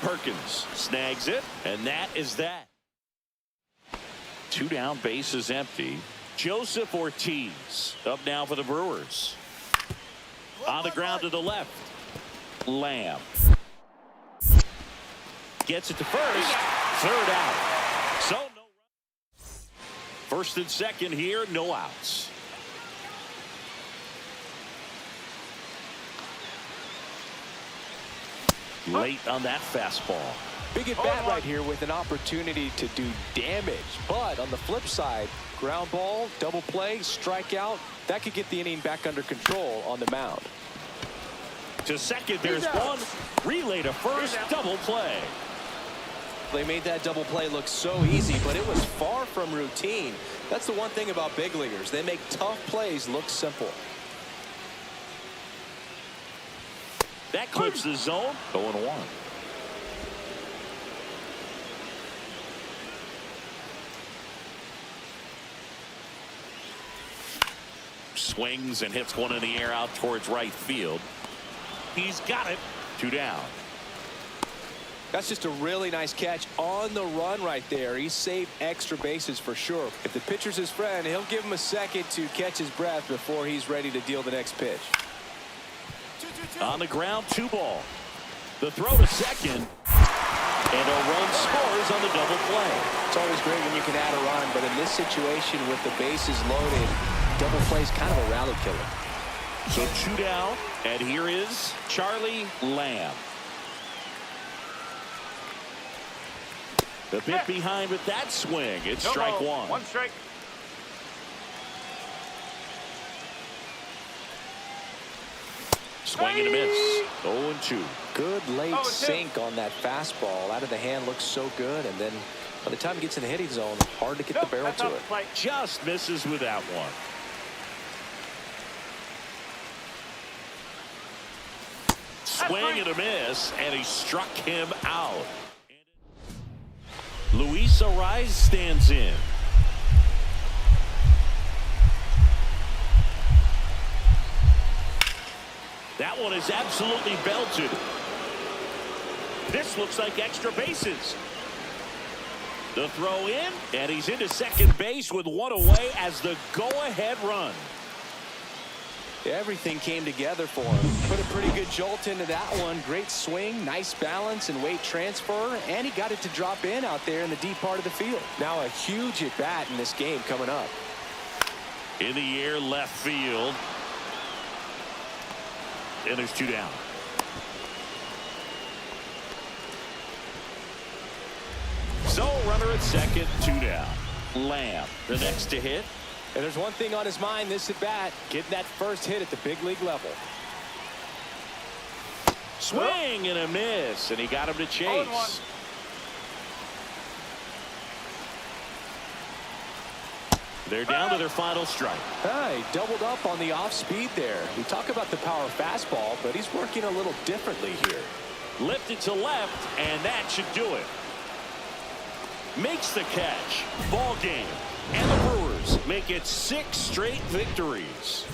Perkins snags it, and that is that. 2 down, bases empty. Joseph Ortiz up now for the Brewers. On the ground to the left. Lamb gets it to first. Third out. First and second here, no outs. Late on that fastball. Big at bat right here with an opportunity to do damage. But on the flip side, ground ball, double play, strikeout, that could get the inning back under control on the mound. To second, there's one. Relay to first, double play. They made that double play look so easy, but it was far from routine. That's the one thing about big leaguers. They make tough plays look simple. That clips the zone. 0-1. Swings and hits one in the air out towards right field. He's got it. 2 down. That's just a really nice catch on the run right there. He saved extra bases for sure. If the pitcher's his friend, he'll give him a second to catch his breath before he's ready to deal the next pitch. On the ground, 2 ball. The throw to second. And a run scores on the double play. It's always great when you can add a run, but in this situation with the bases loaded, double play is kind of a rally killer. So 2 down, and here is Charlie Lamb. The bit behind with that swing. It's strike 1. 1 strike. Swing and a miss. 0-2. Good late sink on that fastball. Out of the hand looks so good, and then by the time it gets in the hitting zone, hard to get the barrel to it. Just misses with that one. Swing and a miss, and he struck him out. Luis Ariz stands in. That one is absolutely belted. This looks like extra bases. The throw in, and he's into second base with 1 away as the go-ahead run. Everything came together for him. Put a pretty good jolt into that one. Great swing, nice balance and weight transfer, and he got it to drop in out there in the deep part of the field. Now a huge at bat in this game coming up. In the air, left field. And there's 2 down. So runner at second, 2 down. Lamb, the next to hit. And there's one thing on his mind this at bat, getting that first hit at the big league level. Swing and a miss, and he got him to chase. They're down to their final strike. He doubled up on the off speed there. We talk about the power fastball, but he's working a little differently here. Lifted to left, and that should do it. Makes the catch. Ball game. And the Brewers make it 6 straight victories.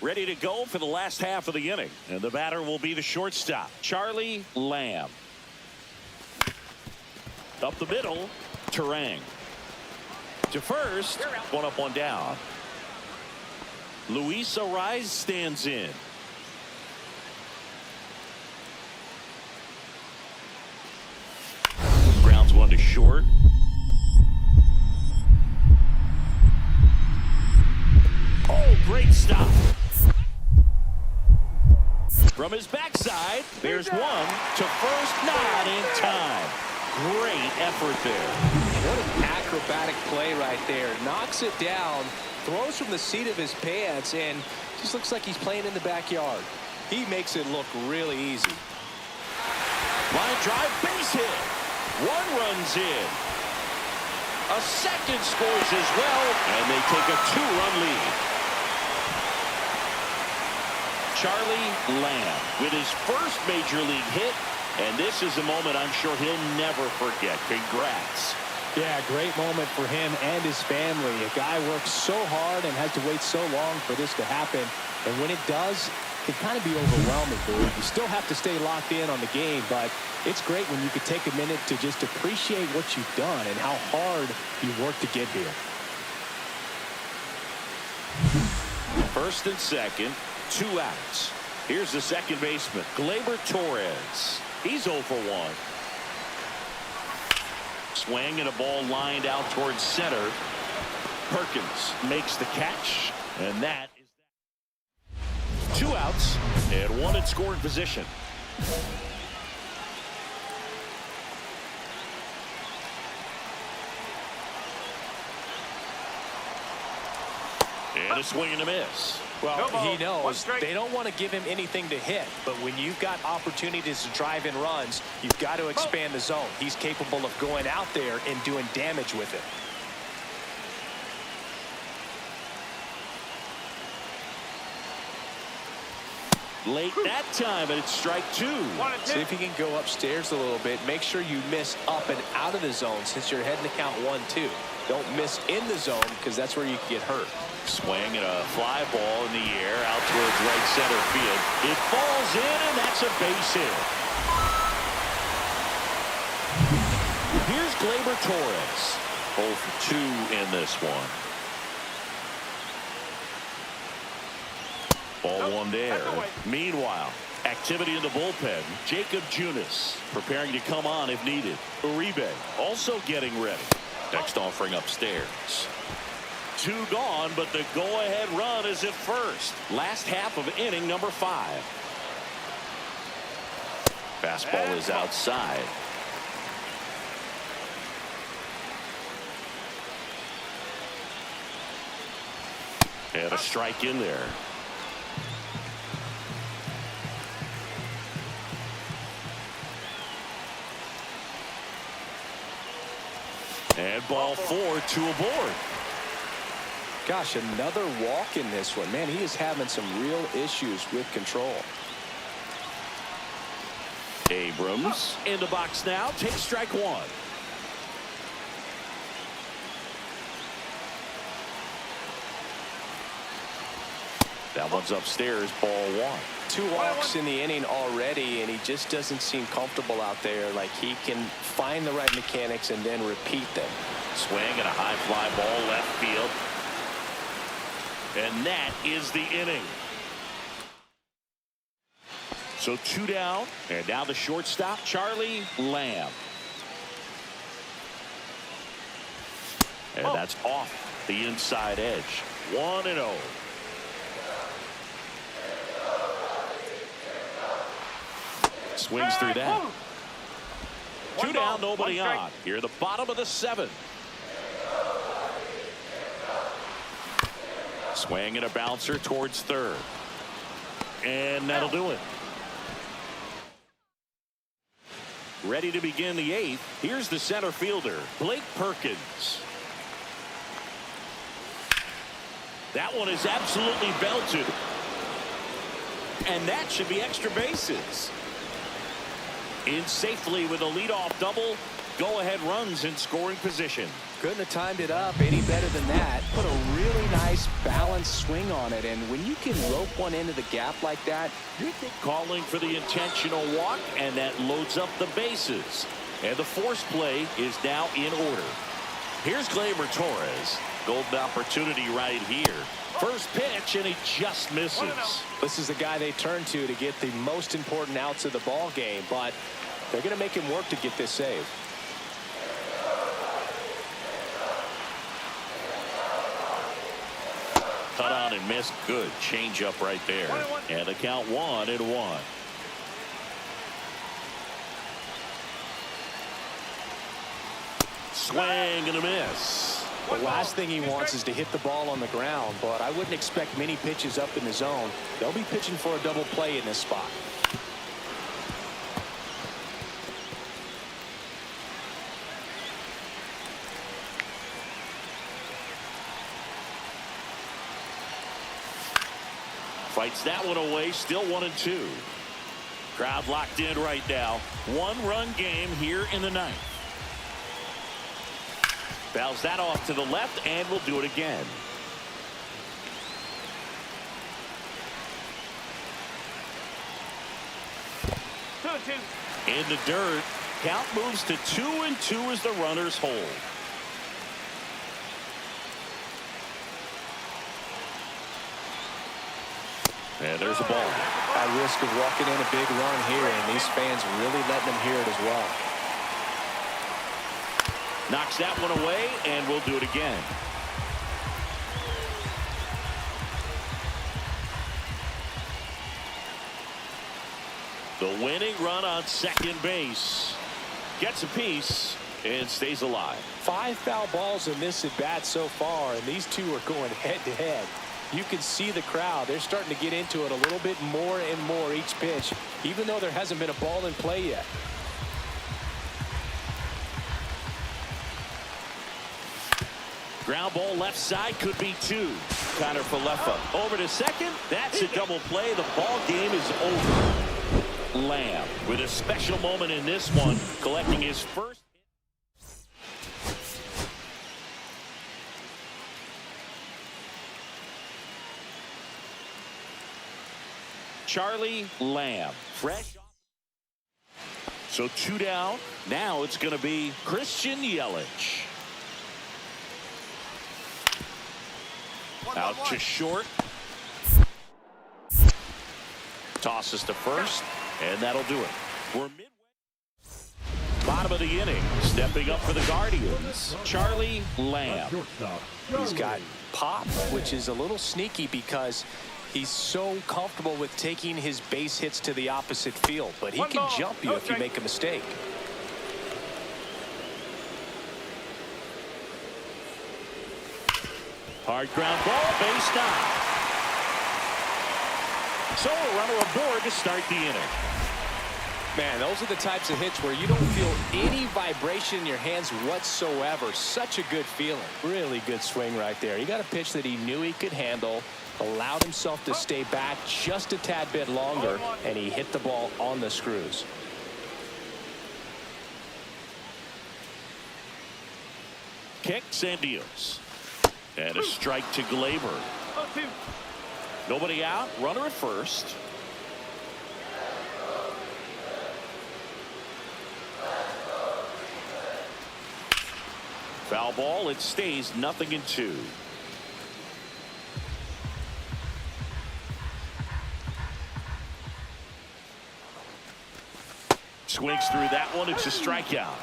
Ready to go for the last half of the inning. And the batter will be the shortstop, Charlie Lamb. Up the middle, Terang. To first, 1 up, 1 down. Luis Ariz stands in. Grounds 1 to short. great stop. From his backside, there's one to first, not in time. Great effort there. What an acrobatic play right there. Knocks it down, throws from the seat of his pants, and just looks like he's playing in the backyard. He makes it look really easy. Line drive, base hit. One runs in. A second scores as well, and they take a 2-run lead. Charlie Lamb with his first major league hit, and this is a moment I'm sure he'll never forget. Congrats. Yeah, great moment for him and his family. A guy works so hard and has to wait so long for this to happen, and when it does, it can kind of be overwhelming, dude. You still have to stay locked in on the game, but it's great when you could take a minute to just appreciate what you've done and how hard you worked to get here. First and second, 2 outs. Here's the second baseman, Gleyber Torres. He's 0 for 1. Swing and a ball lined out towards center. Perkins makes the catch, and that is that. 2 outs and 1 in scoring position. And a swing and a miss. Well, he knows they don't want to give him anything to hit, but when you've got opportunities to drive in runs, you've got to expand the zone. He's capable of going out there and doing damage with it. Late that time, and it's strike 2. See if you can go upstairs a little bit. Make sure you miss up and out of the zone since you're heading to count 1-2. Don't miss in the zone because that's where you can get hurt. Swing and a fly ball in the air out towards right center field. It falls in, and that's a base hit. Here's Gleyber Torres. 0 for 2 in this one. Ball 1 there. Meanwhile, activity in the bullpen. Jacob Junis preparing to come on if needed. Uribe also getting ready. Next offering upstairs. 2 gone, but the go-ahead run is at first. Last half of inning number 5. Fastball is outside. And a strike in there. And ball 4, 2 aboard. Gosh, another walk in this one. Man, he is having some real issues with control. Abrams in the box now. Takes strike 1. That one's upstairs, ball 1. 2 walks in the inning already, and he just doesn't seem comfortable out there. Like he can find the right mechanics and then repeat them. Swing and a high fly ball left field. And that is the inning. So 2 down, and now the shortstop, Charlie Lamb. And that's off the inside edge. 1-0. Swings through that. 2 down, nobody on. Here at the bottom of the 7th. Swing and a bouncer towards third. And that'll do it. Ready to begin the 8th. Here's the center fielder, Blake Perkins. That one is absolutely belted. And that should be extra bases. In safely with a leadoff double. Go-ahead runs in scoring position. Couldn't have timed it up any better than that. Put a really nice balanced swing on it, and when you can rope one into the gap like that, Calling for the intentional walk, and that loads up the bases. And the force play is now in order. Here's Gleyber Torres. Golden opportunity right here. First pitch, and he just misses. This is the guy they turn to get the most important outs of the ball game, but they're going to make him work to get this save. Cut on Swung and missed. Good changeup right there. 1-1. And the count 1-1. Swing and a miss. The last thing he wants is to hit the ball on the ground, but I wouldn't expect many pitches up in the zone. They'll be pitching for a double play in this spot. Fights that one away. Still 1-2. Crowd locked in right now. One-run game here in the ninth. Fouls that off to the left, and we'll do it again. In the dirt. Count moves to 2-2 as the runners hold. And there's a ball. At risk of walking in a big run here, and these fans really letting them hear it as well. Knocks that one away, and we'll do it again. The winning run on second base. Gets a piece and stays alive. 5 foul balls in this at bat so far, and these two are going head to head. You can see the crowd. They're starting to get into it a little bit more and more each pitch, even though there hasn't been a ball in play yet. Ground ball left side, could be 2. Connor Falefa over to second. That's a double play. The ball game is over. Lamb with a special moment in this one, collecting his first. Charlie Lamb, fresh. So 2 down. Now it's going to be Christian Yelich. Out to short. Tosses to first, and that'll do it. We're midway. Bottom of the inning. Stepping up for the Guardians, Charlie Lamb. He's got pop, which is a little sneaky because he's so comfortable with taking his base hits to the opposite field, but he can jump you if you make a mistake. Hard ground ball, base down. So a runner aboard to start the inning. Man, those are the types of hits where you don't feel any vibration in your hands whatsoever. Such a good feeling. Really good swing right there. He got a pitch that he knew he could handle, allowed himself to stay back just a tad bit longer, and he hit the ball on the screws. Kicks and deals. And a strike to Glaber. Nobody out. Runner at first. Foul ball. It stays 0-2. Swings through that one. It's a strikeout.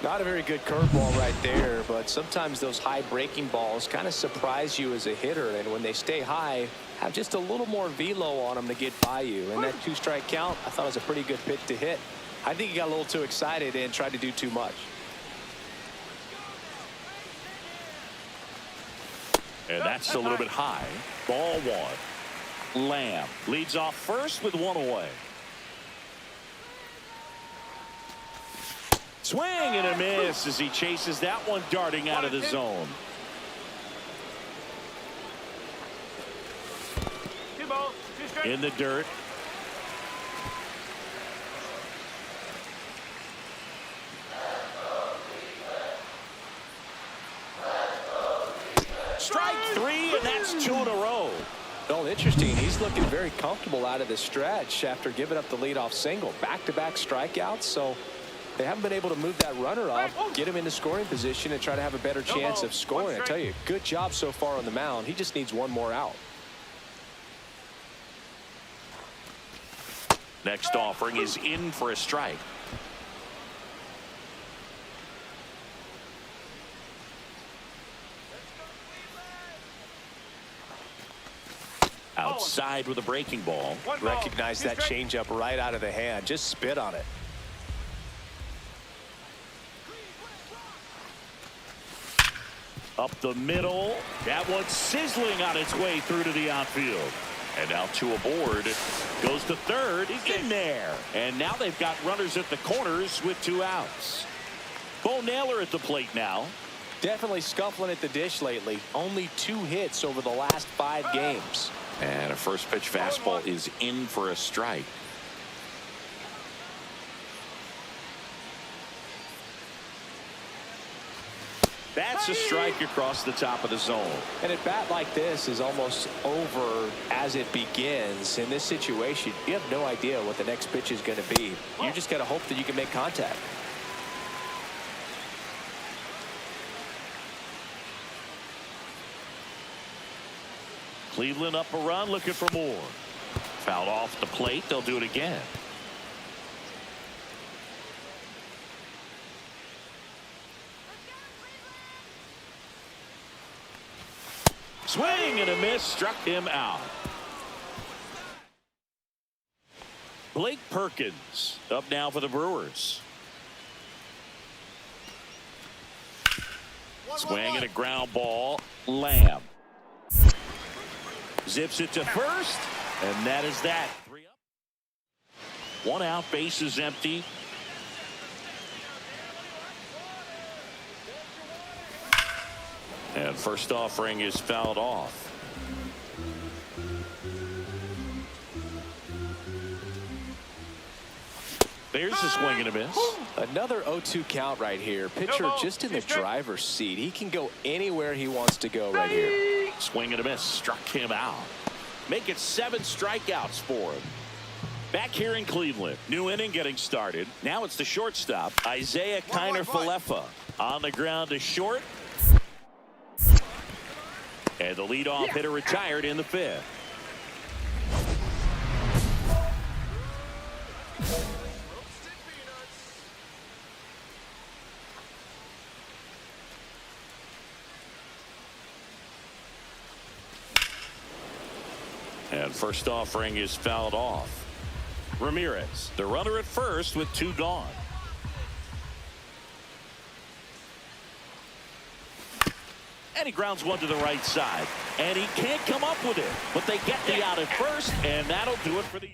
Not a very good curveball right there, but sometimes those high breaking balls kind of surprise you as a hitter, and when they stay high, have just a little more velo on them to get by you. And that 2-strike count, I thought was a pretty good pitch to hit. I think he got a little too excited and tried to do too much. And that's a little bit high. Ball 1. Lamb leads off first with 1 away. Swing and a miss as he chases that one darting out of the zone. 2 balls, 2 strikes. In the dirt. Strike 3, and that's 2 in a row. Well, interesting. He's looking very comfortable out of the stretch after giving up the leadoff single. Back-to-back strikeouts, so they haven't been able to move that runner up, get him into scoring position, and try to have a better chance of scoring. I tell you, good job so far on the mound. He just needs 1 more out. Next offering is in for a strike. Outside with a breaking ball. Recognize that changeup right out of the hand. Just spit on it. Up the middle. That one's sizzling on its way through to the outfield. And now to aboard. Goes to third. He's in there. And now they've got runners at the corners with 2 outs. Bo Naylor at the plate now. Definitely scuffling at the dish lately. Only 2 hits over the last 5 games. And a first pitch fastball is in for a strike. That's a strike across the top of the zone. And a bat like this is almost over as it begins. In this situation, you have no idea what the next pitch is going to be. You just got to hope that you can make contact. Cleveland up a run, looking for more. Fouled off the plate. They'll do it again. Swing and a miss, struck him out. Blake Perkins up now for the Brewers. Swing and a ground ball. Lamb zips it to first, and that is that. 3 up. 1 out, base is empty. And first offering is fouled off. There's a swing and a miss. Another 0-2 count right here. Pitcher just in the driver's seat. He can go anywhere he wants to go right here. Swing and a miss, struck him out. Make it 7 strikeouts for him. Back here in Cleveland, new inning getting started. Now it's the shortstop, Isaiah Kiner-Falefa. On the ground to short. And the leadoff hitter retired in the 5th. And first offering is fouled off. Ramirez, the runner at first with 2 gone. And he grounds one to the right side. And he can't come up with it. But they get the out at first, and that'll do it for the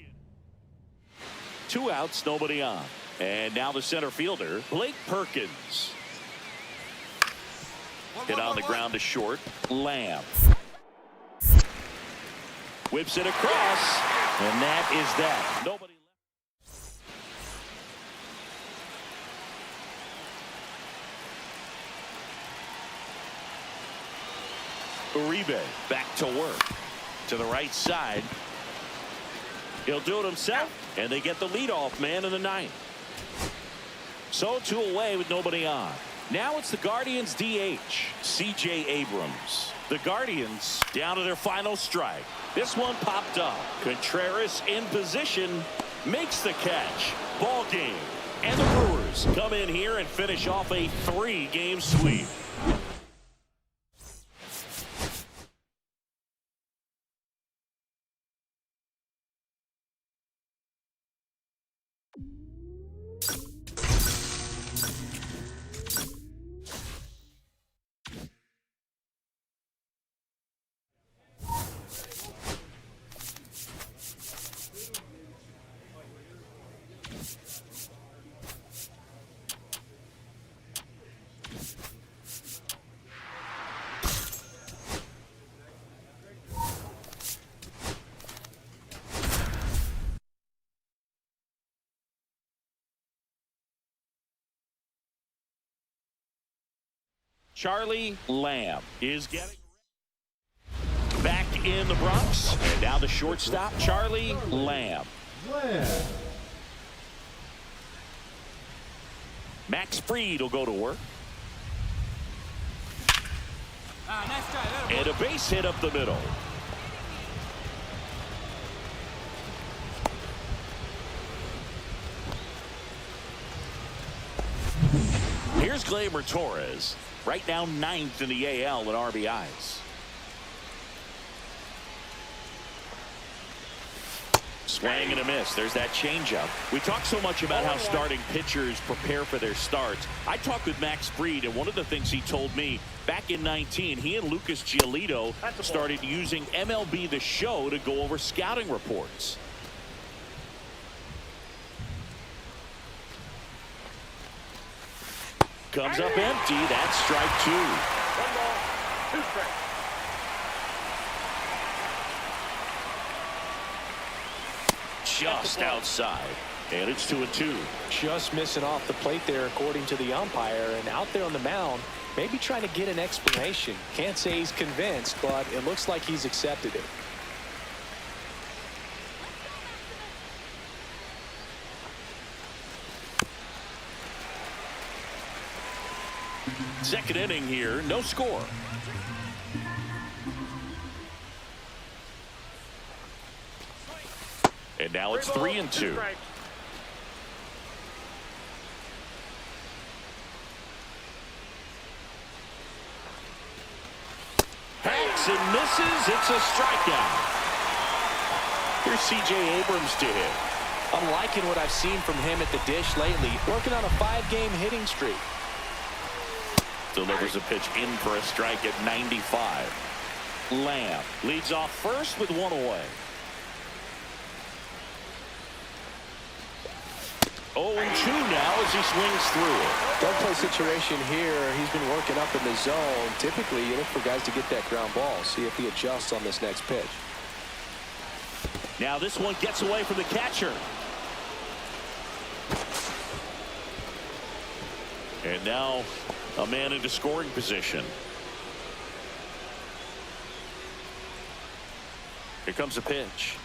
2 outs, nobody on. And now the center fielder, Blake Perkins. Hit on the ground to short. Lamb whips it across, and that is that. Nobody left. Uribe back to work to the right side. He'll do it himself, and they get the leadoff man in the 9th. So 2 away with nobody on. Now it's the Guardians DH, C.J. Abrams. The Guardians down to their final strike. This one popped up. Contreras in position, makes the catch. Ball game. And the Brewers come in here and finish off a 3-game sweep. Charlie Lamb is getting back in the Bronx. And now the shortstop, Charlie Lamb. Max Fried will go to work. And a base hit up the middle. Here's Gleyber Torres. Right now 9th in the AL in RBIs. Swing and a miss. There's that changeup. We talk so much about how starting pitchers prepare for their starts. I talked with Max Fried, and one of the things he told me back in 19, he and Lucas Giolito started using MLB The Show to go over scouting reports. Comes up empty. That's strike 2. 1 ball, 2 strikes. Just outside, and it's 2-2. Just missing off the plate there, according to the umpire, and out there on the mound, maybe trying to get an explanation. Can't say he's convinced, but it looks like he's accepted it. Second inning here, no score. And now it's 3-2. Hacks and misses. It's a strikeout. Here's C.J. Abrams to hit. I'm liking what I've seen from him at the dish lately, working on a 5-game hitting streak. Delivers a pitch in for a strike at 95. Lamb leads off first with 1 away. 0-2 now as he swings through it. Don't play situation here. He's been working up in the zone. Typically, you look for guys to get that ground ball. See if he adjusts on this next pitch. Now this one gets away from the catcher. And now a man into scoring position. Here comes a pitch.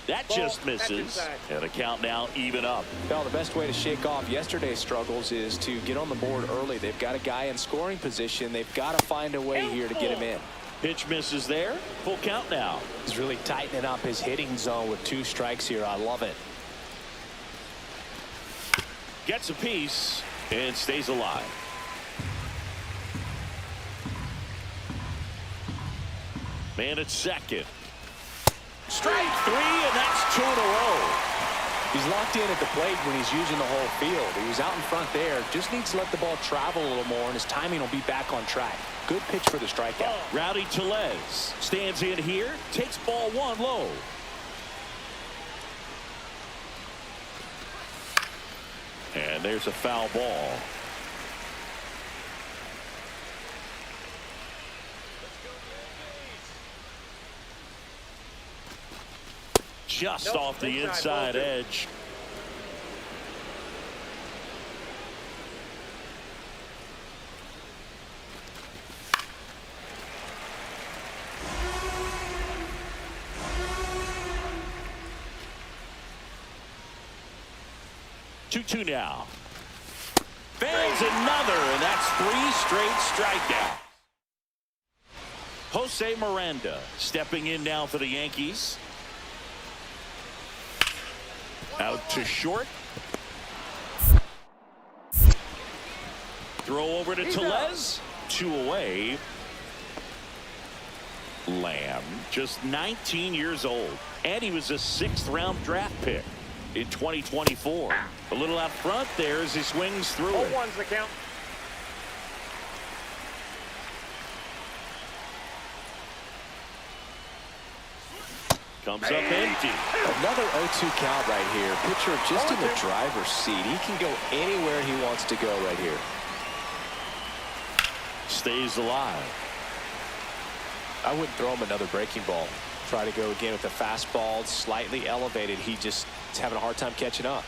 That just misses. And the count now even up. Well, the best way to shake off yesterday's struggles is to get on the board early. They've got a guy in scoring position. They've got to find a way here to get him in. Pitch misses there. Full count now. He's really tightening up his hitting zone with 2 strikes here. I love it. Gets a piece and stays alive. Man at second. Strike 3, and that's 2 in a row. He's locked in at the plate when he's using the whole field. He was out in front there. Just needs to let the ball travel a little more, and his timing will be back on track. Good pitch for the strikeout. Rowdy Tellez stands in here, takes ball 1 low. And there's a foul ball. Just off the inside edge. Two now. Bangs another, and that's 3 straight strikeouts. Jose Miranda stepping in now for the Yankees. Out to short. Throw over to Tellez. 2 away. Lamb, just 19 years old, and he was a 6th-round draft pick in 2024. A little out front there as he swings through it. 0-1's the count. Comes up empty. Another 0-2 count right here. Pitcher just in the driver's seat. He can go anywhere he wants to go right here. Stays alive. I wouldn't throw him another breaking ball. Try to go again with the fastball, slightly elevated. He just is having a hard time catching up.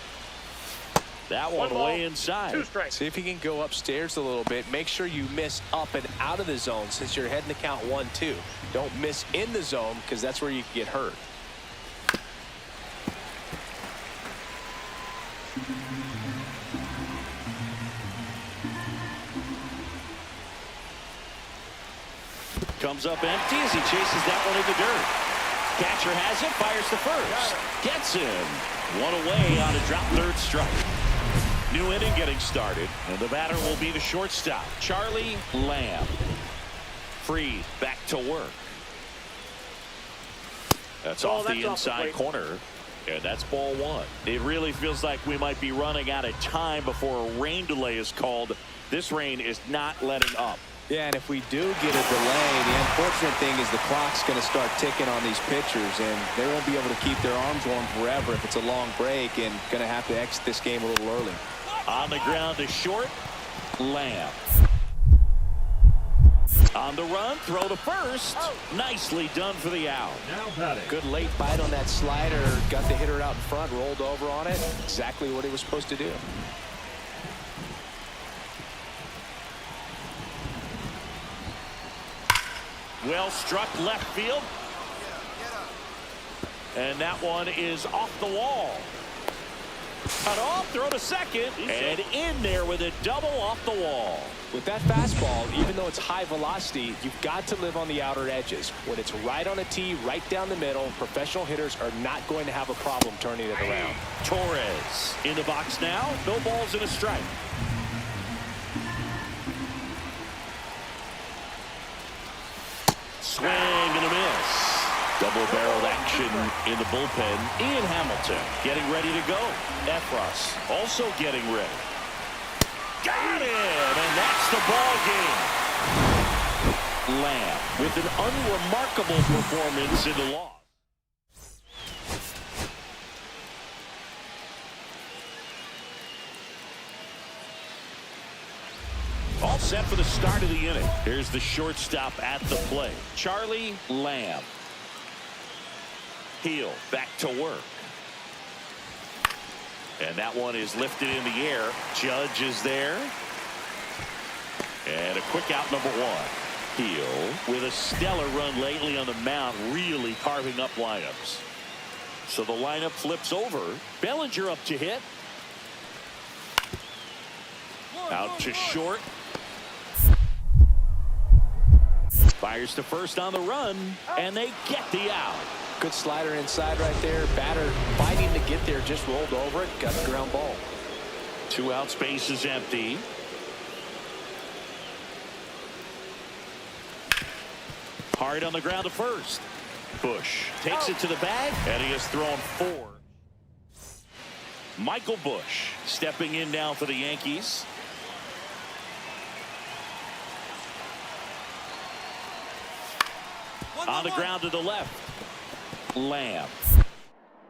That one way inside. 2 strikes. See if he can go upstairs a little bit. Make sure you miss up and out of the zone since you're heading to count 1-2. Don't miss in the zone because that's where you can get hurt. Comes up empty as he chases that one in the dirt. Catcher has it, fires to first. Gets him. 1 away on a drop 3rd strike. New inning getting started, and the batter will be the shortstop, Charlie Lamb. Fried back to work. That's off the inside corner. And that's ball one. It really feels like we might be running out of time before a rain delay is called. This rain is not letting up. Yeah, and if we do get a delay, the unfortunate thing is the clock's going to start ticking on these pitchers, and they won't be able to keep their arms warm forever if it's a long break, and going to have to exit this game a little early. On the ground to short, Lamb. On the run, throw to first. Nicely done for the out. Now batting. Good late bite on that slider. Got the hitter out in front, rolled over on it. Exactly what he was supposed to do. Well struck left field. And that one is off the wall. Cut off, throw to second, and in there with a double off the wall. With that fastball, even though it's high velocity, you've got to live on the outer edges. When it's right on a tee, right down the middle, professional hitters are not going to have a problem turning it around. Torres in the box now. No balls and a strike. Swing and a miss. Double-barreled action in the bullpen. Ian Hamilton getting ready to go. Efros also getting ready. Got him, and that's the ball game. Lamb with an unremarkable performance in the loss. All set for the start of the inning. Here's the shortstop at the plate, Charlie Lamb. Heel back to work. And that one is lifted in the air. Judge is there. And a quick out, number one. Heel with a stellar run lately on the mound, really carving up lineups. So the lineup flips over. Bellinger up to hit. Out to short. Fires to first on the run, and they get the out. Good slider inside right there. Batter fighting to get there, just rolled over it. Got the ground ball. 2 out, space is empty. Hard on the ground to first. Bush takes it to the bag, and he has thrown 4. Michael Bush stepping in now for the Yankees. On the ground to the left. Lamb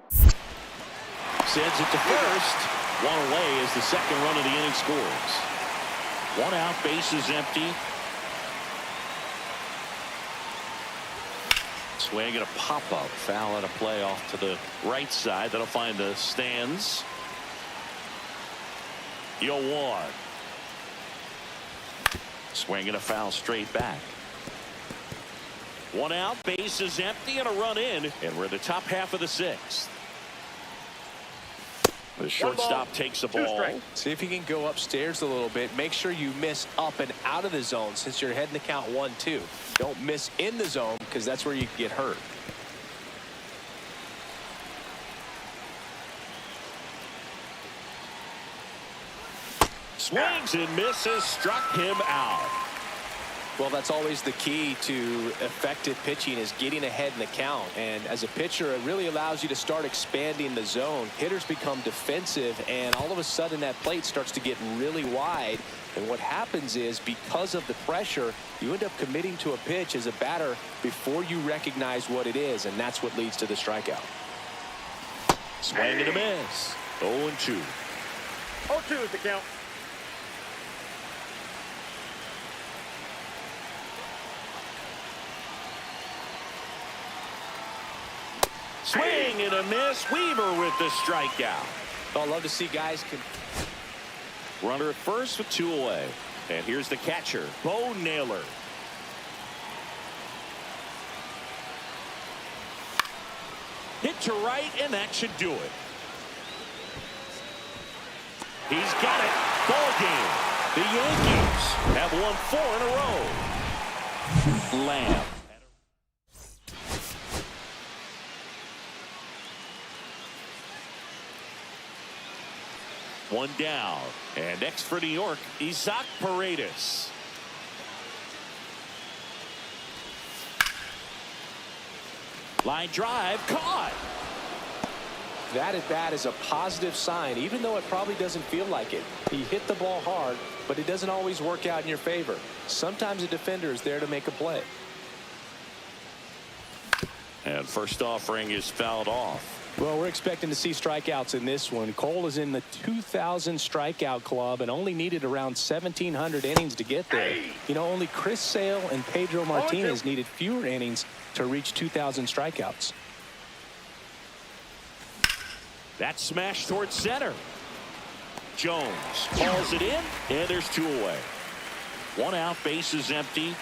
sends it to first. 1 away as the second run of the inning scores. 1 out, bases empty. Swing and a pop-up. Foul and a play off to the right side. That'll find the stands. 0-1. Swing and a foul straight back. 1 out, bases empty, and a run in, and we're in the top half of the 6th. The shortstop takes the ball. See if you can go upstairs a little bit. Make sure you miss up and out of the zone since you're heading to count 1-2. Don't miss in the zone because that's where you can get hurt. Swings and misses, struck him out. Well, that's always the key to effective pitching, is getting ahead in the count. And as a pitcher, it really allows you to start expanding the zone. Hitters become defensive, and all of a sudden that plate starts to get really wide. And what happens is, because of the pressure, you end up committing to a pitch as a batter before you recognize what it is, and that's what leads to the strikeout. Swing and a miss. 0-2. 0-2 is the count. Swing and a miss. Weaver with the strikeout. I love to see guys can. Runner at first with 2 away. And here's the catcher, Bo Naylor. Hit to right, and that should do it. He's got it. Ball game. The Yankees have won 4 in a row. Lamb. One down. And next for New York, Isaac Paredes. Line drive, caught. That at bat is a positive sign, even though it probably doesn't feel like it. He hit the ball hard, but it doesn't always work out in your favor. Sometimes a defender is there to make a play. And first offering is fouled off. Well, we're expecting to see strikeouts in this one. Cole is in the 2,000 strikeout club and only needed around 1,700 innings to get there. You know, only Chris Sale and Pedro Martinez needed fewer innings to reach 2,000 strikeouts. That smash towards center. Jones calls it in, and there's 2 away. 1 out, base is empty.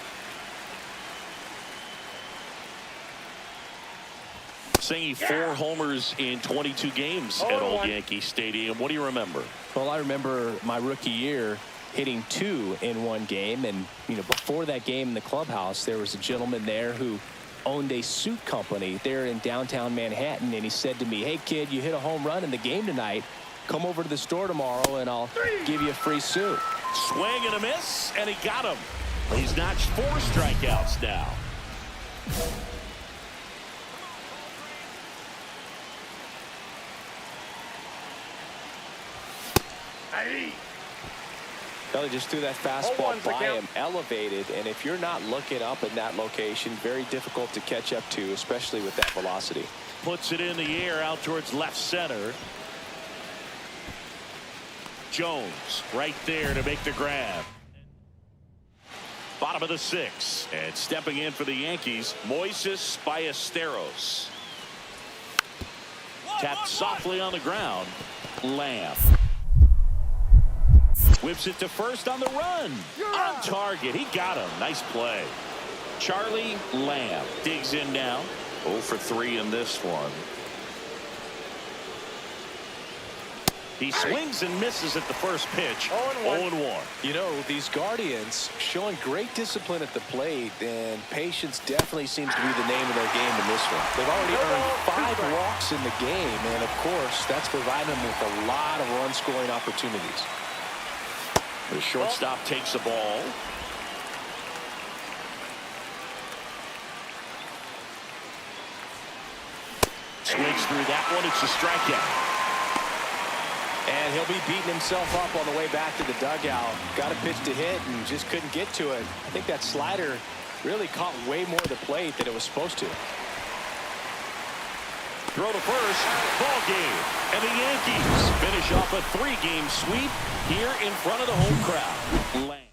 Singing 4 homers in 22 games at Old Yankee Stadium. What do you remember? Well, I remember my rookie year hitting 2 in 1 game. And, you know, before that game in the clubhouse, there was a gentleman there who owned a suit company there in downtown Manhattan. And he said to me, "Hey, kid, you hit a home run in the game tonight. Come over to the store tomorrow and I'll give you a free suit." Swing and a miss, and he got him. He's notched 4 strikeouts now. Kelly just threw that fastball by him, elevated, and if you're not looking up in that location, very difficult to catch up to, especially with that velocity. Puts it in the air out towards left center. Jones right there to make the grab. Bottom of the 6th, and stepping in for the Yankees, Moises Ballesteros. Tapped softly on the ground. Lamb whips it to first on the run. On target. He got him. Nice play. Charlie Lamb digs in now. 0 for 3 in this one. He swings and misses at the first pitch. 0-1. You know, these Guardians showing great discipline at the plate, and patience definitely seems to be the name of their game in this one. They've already earned 5 walks in the game, and of course, that's providing them with a lot of run-scoring opportunities. The shortstop takes the ball. Swings through that one. It's a strikeout. And he'll be beating himself up on the way back to the dugout. Got a pitch to hit and just couldn't get to it. I think that slider really caught way more of the plate than it was supposed to. Throw to first. Ball game. And the Yankees finish off a 3-game sweep here in front of the home crowd. Lamb.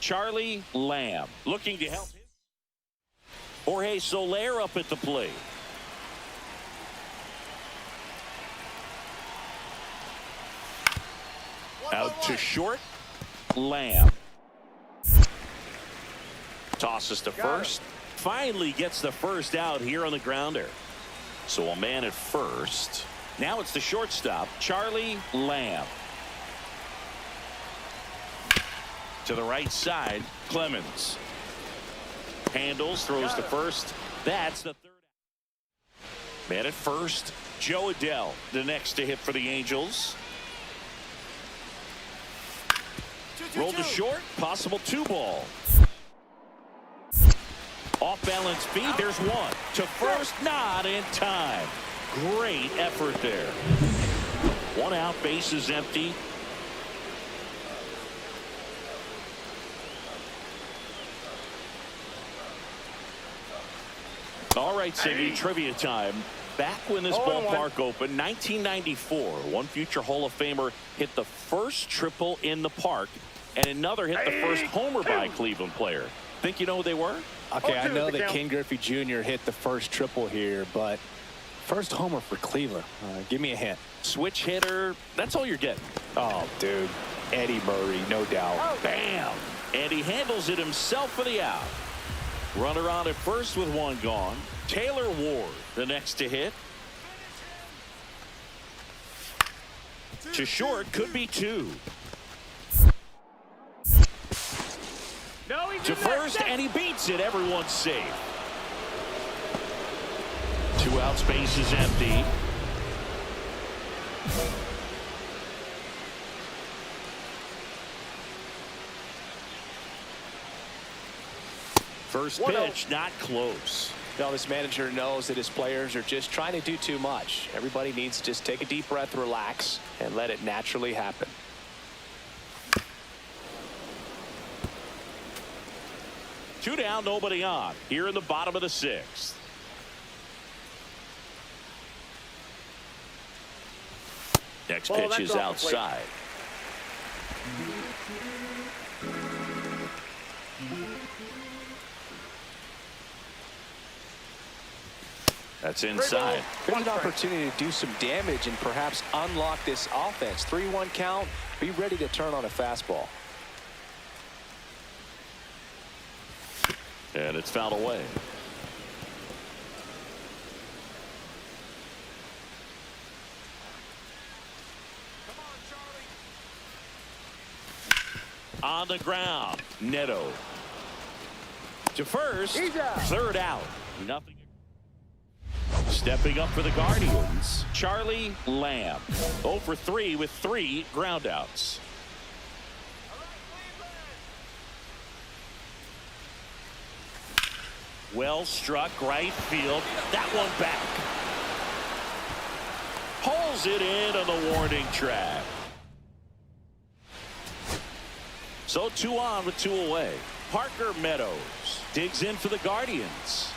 Charlie Lamb looking to help him. Jorge Soler up at the plate. Out to short. Lamb tosses to first. Finally gets the first out here on the grounder. So a man at first. Now it's the shortstop, Charlie Lamb. To the right side, Clemens. Handles, throws to first. That's the third. Man at first, Joe Adell, the next to hit for the Angels. Rolled to short, possible 2-ball. Off balance feed, there's one. To first, not in time. Great effort there. 1 out, base is empty. All right, Cindy, trivia time. Back when this ballpark opened, 1994, one future Hall of Famer hit the first triple in the park, and another hit the first homer by a Cleveland player. Think you know who they were? Okay, I know that Ken Griffey Jr. hit the first triple here, but first homer for Cleveland. Give me a hint. Switch hitter, that's all you're getting. Oh, dude. Eddie Murray, no doubt. Bam! And he handles it himself for the out. Runner on at first with 1 gone. Taylor Ward, the next to hit. To short, could be 2. No, he's To first, and he beats it. Everyone's safe. 2 outs, base is empty. First pitch, not close. No, this manager knows that his players are just trying to do too much. Everybody needs to just take a deep breath, relax, and let it naturally happen. Two down, nobody on. Here in the bottom of the 6th. Next pitch is outside. That's inside. There's an opportunity to do some damage and perhaps unlock this offense. 3-1 count. Be ready to turn on a fastball. And it's fouled away. On the ground, Neto. To first, 3rd out. Nothing. Stepping up for the Guardians, Charlie Lamb. 0 for 3 with 3 groundouts. Well struck, right field. That one back. Pulls it in on the warning track. So 2 on with 2 away. Parker Meadows digs in for the Guardians.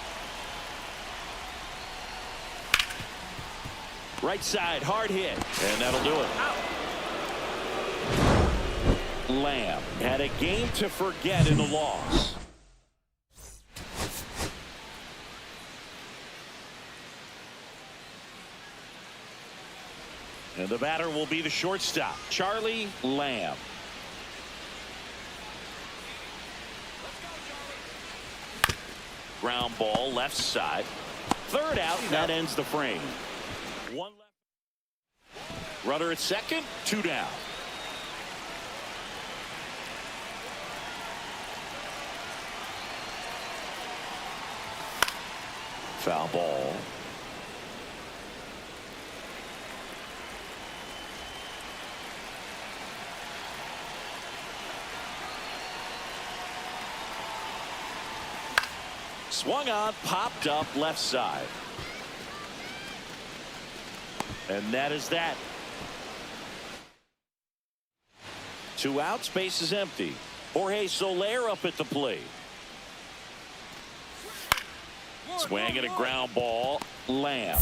Right side, hard hit, and that'll do it. Lamb had a game to forget in the loss. And the batter will be the shortstop, Charlie Lamb. Ground ball, left side. 3rd out, and that ends the frame. 1 left. Runner at second, 2 down. Foul ball. Swung on, popped up left side. And that is that. 2 outs, base is empty. Jorge Soler up at the plate. Swing and a ground ball. Lamb.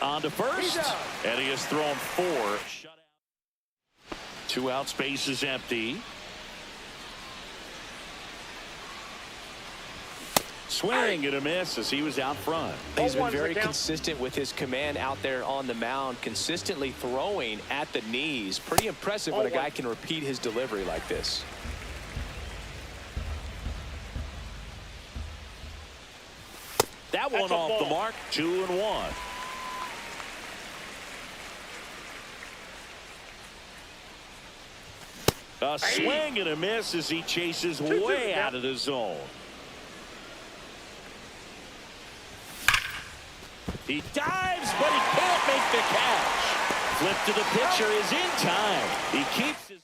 On to first. And he has thrown 4. Shut out. 2 outs, base is empty. Swing and a miss as he was out front. He's been very consistent with his command out there on the mound, consistently throwing at the knees. Pretty impressive when a guy can repeat his delivery like this. That one off the mark, 2-1. A swing and a miss as he chases way out of the zone. He dives, but he can't make the catch. Flip to the pitcher is in time. He keeps his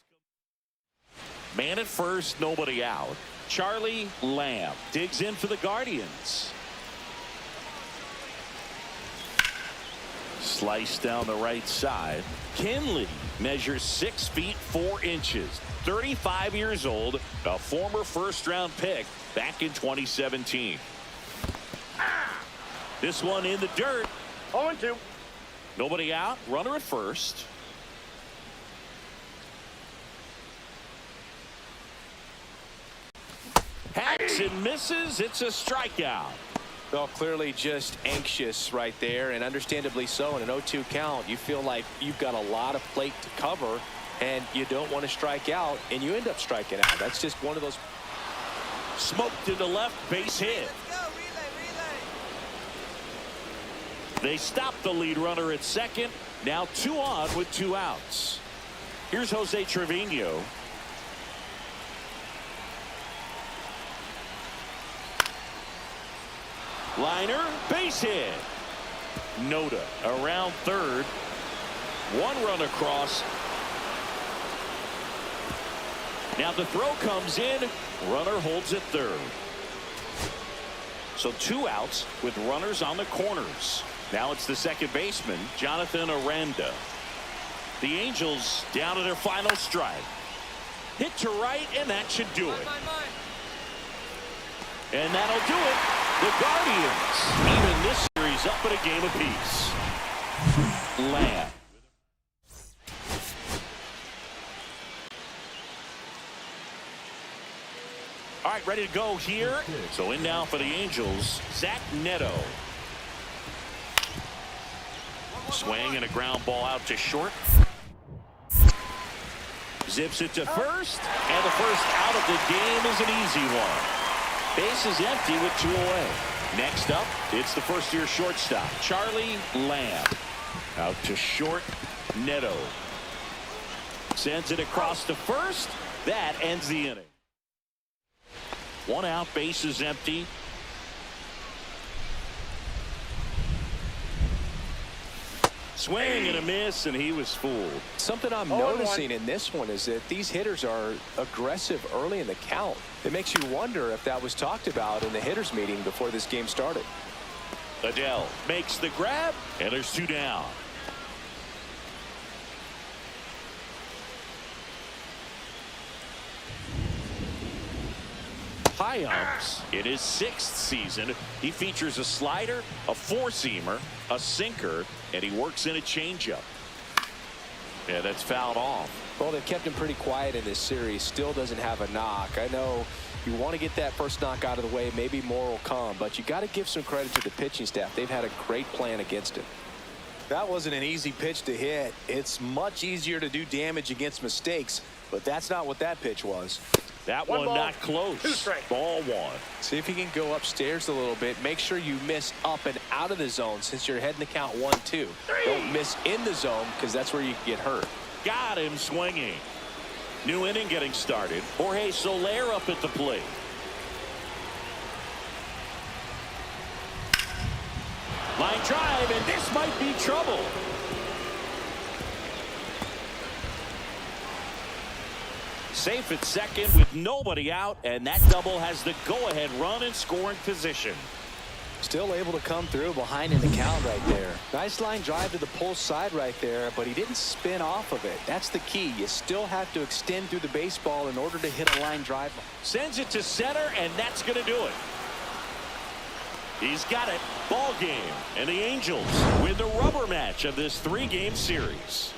man at first, nobody out. Charlie Lamb digs in for the Guardians. Slice down the right side. Kinley measures 6 feet 4 inches. 35 years old, a former first-round pick back in 2017. This one in the dirt. 0-2. Nobody out. Runner at first. Hacks and misses. It's a strikeout. Well, clearly just anxious right there, and understandably so. In an 0-2 count, you feel like you've got a lot of plate to cover, and you don't want to strike out, and you end up striking out. That's just one of those. Smoked to the left, base hit. They stop the lead runner at second. Now 2 on with 2 outs. Here's Jose Trevino. Liner, base hit. Noda around third. 1 run across. Now the throw comes in. Runner holds at third. So 2 outs with runners on the corners. Now it's the second baseman, Jonathan Aranda. The Angels down to their final strike. Hit to right, and that should do it. And that'll do it. The Guardians even this series up at a game apiece. Lamb. All right, ready to go here. So in now for the Angels, Zach Neto. Swing and a ground ball out to short. Zips it to first, and the first out of the game is an easy one. Base is empty with 2 away. Next up, it's the first-year shortstop, Charlie Lamb. Out to short, Neto. Sends it across to first. That ends the inning. 1 out, base is empty. Swing and a miss, and he was fooled. Something I'm noticing in this one is that these hitters are aggressive early in the count. It makes you wonder if that was talked about in the hitters meeting before this game started. Adele makes the grab, and there's 2 down. High ups in his 6th season. He features a slider, a 4-seamer, a sinker, and he works in a changeup. Yeah, that's fouled off. Well, they've kept him pretty quiet in this series. Still doesn't have a knock. I know you want to get that first knock out of the way. Maybe more will come, but you got to give some credit to the pitching staff. They've had a great plan against him. That wasn't an easy pitch to hit. It's much easier to do damage against mistakes, but that's not what that pitch was. That one not close. Ball 1. See if you can go upstairs a little bit. Make sure you miss up and out of the zone since you're heading to count 1-2. Don't miss in the zone because that's where you get hurt. Got him swinging. New inning getting started. Jorge Soler up at the plate. Line drive, and this might be trouble. Safe at second with nobody out, and that double has the go-ahead run in scoring position. Still able to come through behind in the count right there. Nice line drive to the pull side right there, but he didn't spin off of it. That's the key. You still have to extend through the baseball in order to hit a line drive. Sends it to center, and that's going to do it. He's got it. Ball game. And the Angels win the rubber match of this 3-game series.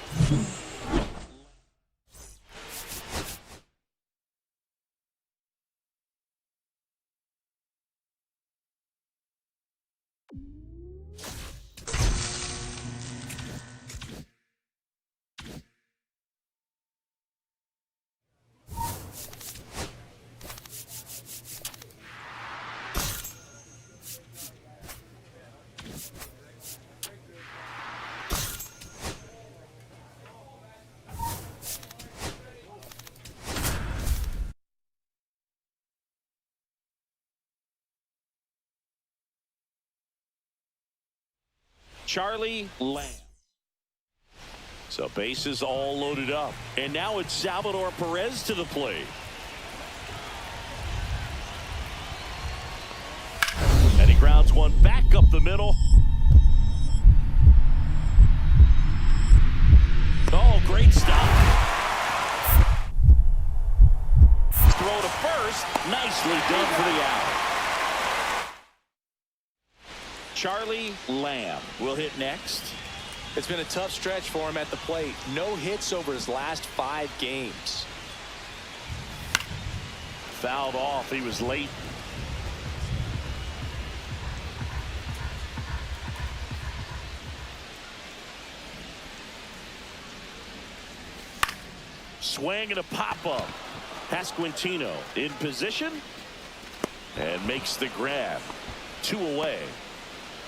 Charlie Lamb. So bases all loaded up. And now it's Salvador Perez to the plate. And he grounds one back up the middle. Oh, great stop. Throw to first. Nicely done for the out. Charlie Lamb will hit next. It's been a tough stretch for him at the plate. No hits over his last 5 games. Fouled off. He was late. Swing and a pop-up. Pasquantino in position and makes the grab. 2 away.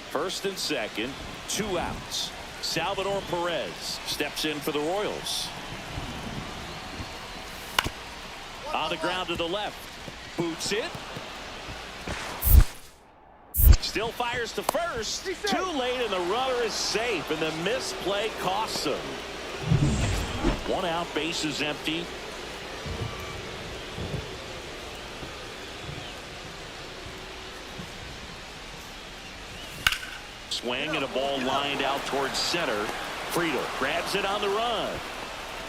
First and second, 2 outs. Salvador Perez steps in for the Royals. On the ground to the left. Boots it. Still fires to first. Too late, and the runner is safe, and the misplay costs him. 1 out, base is empty. Swing and a ball lined out towards center. Friedel grabs it on the run.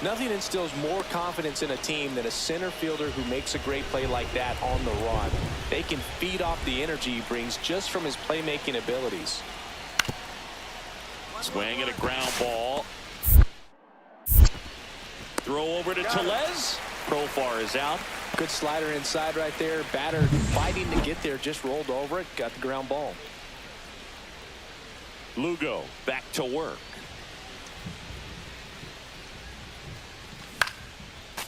Nothing instills more confidence in a team than a center fielder who makes a great play like that on the run. They can feed off the energy he brings just from his playmaking abilities. Swing and a ground ball. Throw over to Tellez. Profar is out. Good slider inside right there. Batter fighting to get there, just rolled over it, got the ground ball. Lugo back to work.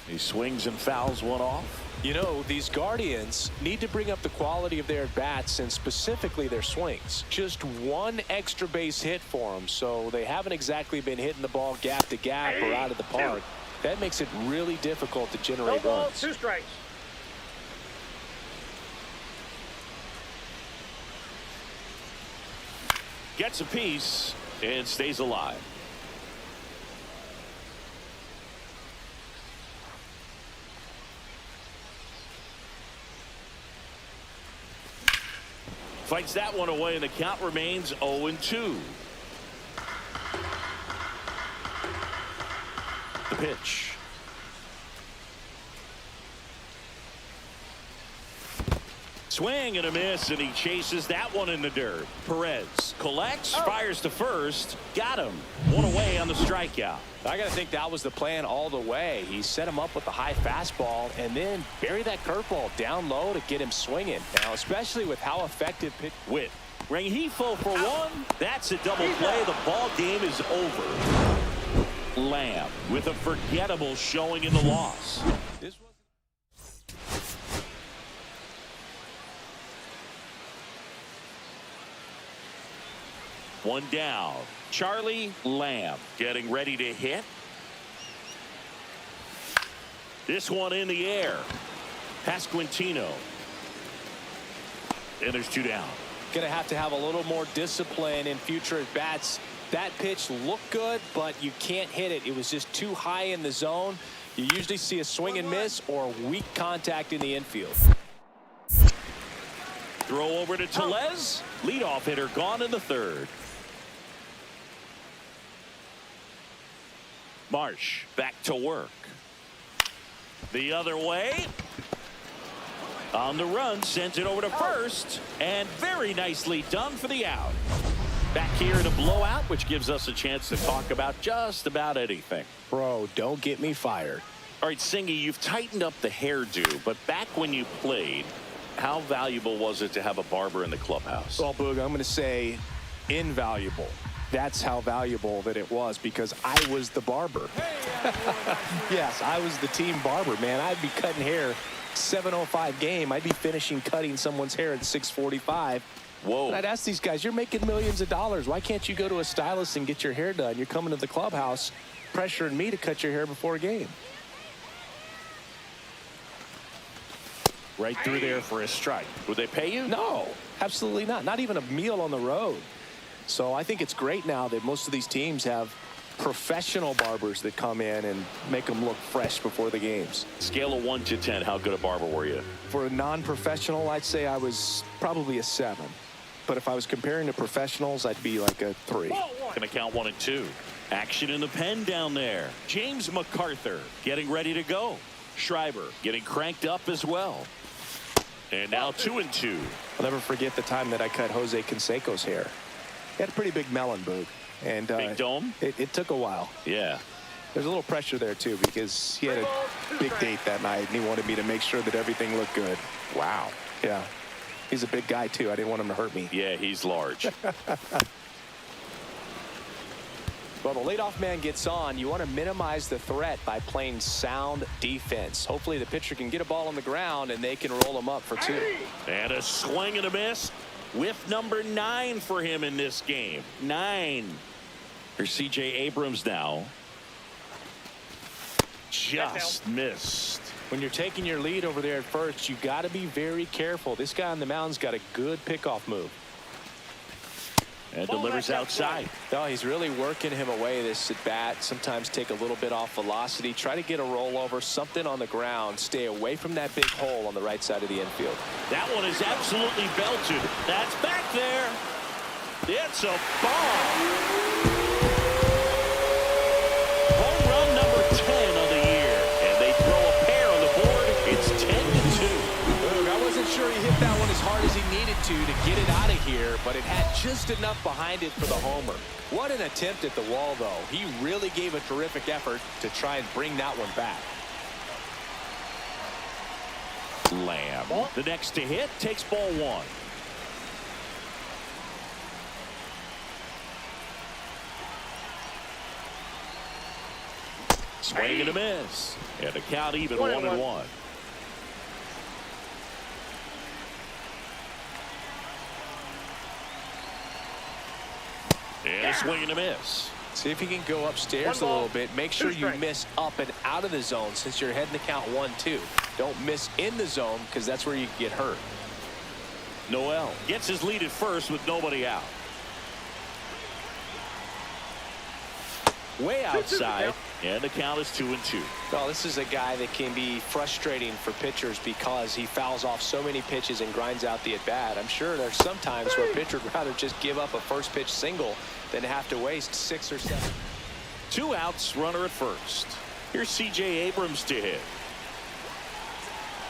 He swings and fouls one off. You know, these Guardians need to bring up the quality of their bats and specifically their swings. Just 1 extra base hit for them, so they haven't exactly been hitting the ball gap to gap or out of the park. That makes it really difficult to generate runs. 2 strikes. Gets a piece and stays alive. Fights that one away, and the count remains 0-2. The pitch. Swing and a miss, and he chases that one in the dirt. Perez collects, fires to first, got him. 1 away on the strikeout. I got to think that was the plan all the way. He set him up with the high fastball and then bury that curveball down low to get him swinging. Now, especially with how effective pitch. Witt. Rengifo for 1. That's a double play. The ball game is over. Lamb with a forgettable showing in the loss. This was one down. Charlie Lamb getting ready to hit. This one in the air. Pasquantino. And there's 2 down. going to have a little more discipline in future at bats. That pitch looked good, but you can't hit it. It was just too high in the zone. You usually see a swing and miss or weak contact in the infield. Throw over to Tellez. Leadoff hitter gone in the 3rd. Marsh back to work. The other way. On the run, sends it over to first, and very nicely done for the out. Back here in a blowout, which gives us a chance to talk about just about anything. Bro, don't get me fired. All right, Singy, you've tightened up the hairdo, but back when you played, how valuable was it to have a barber in the clubhouse? Well, Boog, I'm going to say invaluable. That's how valuable that it was, because I was the barber. Yes, I was the team barber, man. I'd be cutting hair 7:05 game. I'd be finishing cutting someone's hair at 6:45. Whoa. And I'd ask these guys, you're making millions of dollars. Why can't you go to a stylist and get your hair done? You're coming to the clubhouse pressuring me to cut your hair before a game. Right through there for a strike. Would they pay you? No, absolutely not. Not even a meal on the road. So I think it's great now that most of these teams have professional barbers that come in and make them look fresh before the games. Scale of 1 to 10, how good a barber were you? For a non-professional, I'd say I was probably a 7. But if I was comparing to professionals, I'd be like a 3. Gonna count 1 and 2. Action in the pen down there. James MacArthur getting ready to go. Schreiber getting cranked up as well. And now 2 and 2. I'll never forget the time that I cut Jose Canseco's hair. He had a pretty big melon, Boog. And big dome? It took a while. Yeah. There's a little pressure there, too, because he had a big date that night, and he wanted me to make sure that everything looked good. Wow. Yeah. He's a big guy, too. I didn't want him to hurt me. Yeah, he's large. Well, the leadoff man gets on. You want to minimize the threat by playing sound defense. Hopefully the pitcher can get a ball on the ground, and they can roll him up for 2. And a swing and a miss. Whiff number 9 for him in this game. 9. Here's C.J. Abrams now. Just missed. When you're taking your lead over there at first, you got to be very careful. This guy on the mound's got a good pickoff move. And delivers outside. No, he's really working him away this at bat. Sometimes take a little bit off velocity. Try to get a rollover, something on the ground. Stay away from that big hole on the right side of the infield. That one is absolutely belted. That's back there. It's a bomb. Home run number 10 of the year. And they throw a pair on the board. It's 10-2. I wasn't sure he hit that one as hard as he needed to get it out of here, but it had just enough behind it for the homer. What an attempt at the wall, though. He really gave a terrific effort to try and bring that one back. Lamb, the next to hit, takes ball 1. Swing and a miss. And the count even 1-1. And a swing and a miss. See if you can go upstairs a little bit. Make sure you miss up and out of the zone since you're heading to count 1-2. Don't miss in the zone because that's where you can get hurt. Noel gets his lead at first with nobody out. Way outside, and the count is 2-2. Well, this is a guy that can be frustrating for pitchers because he fouls off so many pitches and grinds out the at-bat. I'm sure there's some times where a pitcher would rather just give up a first pitch single than have to waste 6 or 7. 2 outs, runner at first. Here's C.J. Abrams to hit.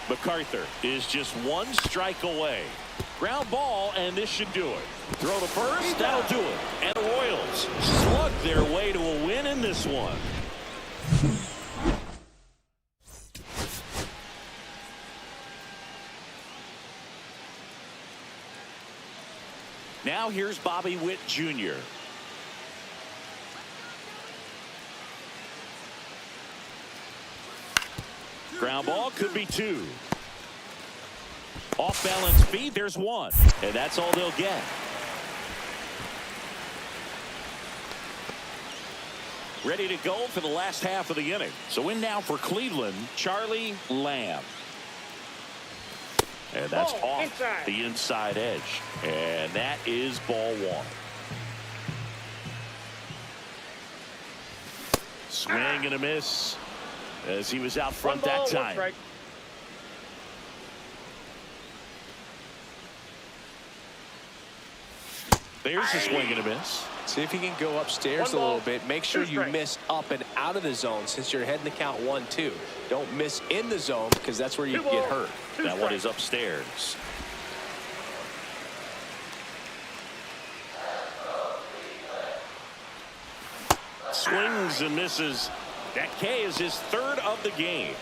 MacArthur is just 1 strike away. Ground ball, and this should do it. Throw to first, that'll do it. And the Royals slug their way to a win in this one. Now here's Bobby Witt Jr. Ground ball, could be 2. Off balance feed, there's 1. And that's all they'll get. Ready to go for the last half of the inning. So in now for Cleveland, Charlie Lamb. And that's off the inside edge. And that is ball 1. Swing and a miss as he was out front that time. There's a swing and a miss. See if you can go upstairs a little bit. Make sure you miss up and out of the zone since you're heading to count 1-2. Don't miss in the zone because that's where you can get hurt. That one is upstairs. Swings and misses. That K is his 3rd of the game.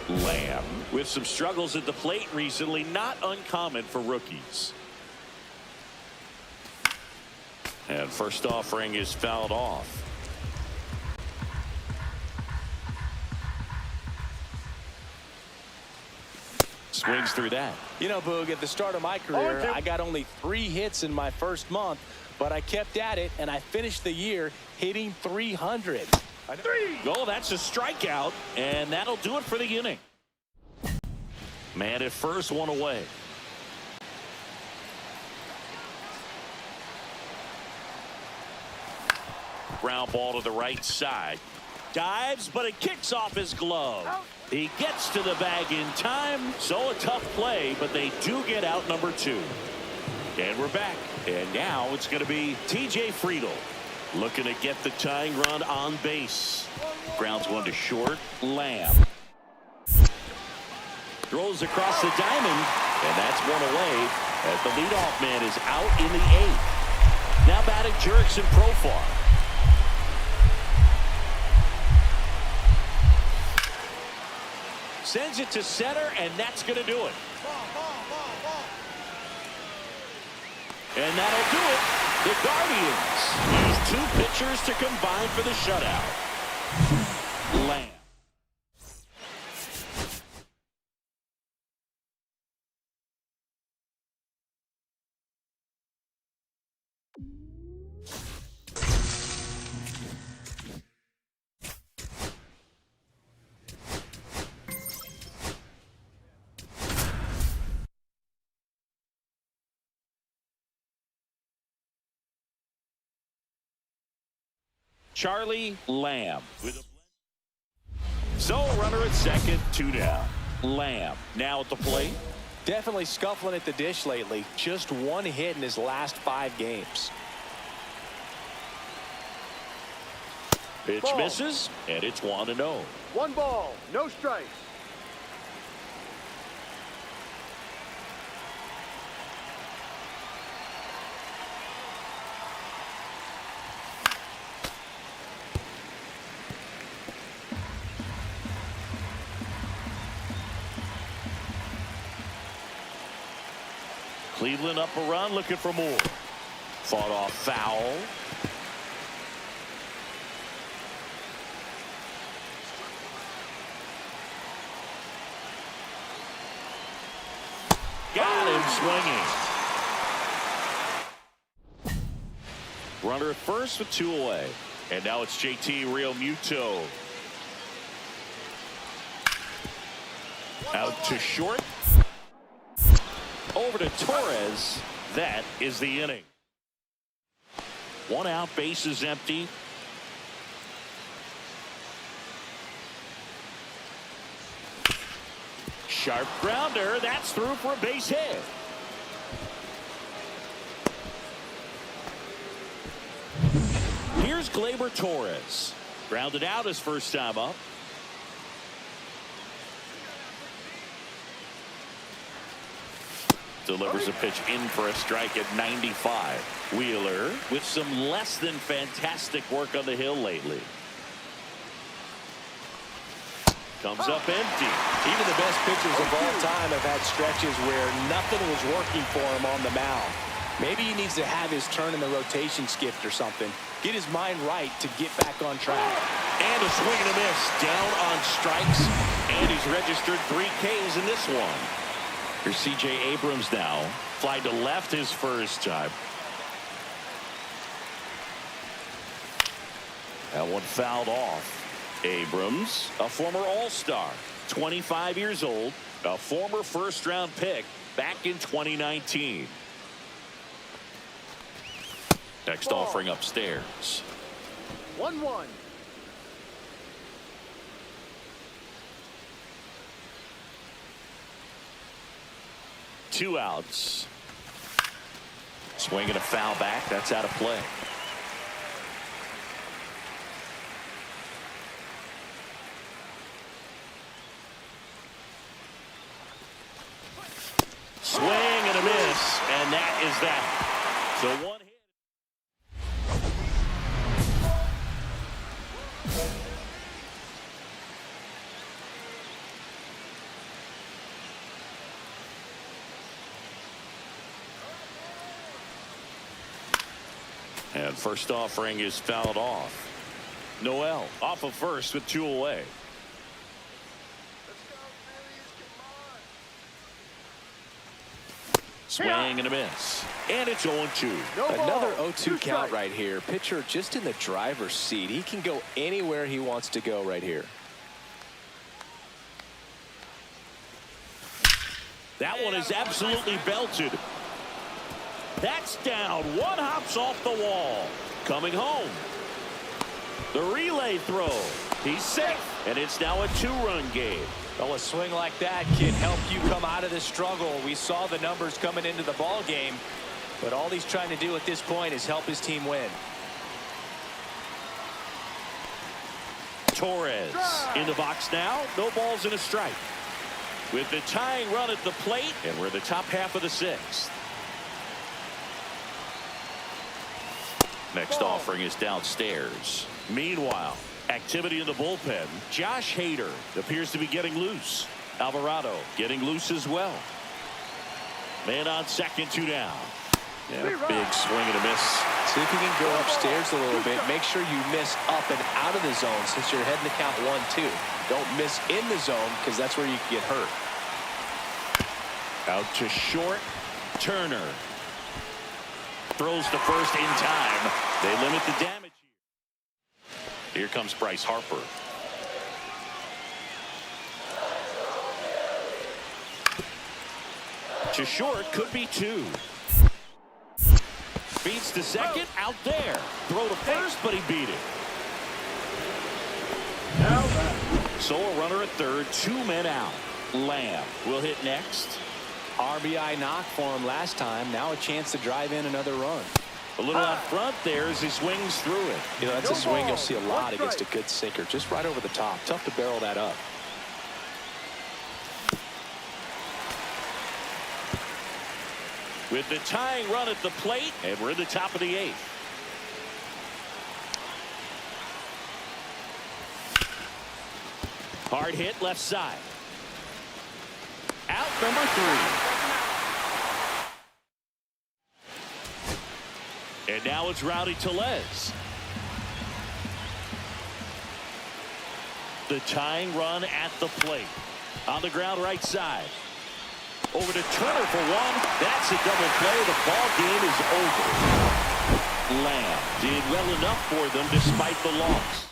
Lamb with some struggles at the plate recently, not uncommon for rookies. And first offering is fouled off. Swings through that. You know, Boog, at the start of my career, I got only 3 hits in my first month, but I kept at it, and I finished the year hitting 300. Oh, that's a strikeout, and that'll do it for the inning. Man at first, 1 away. ground ball to the right side. Dives, but it kicks off his glove. He gets to the bag in time, so a tough play, but they do get out number 2. And we're back. And now it's going to be T.J. Friedel looking to get the tying run on base. Grounds one to short. Lamb throws across the diamond, and that's one away as the leadoff man is out in the 8th. Now batting Jurickson Profar. Sends it to center, and that's going to do it. And that'll do it. The Guardians use 2 pitchers to combine for the shutout. Lamb. Charlie Lamb. So runner at second, 2 down. Lamb now at the plate. Definitely scuffling at the dish lately. Just 1 hit in his last 5 games. Pitch Ball. misses, and it's 1-0. 1 ball, no strikes. Cleveland up a run, looking for more. Fought off foul. Got him swinging. Runner at first with 2 away. And now it's JT Realmuto. Out to short. Over to Torres. That is the inning. 1 out, base is empty. Sharp grounder. That's through for a base hit. Here's Gleyber Torres. Grounded out his first time up. Delivers a pitch in for a strike at 95. Wheeler with some less than fantastic work on the hill lately. Comes up empty. Even the best pitchers of all time have had stretches where nothing was working for him on the mound. Maybe he needs to have his turn in the rotation skipped or something. Get his mind right to get back on track. And a swing and a miss. Down on strikes. And he's registered 3 Ks in this one. Here's C.J. Abrams now. Fly to left his first time. That one fouled off. Abrams, a former All-Star, 25 years old, a former first-round pick back in 2019. Next offering upstairs. 1-1. Two outs. Swing and a foul back. That's out of play. Swing and a miss, and that is that. So one hit. And first offering is fouled off. Noel off of first with 2 away. Swing and a miss. And it's 0-2. Another 0-2 count right here. Pitcher just in the driver's seat. He can go anywhere he wants to go right here. That one is absolutely belted. That's down. One hops off the wall. Coming home. The relay throw. He's safe, and it's now a 2-run game. Well, a swing like that can help you come out of the struggle. We saw the numbers coming into the ball game, but all he's trying to do at this point is help his team win. Torres in the box now. No balls and a strike. With the tying run at the plate, and we're the top half of the 6th. Next offering is downstairs. Meanwhile, activity in the bullpen. Josh Hader appears to be getting loose. Alvarado getting loose as well. Man on second, 2 down. Yeah, big swing and a miss. See if you can go upstairs a little bit. Make sure you miss up and out of the zone since you're heading to count 1-2. Don't miss in the zone because that's where you can get hurt. Out to short. Turner throws to first in time. They limit the damage here. Here comes Bryce Harper. To short, could be 2. Beats to second, out there. Throw to first, but he beat it. So a runner at third, 2 men out. Lamb will hit next. RBI knock for him last time. Now a chance to drive in another run. A little out front there as he swings through it. You know, that's a swing you'll see a lot against a good sinker. Just right over the top. Tough to barrel that up. With the tying run at the plate, and we're in the top of the 8th. Hard hit left side. Out number 3. And now it's Rowdy Tellez. The tying run at the plate. On the ground right side. Over to Turner for 1. That's a double play. The ball game is over. Lamb did well enough for them despite the loss.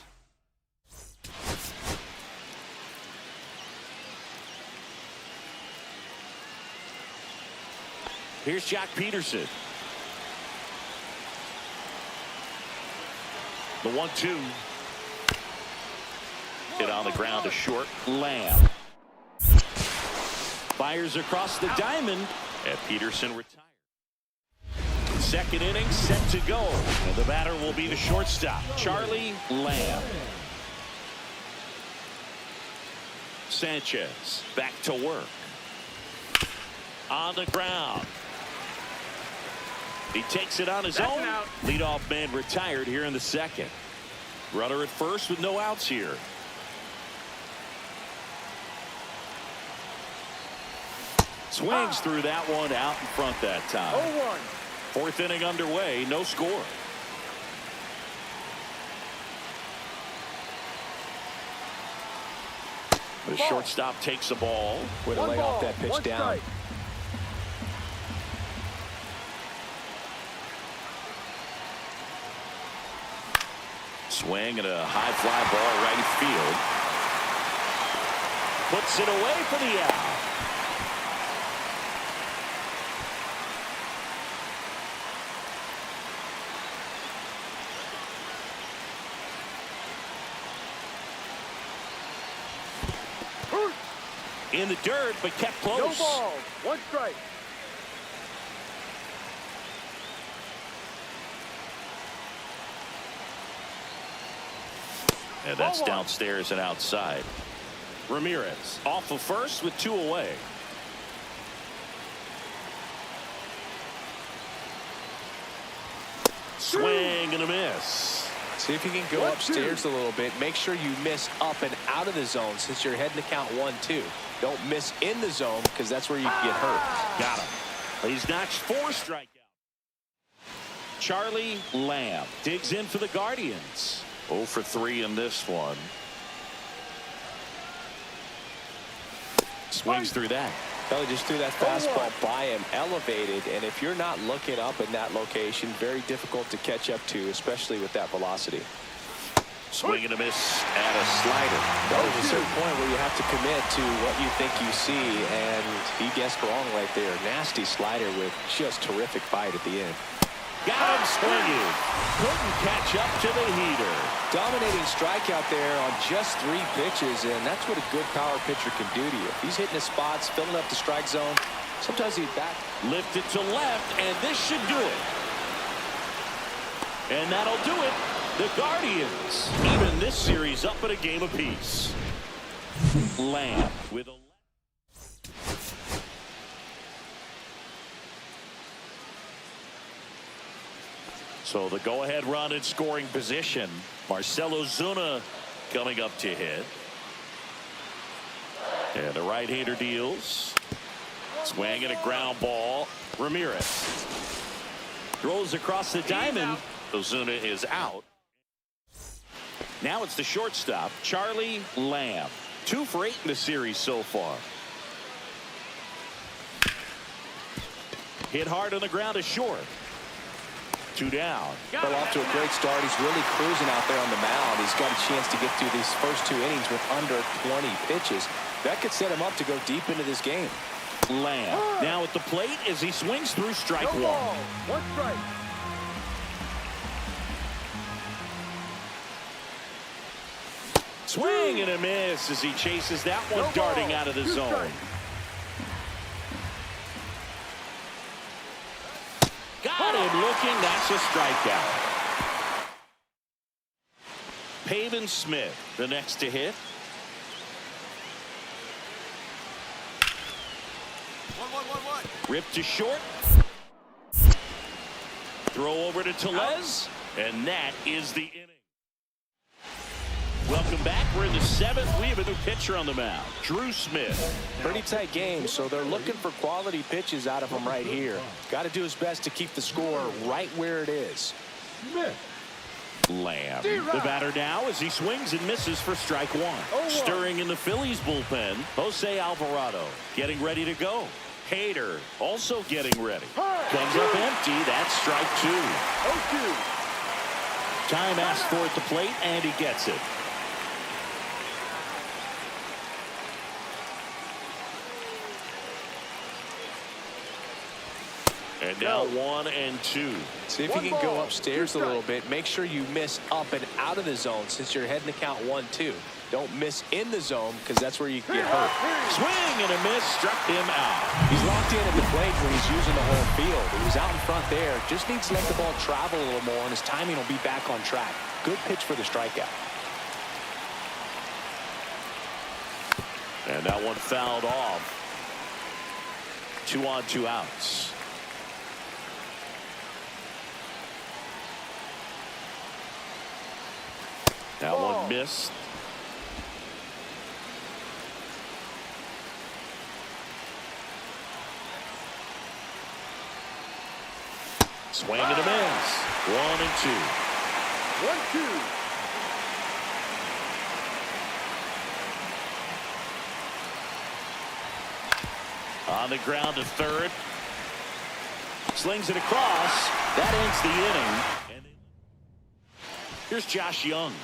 Here's Jock Peterson. The 1-2. Hit on the ground to short. Lamb fires across the diamond, and Peterson retired. Second inning set to go, and the batter will be the shortstop, Charlie Lamb. Sanchez back to work. On the ground. He takes it on his own. Leadoff man retired here in the 2nd. Runner at first with no outs here. Swings through that one, out in front that time. 0-1. 4th inning underway, no score. The shortstop takes the ball. Way to lay off that pitch down. Swing and a high fly ball right field. Puts it away for the out. In the dirt, but kept close. No ball. 1 strike. And that's downstairs and outside. Ramirez off of first with 2 away. Swing and a miss. See if you can go upstairs a little bit. Make sure you miss up and out of the zone since you're heading to count 1-2. Don't miss in the zone because that's where you can get hurt. Got him. He's notched 4 strikeouts. Charlie Lamb digs in for the Guardians. 0 for 3 in this one. Swings through that. Kelly just threw that fastball by him, elevated, and if you're not looking up in that location, very difficult to catch up to, especially with that velocity. Swing and a miss and a slider. There's a certain point where you have to commit to what you think you see, and he guessed wrong right there. Nasty slider with just terrific bite at the end. Got him swinging. Couldn't catch up to the heater. Dominating strikeout there on just 3 pitches, and that's what a good power pitcher can do to you. If he's hitting his spots, filling up the strike zone, sometimes he's back. Lift it to left, and this should do it. And that'll do it. The Guardians even this series up at a game apiece. Lamb with a... So the go-ahead run in scoring position. Marcell Ozuna coming up to hit. And the right-hander deals. Swing and a ground ball. Ramirez throws across the diamond. Ozuna is out. Now it's the shortstop, Charlie Lamb. 2 for 8 in the series so far. Hit hard on the ground is short. 2 down. Fell off to a great start. He's really cruising out there on the mound. He's got a chance to get through these first 2 innings with under 20 pitches. That could set him up to go deep into this game. Lamb now at the plate as he swings through strike No 1. ball. 1 strike. Swing and a miss as he chases that one No darting ball. out of the 2 zone. strikes. Got him looking. That's a strikeout. Pavin Smith, the next to hit. 1-1-1-1. Ripped to short. Throw over to Tellez. And that is the inning. Welcome back. We're in the 7th. We have a new pitcher on the mound, Drew Smith. Pretty tight game, so they're looking for quality pitches out of him right here. Got to do his best to keep the score right where it is. Lamb, the batter now as he swings and misses for strike 1. Stirring in the Phillies bullpen, Jose Alvarado getting ready to go. Hader also getting ready. Comes up empty. That's strike 2. 0-2. Time asked for at the plate, and he gets it. And now 1-2. See if you can go upstairs a little bit. Make sure you miss up and out of the zone since you're heading to count 1-2. Don't miss in the zone because that's where you get hurt. Swing and a miss, struck him out. He's locked in at the plate when he's using the whole field. He was out in front there. Just needs to let the ball travel a little more, and his timing will be back on track. Good pitch for the strikeout. And that one fouled off. 2 on, 2 outs. That one missed. Swing and a miss. 1-2. 1-2. On the ground to third. Slings it across. That ends the inning. And here's Josh Young.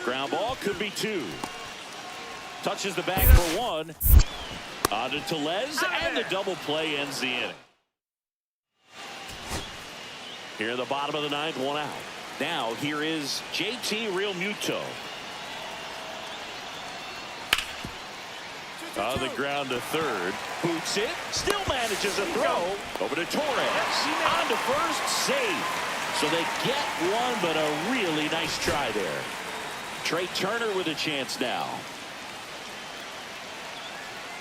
Ground ball could be 2. Touches the bag for 1. On to Tellez, and the double play ends the inning. Here in the bottom of the 9th, 1 out. Now here is JT Realmuto. On the ground to third. Boots it. Still manages a throw. Over to Torres. On to first. Safe. So they get one, but a really nice try there. Trey Turner with a chance now.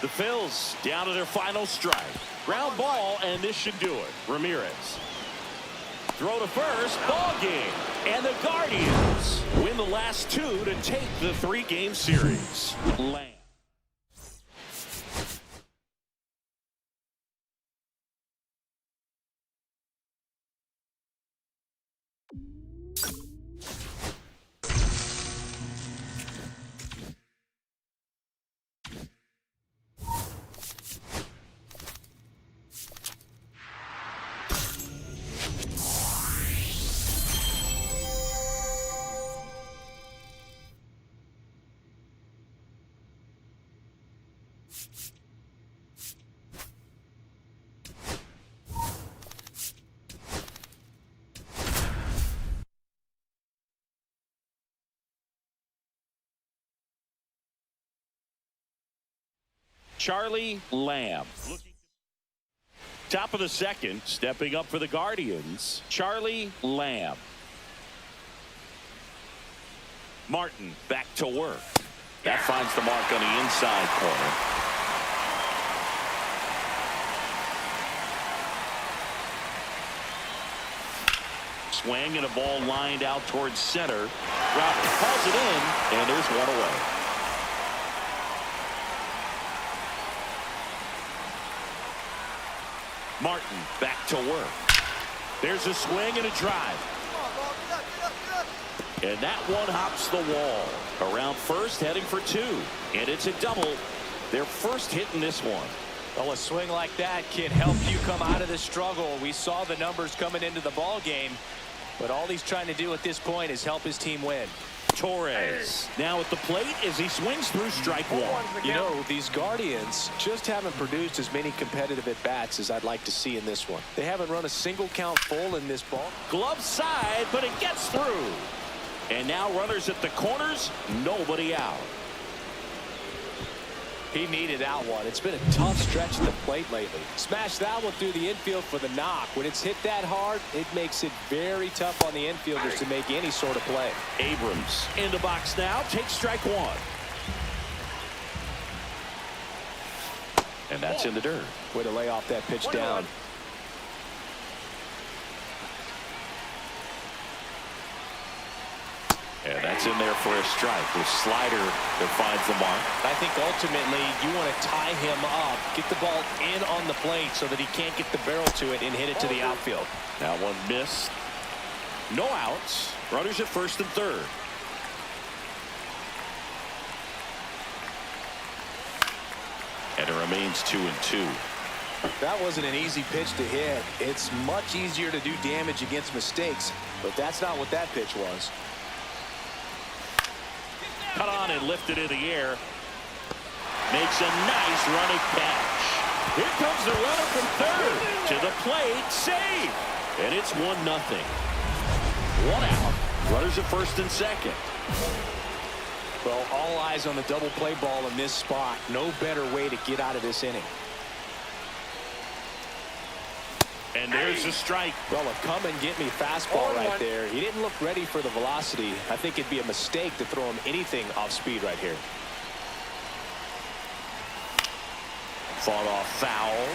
The Phils down to their final strike. Ground ball, and this should do it. Ramirez. Throw to first. Ball game. And the Guardians win the last 2 to take the 3-game series. Lamb. Charlie Lamb. Top of the second, stepping up for the Guardians, Charlie Lamb. Martin back to work. That finds the mark on the inside corner. Swing and a ball lined out towards center. Robert calls it in, and there's one away. Martin back to work. There's a swing and a drive. And that one hops the wall. Around first, heading for two. And it's a double. Their first hit in this one. Well, a swing like that can help you come out of the struggle. We saw the numbers coming into the ball game, but all he's trying to do at this point is help his team win. Torres now at the plate as he swings through strike one. You know, these Guardians just haven't produced as many competitive at-bats as I'd like to see in this one. They haven't run a single count full in this ball. Glove side, but it gets through. And now runners at the corners, nobody out. He needed that one. It's been a tough stretch at the plate lately. Smash that one through the infield for the knock. When it's hit that hard, it makes it very tough on the infielders to make any sort of play. Abrams in the box now, takes strike one. And that's in the dirt. Way to lay off that pitch down. And that's in there for a strike. The slider that finds the mark. I think ultimately you want to tie him up, get the ball in on the plate so that he can't get the barrel to it and hit it to the outfield. That one missed. No outs. Runners at first and third. And it remains 2-2. That wasn't an easy pitch to hit. It's much easier to do damage against mistakes, but that's not what that pitch was. Cut on and lifted in the air. Makes a nice running catch. Here comes the runner from third. To the plate. Save. And it's 1-0. One out. Runners at first and second. Well, all eyes on the double play ball in this spot. No better way to get out of this inning. And there's a strike. Well, a come and get me fastball right there. He didn't look ready for the velocity. I think it'd be a mistake to throw him anything off speed right here. Fought off foul.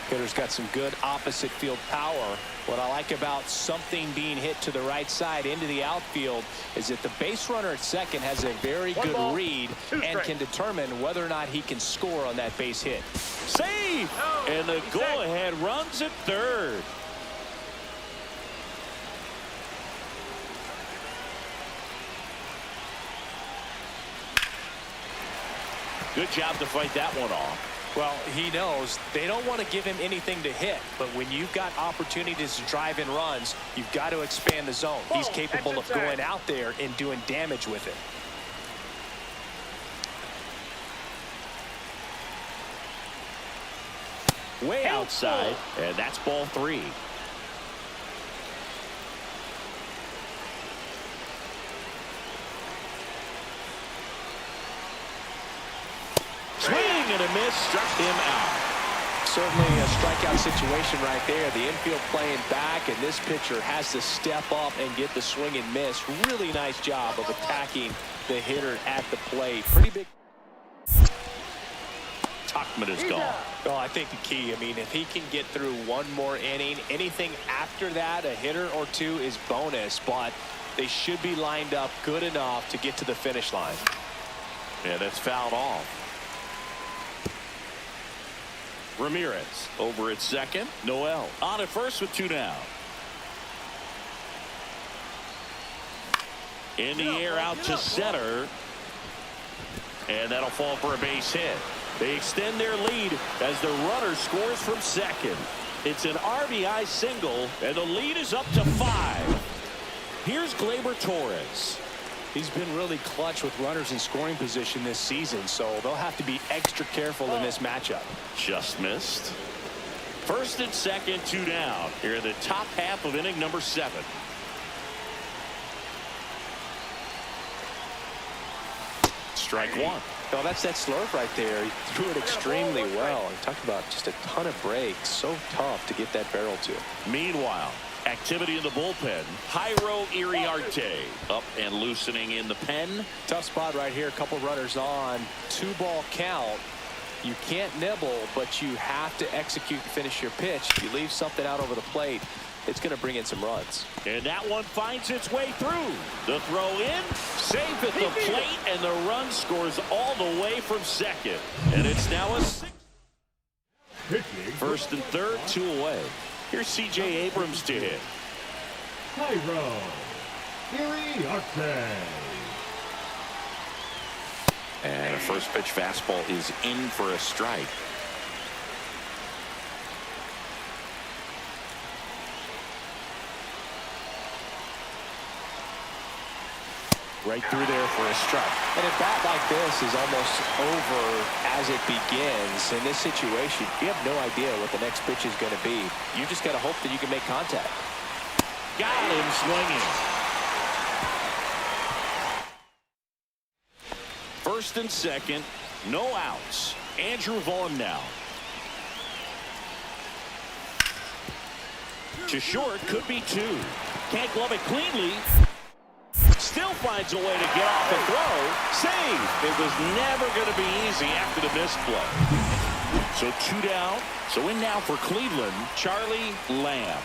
Hitter's got some good opposite field power. What I like about something being hit to the right side into the outfield is that the base runner at second has a very good read and can determine whether or not he can score on that base hit. Save! And the go-ahead runs at third. Good job to fight that one off. Well, he knows they don't want to give him anything to hit, but when you've got opportunities to drive in runs, you've got to expand the zone. He's capable of going out there and doing damage with it. Way outside, and that's ball three. Swing and a miss, struck him out. Certainly a strikeout situation right there. The infield playing back, and this pitcher has to step up and get the swing and miss. Really nice job of attacking the hitter at the plate. Pretty big. Tuckman is gone. Well, I think the key, I mean, if he can get through one more inning, anything after that, a hitter or two is bonus, but they should be lined up good enough to get to the finish line. And it's fouled off. Ramirez over at second. Noel on at first with two down. In the air out to center. And that'll fall for a base hit. They extend their lead as the runner scores from second. It's an RBI single, and the lead is up to 5. Here's Gleyber Torres. He's been really clutch with runners in scoring position this season, so they'll have to be extra careful in this matchup. Just missed. First and second, two down here in the top half of inning number 7. strike one. No, that's that slurve right there. He threw it extremely well. And talked about just a ton of breaks. So tough to get that barrel to. Meanwhile, activity in the bullpen. Jairo Iriarte up and loosening in the pen. Tough spot right here. A couple runners on. 2-ball count. You can't nibble, but you have to execute and finish your pitch. If you leave something out over the plate, it's going to bring in some runs. And that one finds its way through. The throw in, safe at the plate, and the run scores all the way from second. And it's now a 6. First and third, 2 away. Here's C.J. Abrams to hit. Jairo Iriarte. And a first pitch fastball is in for a strike. Right through there for a strike. And a bat like this is almost over as it begins. In this situation, you have no idea what the next pitch is going to be. You just got to hope that you can make contact. Got him swinging. First and second, no outs. Andrew Vaughn now. To short, could be 2. Can't glove it cleanly. Still finds a way to get off the throw. Save. It was never going to be easy after the misplay. So 2 down. So in now for Cleveland, Charlie Lamb.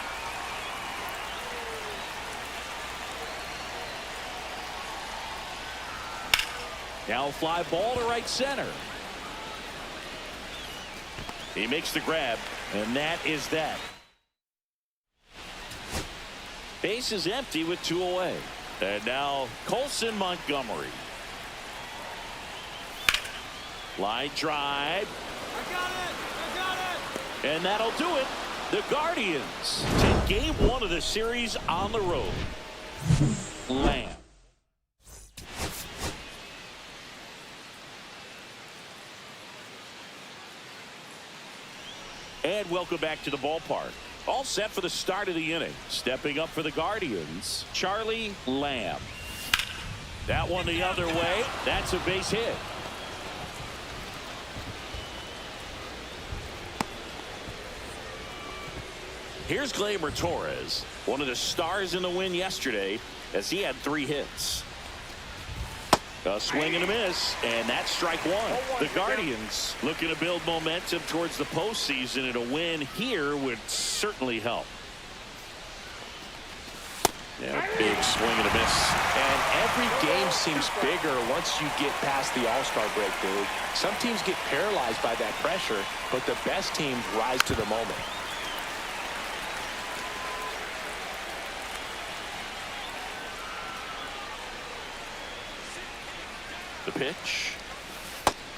Now fly ball to right center. He makes the grab, and that is that. Base is empty with 2 away. And now Colson Montgomery. Line drive. I got it! And that'll do it. The Guardians take game 1 of the series on the road. Lamb. And welcome back to the ballpark. All set for the start of the inning. Stepping up for the Guardians, Charlie Lamb. That one the other way. That's a base hit. Here's Gleyber Torres, one of the stars in the win yesterday, as he had 3 hits. A swing and a miss, and that's strike 1. The Guardians looking to build momentum towards the postseason, and a win here would certainly help. Yeah, big swing and a miss. And every game seems bigger once you get past the All-Star break, dude. Some teams get paralyzed by that pressure, but the best teams rise to the moment. The pitch.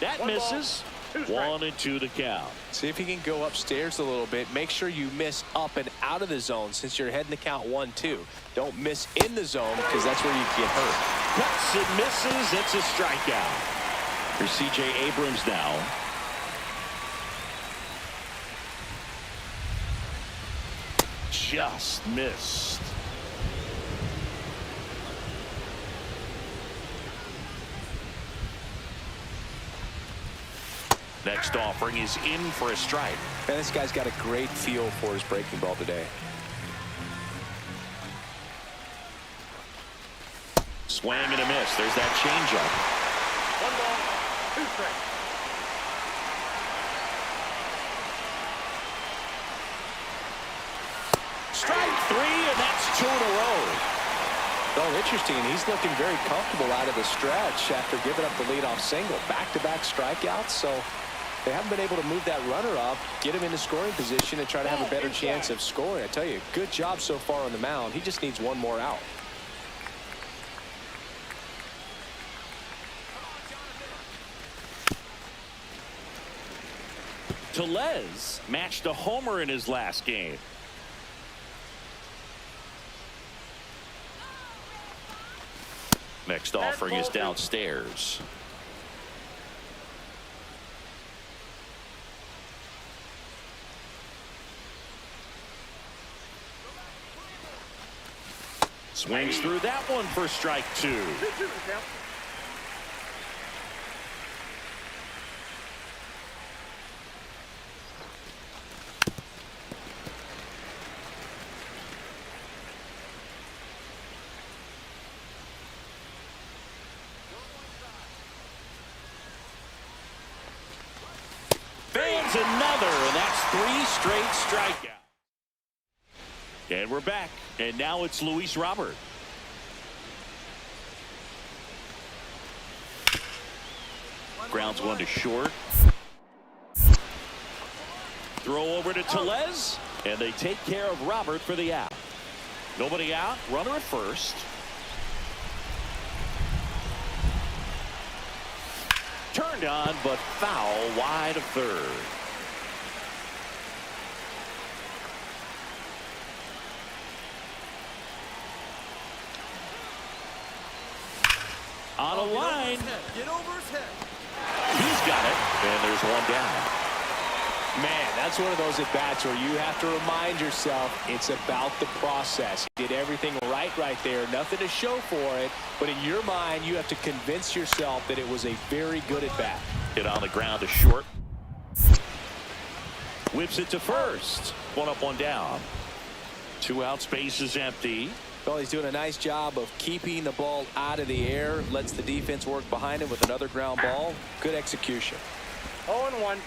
That misses. 1-2 the count. See if you can go upstairs a little bit. Make sure you miss up and out of the zone since you're heading to count 1-2. Don't miss in the zone because that's where you get hurt. Cuts and misses. It's a strikeout. For C.J. Abrams now. Just missed. Next offering is in for a strike. Man, this guy's got a great feel for his breaking ball today. Swing and a miss. There's that changeup. 1 ball, 2 strikes. Strike 3, and that's 2 in a row. Oh, interesting. He's looking very comfortable out of the stretch after giving up the leadoff single. Back-to-back strikeouts, so they haven't been able to move that runner up, get him into scoring position, and try to have a better chance of scoring. I tell you, good job so far on the mound. He just needs 1 more out. Tellez matched a homer in his last game. Next offering is downstairs. Swings through that one for strike 2. 2-2 count. There's another, and that's 3 straight strikeouts. And we're back, and now it's Luis Robert. Grounds one to short. Throw over to Tellez, and they take care of Robert for the out. Nobody out, runner at first. Turned on, but foul wide of third. On a line. Get over his head. He's got it, and there's one down. Man, that's one of those at-bats where you have to remind yourself it's about the process. He did everything right there. Nothing to show for it. But in your mind, you have to convince yourself that it was a very good at-bat. Hit on the ground to short. Whips it to first. One up, one down. 2 out, space is empty. Well, he's doing a nice job of keeping the ball out of the air. Lets the defense work behind him with another ground ball. Good execution. 0-1.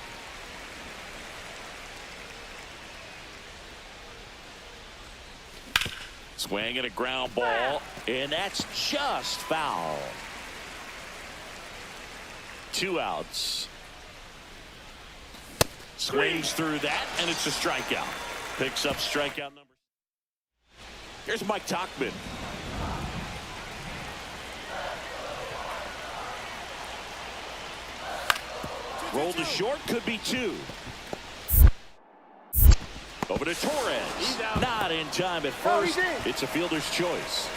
Swing and a ground ball, and that's just foul. 2 outs. Swings through that, and it's a strikeout. Picks up strikeout number. Here's Mike Tauchman. Roll to short, could be 2. Over to Torres. Not in time at first. It's a fielder's choice.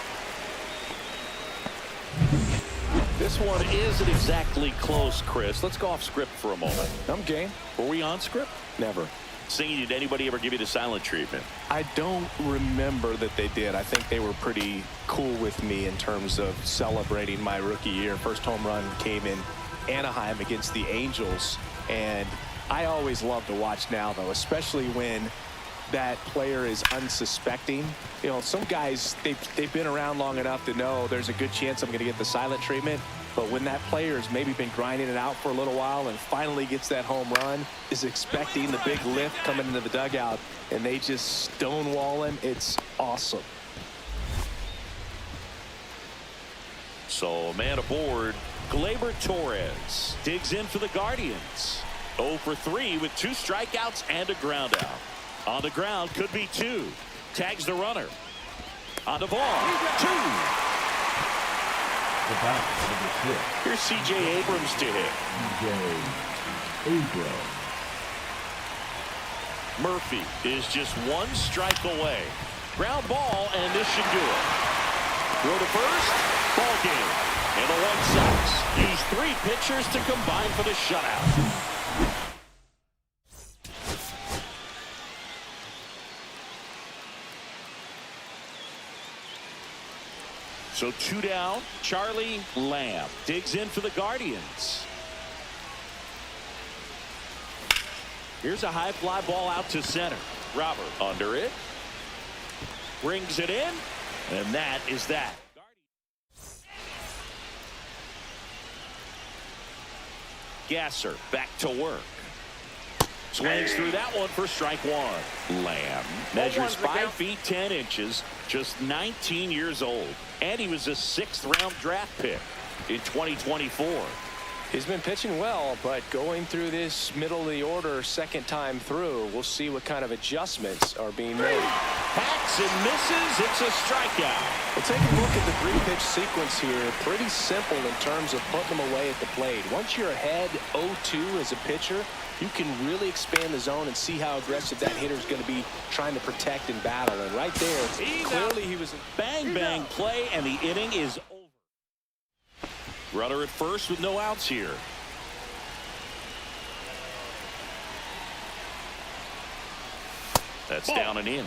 This one isn't exactly close, Chris. Let's go off script for a moment. I'm game. Were we on script? Never. Singing, did anybody ever give you the silent treatment? I don't remember that they did. I think they were pretty cool with me in terms of celebrating my rookie year. First home run came in Anaheim against the Angels. And I always love to watch now, though, especially when that player is unsuspecting. You know, some guys, they've been around long enough to know there's a good chance I'm going to get the silent treatment. But when that player has maybe been grinding it out for a little while and finally gets that home run, is expecting the big lift coming into the dugout, and they just stonewall him, it's awesome. So, man aboard, Gleyber Torres digs in for the Guardians. 0 for 3 with 2 strikeouts and a ground out. On the ground, could be 2. Tags the runner. On the ball, 2. Here's C.J. Abrams to hit. Murphy is just 1 strike away. Ground ball, and this should do it. Throw to first, ball game. And the White Sox use 3 pitchers to combine for the shutout. So 2 down. Charlie Lamb digs in for the Guardians. Here's a high fly ball out to center. Robert under it. Brings it in. And that is that. Gasser back to work. Swings through that one for strike 1. Lamb measures 5 feet 10 inches, just 19 years old. And he was a 6th-round draft pick in 2024. He's been pitching well, but going through this middle of the order second time through, we'll see what kind of adjustments are being made. Hacks and misses. It's a strikeout. Well, take a look at the 3-pitch sequence here. Pretty simple in terms of putting them away at the plate. Once you're ahead 0-2 as a pitcher, you can really expand the zone and see how aggressive that hitter is going to be trying to protect and battle. And right there, clearly he was bang play, and the inning is over. Runner at first with no outs here. That's down and in.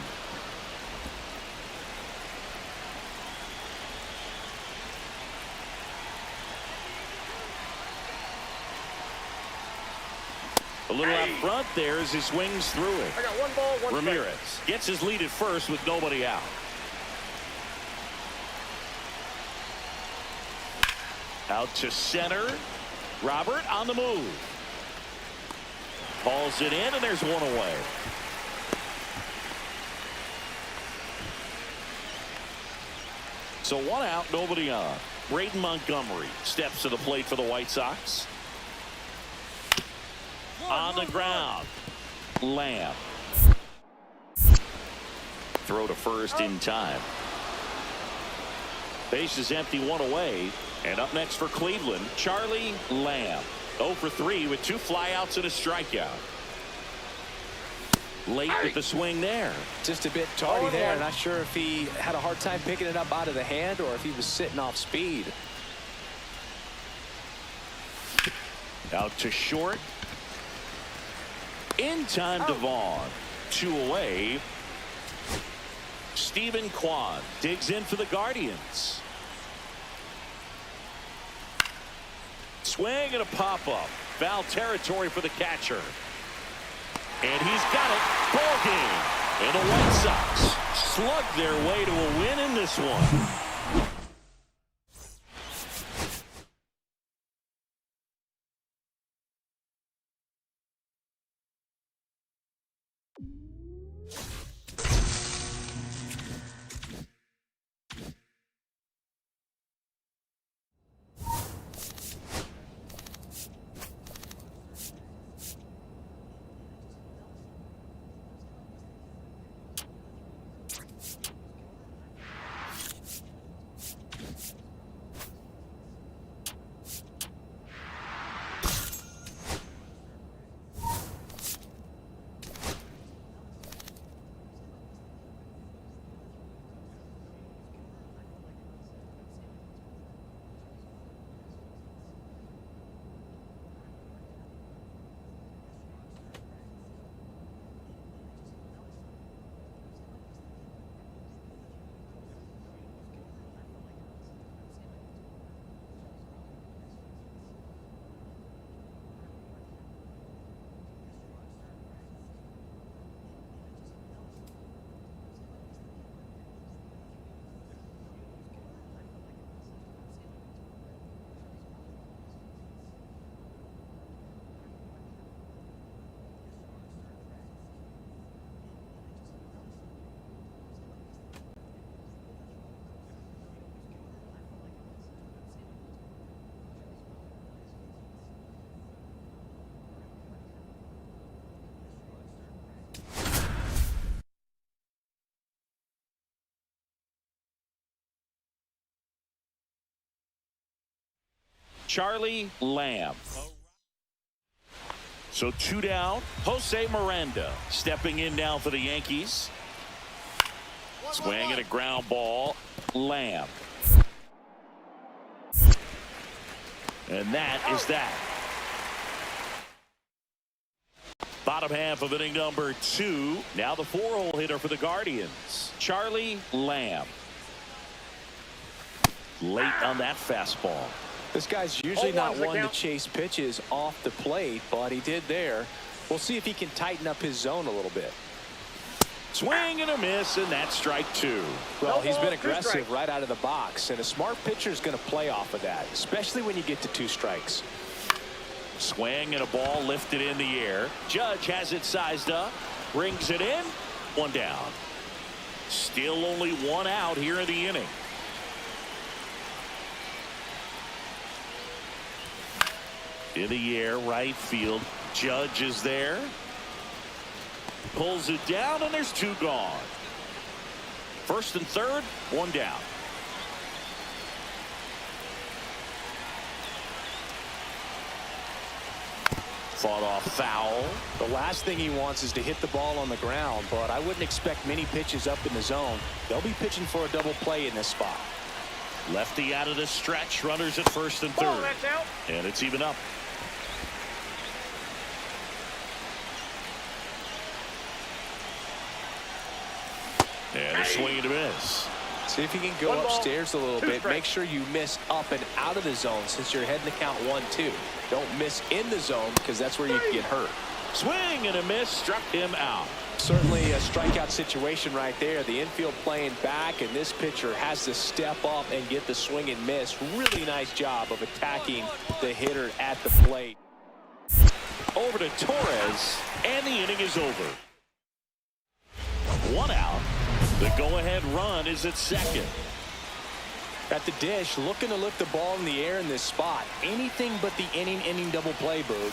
A little out front there as he swings through it. I got 1 ball, 1 Ramirez strike. gets his lead at first with nobody out. Out to center. Robert on the move. Hauls it in, and there's one away. So one out, nobody on. Braden Montgomery steps to the plate for the White Sox. On the ground. Lamb. Throw to first in time. Base is empty, one away. And up next for Cleveland, Charlie Lamb. 0 for 3 with 2 flyouts and a strikeout. Late with the swing there. Just a bit tardy there. Not sure if he had a hard time picking it up out of the hand or if he was sitting off speed. Out to short. In time to Vaughn. 2 away. Stephen Kwan digs in for the Guardians. Swing and a pop-up. Foul territory for the catcher. And he's got it. Ball game. And the White Sox slug their way to a win in this one. Charlie Lamb. So 2 down. Jose Miranda stepping in now for the Yankees. Swing and a ground ball. Lamb. And that is that. Bottom half of inning number 2. Now the 4-hole hitter for the Guardians, Charlie Lamb. Late on that fastball. This guy's usually not one to chase pitches off the plate, but he did there. We'll see if he can tighten up his zone a little bit. Swing and a miss, and that's strike 2. Well, he's been aggressive right out of the box, and a smart pitcher is going to play off of that, especially when you get to 2 strikes. Swing and a ball lifted in the air. Judge has it sized up, brings it in, 1 down. Still only 1 out here in the inning. In the air, right field. Judge is there. Pulls it down, and there's 2 gone. First and third, 1 down. Fought off foul. The last thing he wants is to hit the ball on the ground, but I wouldn't expect many pitches up in the zone. They'll be pitching for a double play in this spot. Lefty out of the stretch. Runners at first and third. And it's even up. And a swing and a miss. See if you can go upstairs a little bit. Make sure you miss up and out of the zone since you're heading to count 1-2. Don't miss in the zone because that's where you can get hurt. Swing and a miss, struck him out. Certainly a strikeout situation right there. The infield playing back, and this pitcher has to step up and get the swing and miss. Really nice job of attacking the hitter at the plate. over to Torres, and the inning is over. 1 out. The go-ahead run is at second. At the dish, looking to lift the ball in the air in this spot. Anything but the inning double play, Boog.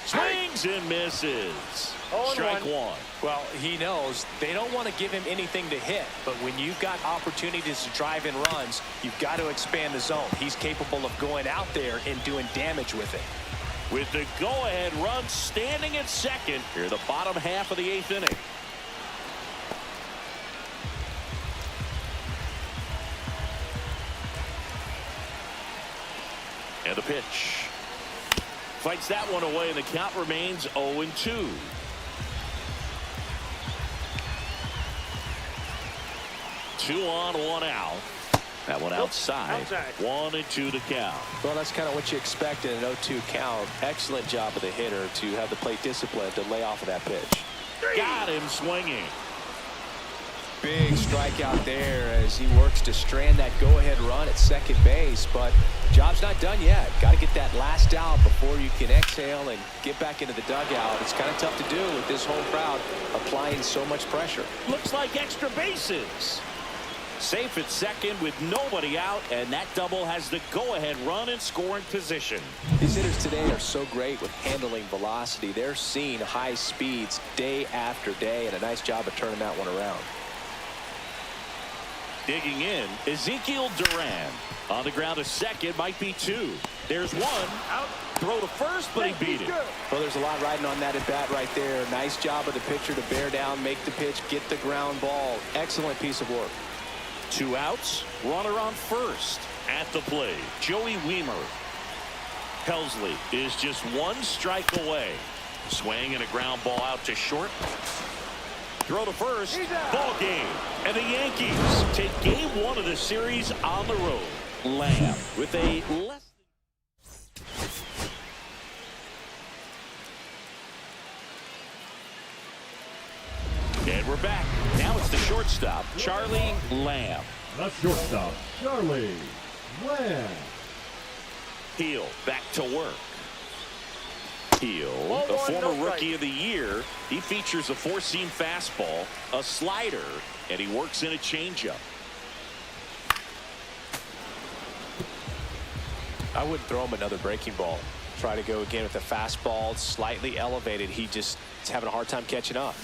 Swings and misses. Strike one. Well, he knows they don't want to give him anything to hit, but when you've got opportunities to drive in runs, you've got to expand the zone. He's capable of going out there and doing damage with it. With the go-ahead run standing at second here, the bottom half of the 8th inning. And the pitch. Fights that one away, and the count remains 0-2. Two on, 1 out. That one outside. 1-2 to count. Well, that's kind of what you expect in an 0-2 count. Excellent job of the hitter to have the plate discipline to lay off of that pitch. Got him swinging. Big strikeout there as he works to strand that go-ahead run at second base, but job's not done yet. Got to get that last out before you can exhale and get back into the dugout. It's kind of tough to do with this whole crowd applying so much pressure. Looks like extra bases. Safe at second with nobody out, and that double has the go-ahead run in scoring position. These hitters today are so great with handling velocity. They're seeing high speeds day after day, and a nice job of turning that one around. Digging in, Ezekiel Duran. On the ground to second, might be 2. There's 1. Out. Throw to first, but he beat it. Well, there's a lot riding on that at bat right there. Nice job of the pitcher to bear down, make the pitch, get the ground ball. Excellent piece of work. 2 outs, runner on first. At the plate, Joey Weimer. Helsley is just 1 strike away. Swing and a ground ball out to short. Throw to first, ball game. And the Yankees take game 1 of the series on the road. Lamb with a less. And we're back. Now it's the shortstop, Charlie Lamb. The shortstop, Charlie Lamb. Heel back to work. Heel, the former rookie of the year. He features a 4-seam fastball, a slider, and he works in a changeup. I wouldn't throw him another breaking ball. Try to go again with the fastball, slightly elevated. He just is having a hard time catching up.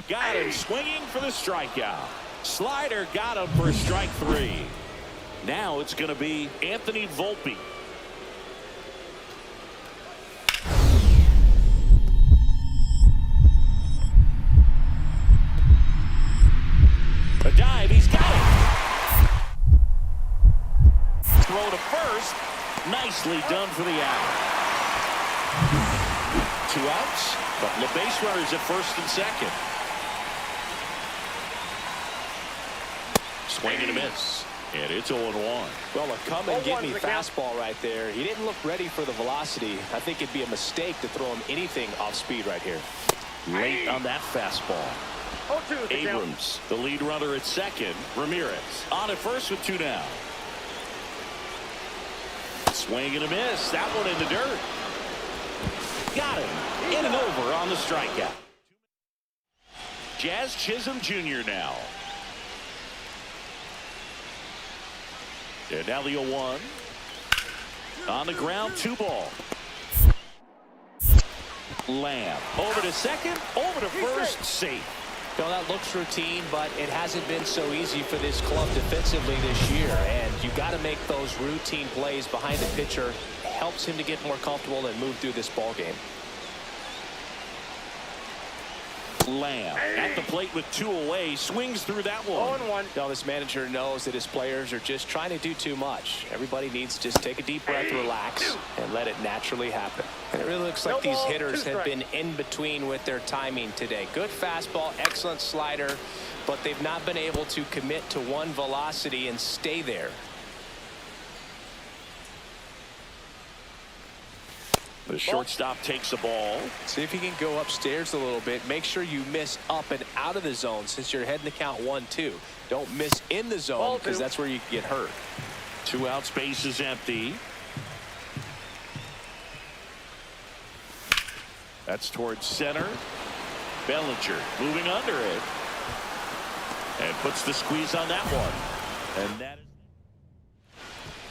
Got him swinging for the strikeout. Slider got him for strike 3. Now it's going to be Anthony Volpe. A dive, he's got it. Throw to first. Nicely done for the out. 2 outs, but the base runners at first and second. Swing and a miss. And it's 0-1. Well, a come and get me fastball right there. He didn't look ready for the velocity. I think it'd be a mistake to throw him anything off speed right here. Late on that fastball. Abrams, the lead runner at second. Ramirez on at first with 2 down. Swing and a miss. That one in the dirt. Got him. In and over on the strikeout. Jazz Chisholm Jr. now. And now the 0-1. On the ground, 2 ball. Lamb over to second, over to first, safe. Well, that looks routine, but it hasn't been so easy for this club defensively this year. And you've got to make those routine plays behind the pitcher. It helps him to get more comfortable and move through this ball game. Lamb at the plate with 2 away, swings through that one. 0-1. Now, this manager knows that his players are just trying to do too much. Everybody needs to just take a deep breath, relax, and let it naturally happen. And it really looks like these hitters have been in between with their timing today. Good fastball, excellent slider, but they've not been able to commit to one velocity and stay there. The shortstop takes the ball. See if you can go upstairs a little bit. Make sure you miss up and out of the zone since you're heading to count 1-2. Don't miss in the zone because that's where you get hurt. 2 out, space is empty. That's towards center. Bellinger moving under it. And puts the squeeze on that one. And that is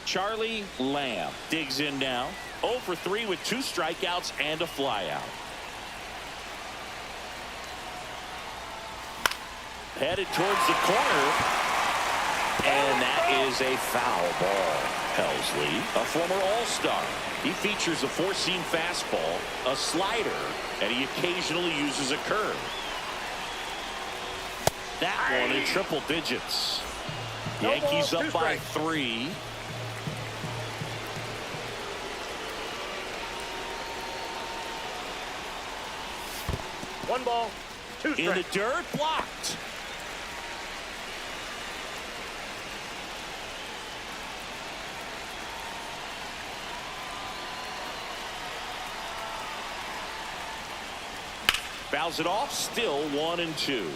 Charlie Lamb digs in now. 0 for 3 with 2 strikeouts and a flyout. Headed towards the corner. And that is a foul ball. Helsley, a former All-Star. He features a 4-seam fastball, a slider, and he occasionally uses a curve. That one in triple digits. Yankees up by 3. One ball, 2 strikes. In the dirt, blocked. Fouls it off, still 1-2.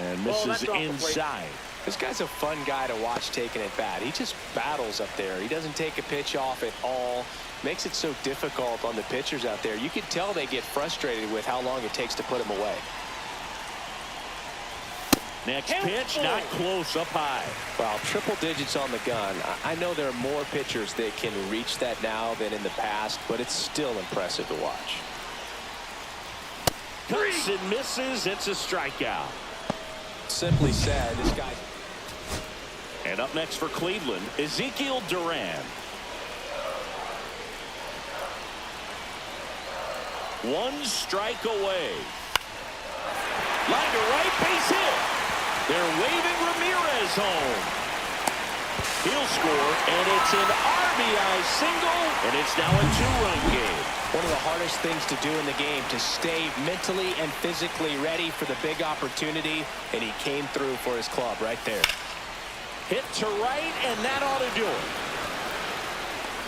And misses inside. This guy's a fun guy to watch taking at bat. He just battles up there. He doesn't take a pitch off at all. Makes it so difficult on the pitchers out there. You can tell they get frustrated with how long it takes to put him away. Next pitch, not close, up high. Well, triple digits on the gun. I know there are more pitchers that can reach that now than in the past, but it's still impressive to watch. Cuts and misses. It's a strikeout. Simply said, this guy. And up next for Cleveland, Ezekiel Duran. 1 strike away. Line to right, base hit. They're waving Ramirez home. He'll score, and it's an RBI single, and it's now a 2-run game. One of the hardest things to do in the game, to stay mentally and physically ready for the big opportunity, and he came through for his club right there. Hit to right, and that ought to do it.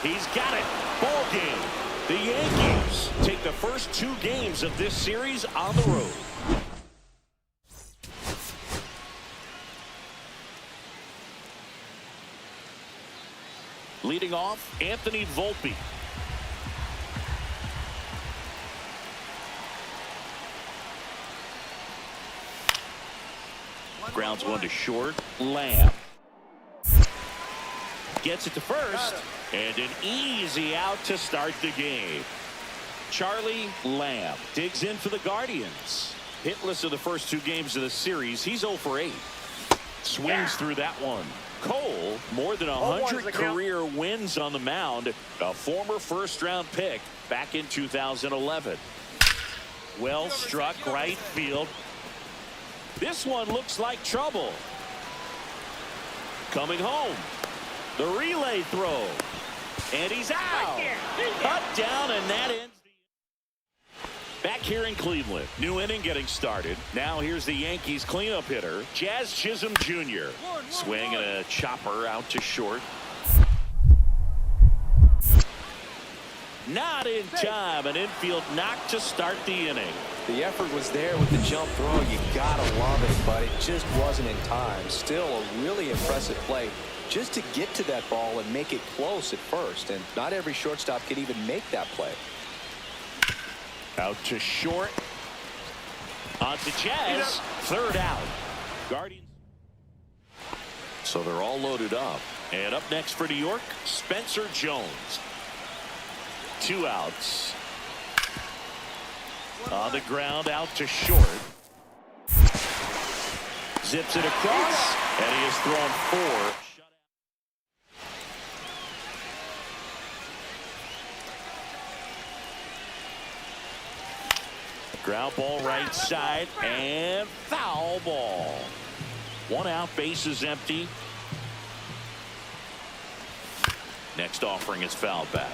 He's got it. Ball game. The Yankees take the first 2 games of this series on the road. Leading off, Anthony Volpe. Grounds 1 to short. Lamb gets it to first, and an easy out to start the game. Charlie Lamb digs in for the Guardians. Hitless of the first 2 games of the series. He's 0 for 8. Swings through that one. Cole, more than 100 career wins on the mound. A former first-round pick back in 2011. Well struck right field. This one looks like trouble. Coming home. The relay throw. And he's out. Cut down, and that ends. Back here in Cleveland. New inning getting started. Now here's the Yankees cleanup hitter, Jazz Chisholm Jr. Swing and a chopper out to short. Not in time. An infield knock to start the inning. The effort was there with the jump throw. You gotta love it, but it just wasn't in time. Still a really impressive play just to get to that ball and make it close at first. And not every shortstop could even make that play. Out to short. On to Jazz. 3rd out. Guardians. So they're all loaded up. And up next for New York, Spencer Jones. 2 outs. On the ground, out to short. Zips it across, and he has thrown 4. Ground ball right side, and foul ball. 1 out, bases empty. Next offering is fouled back.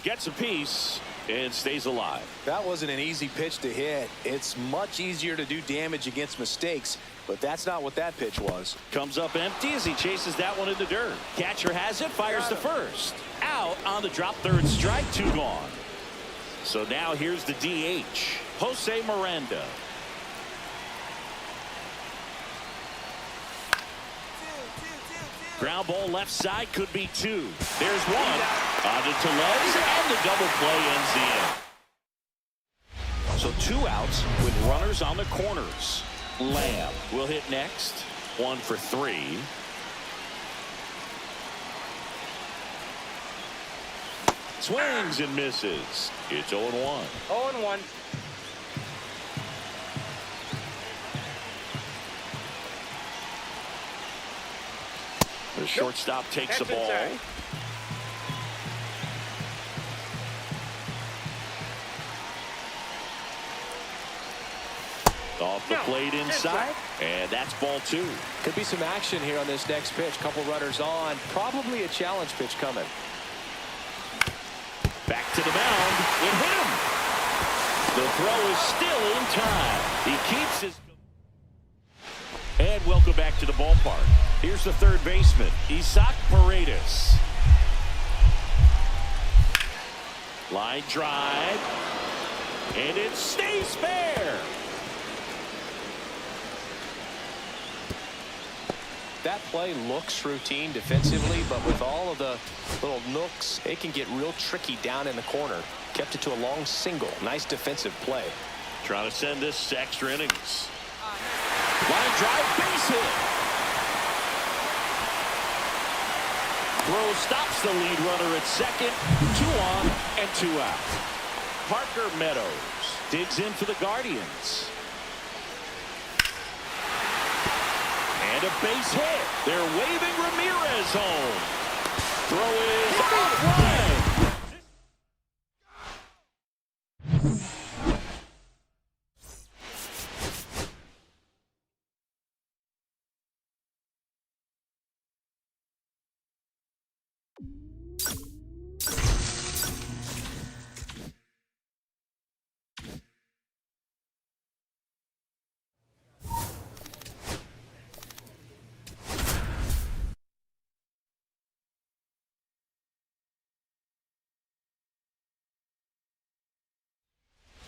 gets a piece and stays alive. That wasn't an easy pitch to hit. It's much easier to do damage against mistakes, but that's not what that pitch was. Comes up empty as he chases that one in the dirt. Catcher has it, fires to first. Out on the drop, third strike, 2 gone. So now here's the DH, Jose Miranda. Ground ball left side, could be 2. There's 1. On to Tellez, and the double play ends the inning. So 2 outs with runners on the corners. Lamb will hit next. 1 for 3. Swings and misses. It's 0-1. 0-1. The shortstop takes the ball. Inside. Off the plate inside, and that's ball 2. Could be some action here on this next pitch. Couple runners on. Probably a challenge pitch coming. Back to the mound. It hit him. The throw is still in time. He keeps his... And welcome back to the ballpark. Here's the third baseman, Isaac Paredes. Line drive. And it stays fair. That play looks routine defensively, but with all of the little nooks, it can get real tricky down in the corner. Kept it to a long single. Nice defensive play. Trying to send this to extra innings. Line drive, base hit. Throw stops the lead runner at second. 2 on and 2 out. Parker Meadows digs in for the Guardians. And a base hit. They're waving Ramirez home. Throw is offline.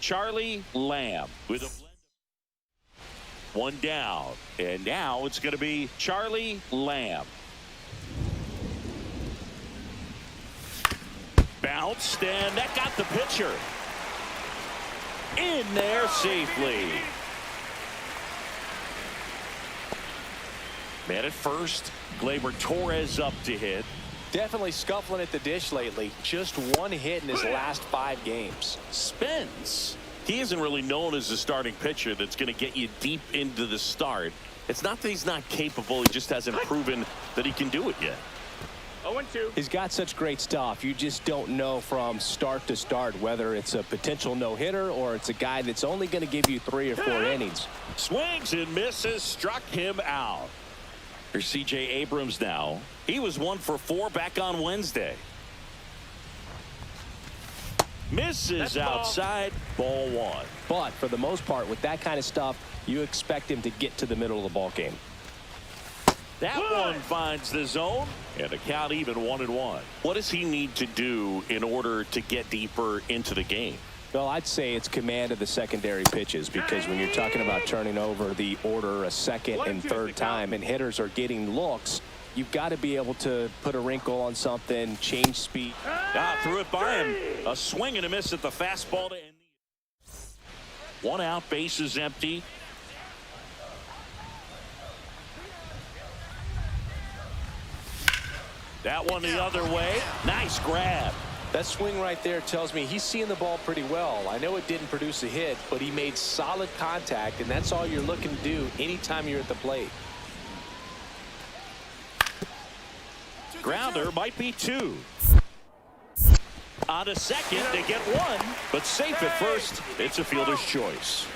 Charlie Lamb with a blend. 1 down, and now it's going to be Charlie Lamb. Bounced, and that got the pitcher in there safely. Man at first, Gleyber Torres up to hit. Definitely scuffling at the dish lately. Just 1 hit in his last 5 games. Spence. He isn't really known as a starting pitcher that's going to get you deep into the start. It's not that he's not capable. He just hasn't proven that he can do it yet. 0-2. He's got such great stuff. You just don't know from start to start whether it's a potential no-hitter or it's a guy that's only going to give you 3 or 4 innings. Swings and misses, struck him out. Here's C.J. Abrams now. He was 1 for 4 back on Wednesday. Misses outside, ball 1. But for the most part, with that kind of stuff, you expect him to get to the middle of the ball game. That one finds the zone, and a count even 1-1. What does he need to do in order to get deeper into the game? Well, I'd say it's command of the secondary pitches, because when you're talking about turning over the order a second and third time and hitters are getting looks, you've got to be able to put a wrinkle on something, change speed. Threw it by him. A swing and a miss at the fastball to end the 1 out, bases empty. That one the other way. Nice grab. That swing right there tells me he's seeing the ball pretty well. I know it didn't produce a hit, but he made solid contact, and that's all you're looking to do anytime you're at the plate. Grounder might be 2. On to second, they get 1, but safe at first. It's a fielder's choice.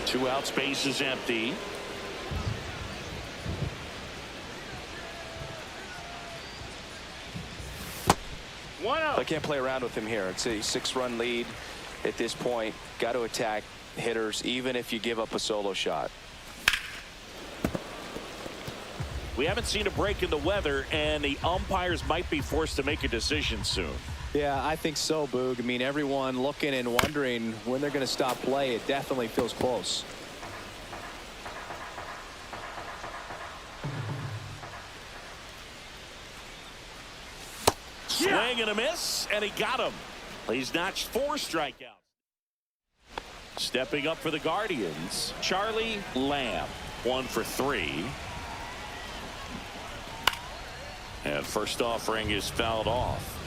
2 outs, base is empty. 1-0. I can't play around with him here. It's a 6-run lead at this point. Got to attack hitters, even if you give up a solo shot. We haven't seen a break in the weather, and the umpires might be forced to make a decision soon. Yeah, I think so, Boog. I mean, everyone looking and wondering when they're going to stop play. It definitely feels close. Swing and a miss, and he got him. He's notched 4 strikeouts. Stepping up for the Guardians, Charlie Lamb, 1 for 3. And first offering is fouled off.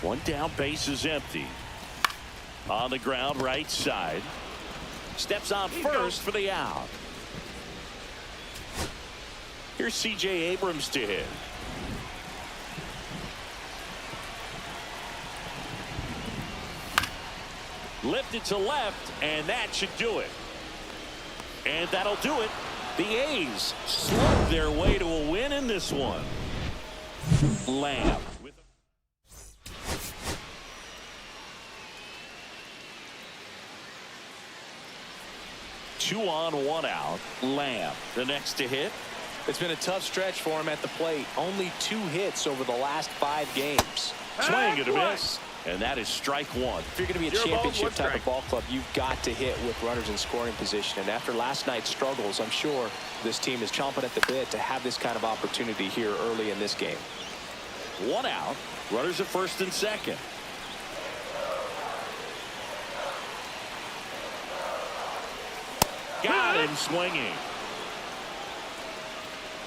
1 down, base is empty. On the ground, right side. Steps on first for the out. Here's C.J. Abrams to hit. Lifted to left, and that should do it. And that'll do it. The A's slug their way to a win in this one. Lamb. 2 on, 1 out. Lamb, the next to hit. It's been a tough stretch for him at the plate. Only 2 hits over the last 5 games. Swing and a miss. And that is strike 1. If you're going to be a championship type of ball club, you've got to hit with runners in scoring position. And after last night's struggles, I'm sure this team is chomping at the bit to have this kind of opportunity here early in this game. 1 out. Runners at first and second. Got him swinging.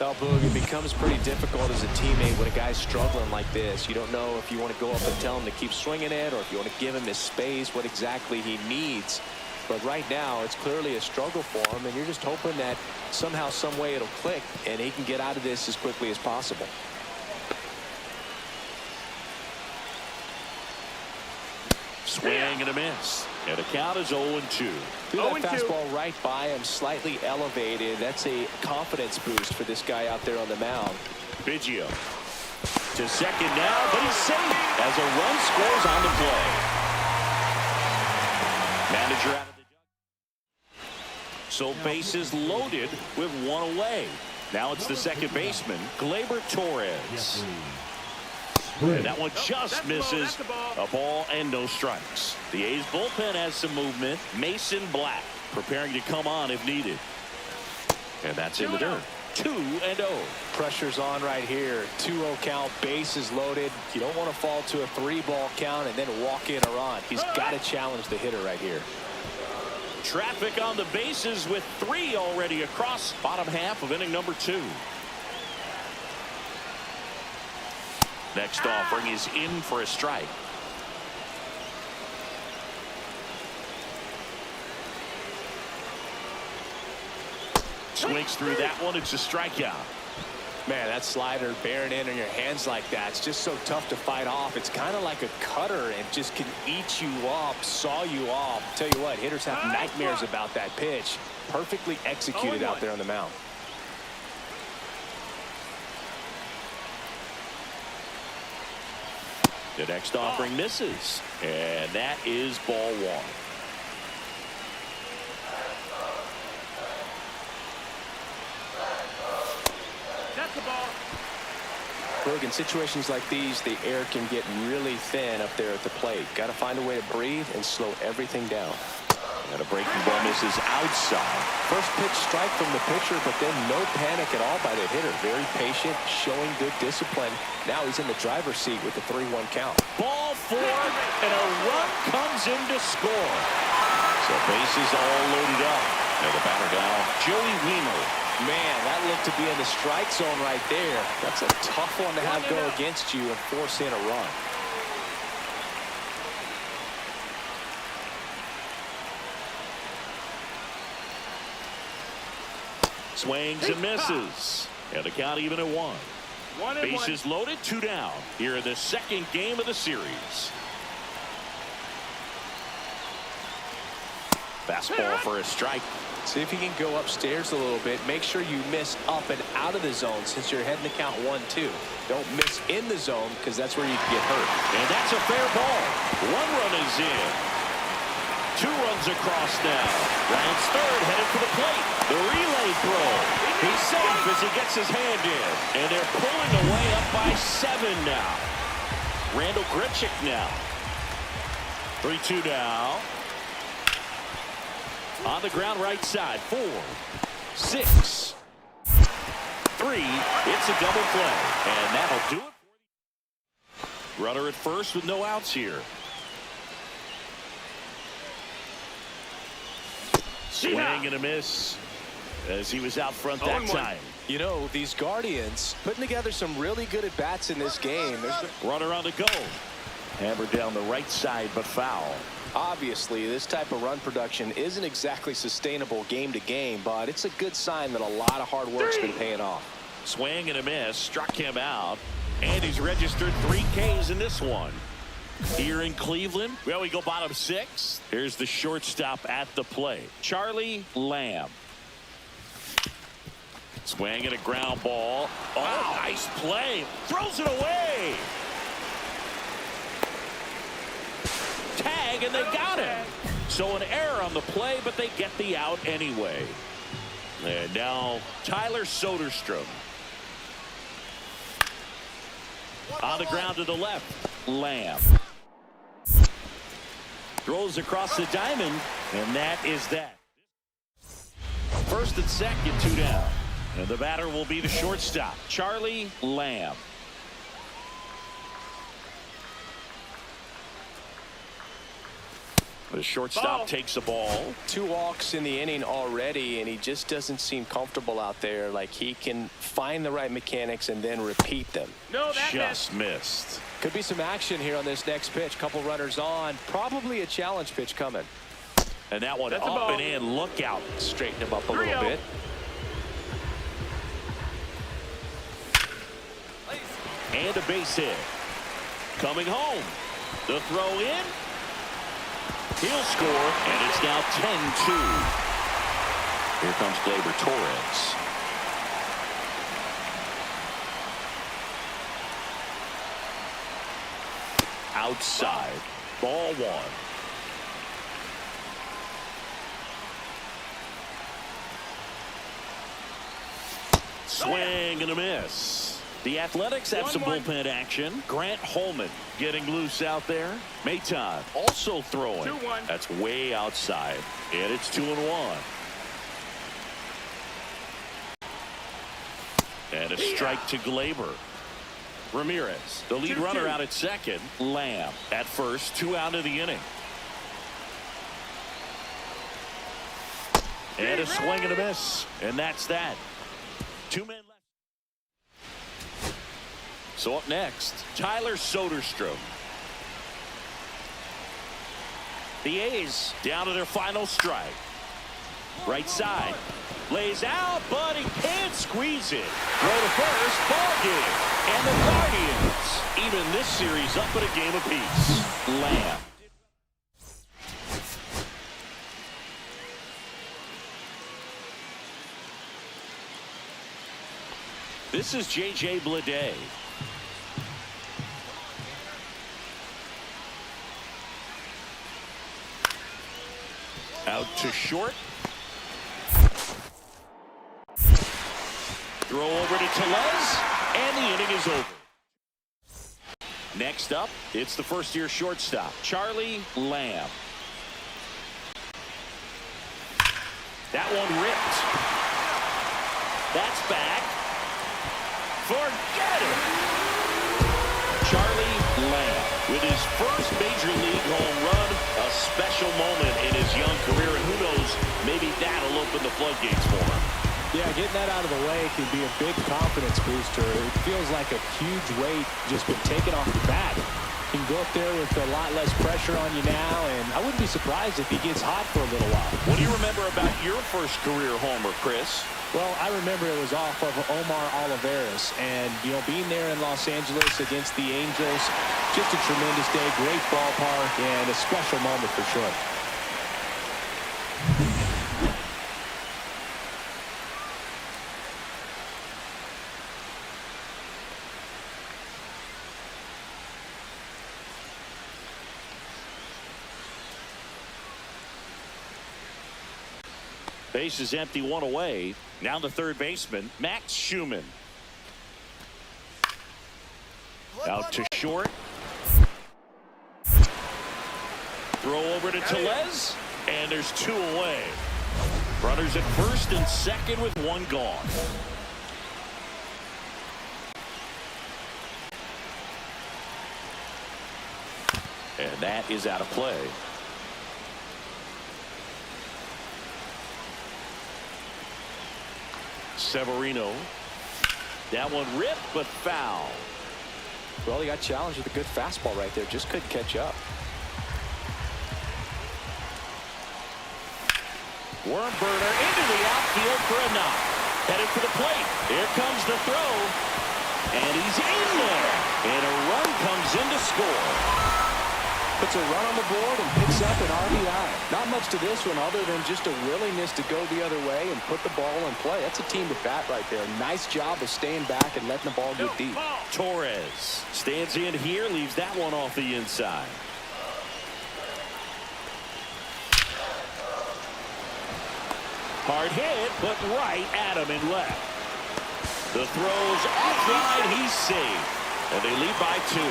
Well, Boog, it becomes pretty difficult as a teammate when a guy's struggling like this. You don't know if you want to go up and tell him to keep swinging it, or if you want to give him his space, what exactly he needs. But right now, it's clearly a struggle for him, and you're just hoping that somehow, some way it'll click, and he can get out of this as quickly as possible. Swing and a miss. And the count is 0-2. That fastball right by him, slightly elevated. That's a confidence boost for this guy out there on the mound. Biggio to second now, but he's safe as a run scores on the play. Manager out of the dugout. So bases loaded with 1 away. Now it's the second baseman, Gleyber Torres. And that one just misses. A ball and no strikes. The A's bullpen has some movement. Mason Black preparing to come on if needed. And that's in the dirt. 2-0. Pressure's on right here. 2-0 count, bases loaded. You don't want to fall to a 3-ball count and then walk in a run. He's got to challenge the hitter right here. Traffic on the bases with 3 already across bottom half of inning number 2. Next offering is in for a strike. Swings through that one. It's a strikeout. Man, that slider bearing in on your hands like that, it's just so tough to fight off. It's kind of like a cutter and just can eat you up, saw you off. Tell you what, hitters have nightmares about that pitch. Perfectly executed out there on the mound. The next offering misses, and that is ball 1. That's the ball. Look, in situations like these, the air can get really thin up there at the plate. Got to find a way to breathe and slow everything down. And a breaking ball misses outside. First pitch strike from the pitcher, but then no panic at all by the hitter. Very patient, showing good discipline. Now he's in the driver's seat with the 3-1 count. Ball 4, and a run comes in to score. So bases all loaded up. And the batter now, Joey Wiemer. Man, that looked to be in the strike zone right there. That's a tough one to have go against you and force in a run. Swings and misses. And the count even at 1. Bases loaded, 2 down. Here in the second game of the series. Fastball for a strike. See if you can go upstairs a little bit. Make sure you miss up and out of the zone since you're heading to count 1-2. Don't miss in the zone because that's where you can get hurt. And that's a fair ball. 1 run is in. 2 runs across now. Bryant's third headed for the plate. The relay throw. He's safe as he gets his hand in. And they're pulling away up by 7 now. Randall Grichuk now. 3-2 now. On the ground right side. 4, 6, 3. It's a double play. And that'll do it. Runner at first with no outs here. Swing and a miss as he was out front that time. You know, these Guardians putting together some really good at-bats in this game. Runner on the go. Hammered down the right side, but foul. Obviously, this type of run production isn't exactly sustainable game to game, but it's a good sign that a lot of hard work's been paying off. Swing and a miss. Struck him out. And he's registered 3 Ks in this one. Here in Cleveland, well, we go bottom 6. Here's the shortstop at the plate, Charlie Lamb. Swing and a ground ball. Oh, nice play. Throws it away. Tag, and they got him. So an error on the play, but they get the out anyway. And now Tyler Soderstrom. On the ground to the left, Lamb. Throws across the diamond, and that is that. First and second, 2 down. And the batter will be the shortstop, Charlie Lamb. The shortstop takes the ball. 2 walks in the inning already, and he just doesn't seem comfortable out there. Like he can find the right mechanics and then repeat them. No, that Just missed. Could be some action here on this next pitch. Couple runners on. Probably a challenge pitch coming. And that one That's a up ball. and in. Look out. Straighten him up a little 3-0. bit. And a base hit. Coming home. The throw in. He'll score, and it's now 10-2. Here comes Gleyber Torres. Outside. Ball 1. Swing and a miss. The Athletics have some 1-1. bullpen action. Grant Holman getting loose out there. Maton also throwing. 2-1. That's way outside. And it's 2-1. And a strike to Gleyber. Ramirez, the lead 2-2. runner out at second. Lamb at first, 2 out of the inning. And a swing and a miss. And that's that. 2 men left. So up next, Tyler Soderstrom. The A's down to their final strike. Right side. Lays out, but he can't squeeze it. Throw to first, ball game. And the Guardians even this series up at a game apiece. Lamb. This is J.J. Bleday. Out to short. Throw over to Tellez, and the inning is over. Next up, it's the first-year shortstop, Charlie Lamb. That one ripped. That's back. Forget it. Charlie Lamb with his first major league home run, a special moment in his young career, and who knows, maybe that'll open the floodgates for him. Yeah, getting that out of the way could be a big confidence booster. It feels like a huge weight just been taken off the bat. You can go up there with a lot less pressure on you now, and I wouldn't be surprised if he gets hot for a little while. What do you remember about your first career homer, Chris? Well, I remember it was off of Omar Oliveras, and, you know, being there in Los Angeles against the Angels, just a tremendous day, great ballpark, and a special moment for sure. Base is empty, one away. Now the third baseman, Max Schumann. Out to short. Throw over to Tellez, and there's two away. Runners at first and second with one gone. And that is out of play. Severino. That one ripped, but foul. Well, he got challenged with a good fastball right there. Just couldn't catch up. Worm burner into the outfield for a knock. Headed for the plate. Here comes the throw. And he's in there. And a run comes in to score. Puts a run on the board and picks up an RBI. Not much to this one other than just a willingness to go the other way and put the ball in play. That's a team at bat right there. Nice job of staying back and letting the ball get deep. Torres stands in here, leaves that one off the inside. Hard hit, but right at him and left. The throw's offline, he's safe. And they lead by 2.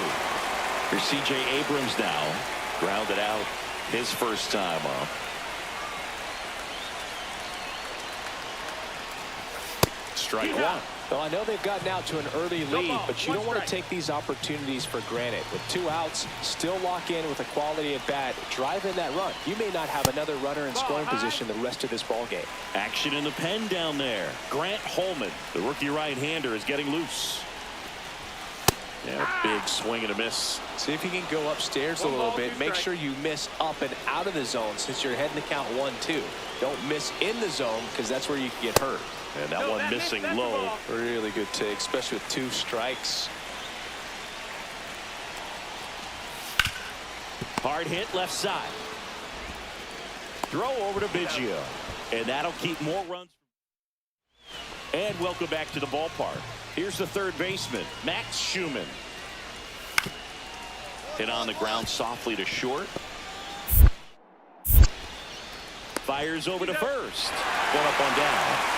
Here's C.J. Abrams now. Grounded out his first time up. Strike one. Well, I know they've gotten out to an early lead, but you don't want to take these opportunities for granted. With 2 outs, still lock in with a quality at bat, drive in that run. You may not have another runner in scoring position the rest of this ball game. Action in the pen down there. Grant Holman, the rookie right-hander, is getting loose. Yeah, big swing and a miss. See if you can go upstairs a little bit. Make sure you miss up and out of the zone since you're heading to count 1-2. Don't miss in the zone because that's where you can get hurt. And that one missing low. Really good take, especially with 2 strikes. Hard hit left side. Throw over to Biggio. And that'll keep more runs. And welcome back to the ballpark. Here's the third baseman, Max Schumann. Hit on the ground softly to short. Fires over to first. One up, one down.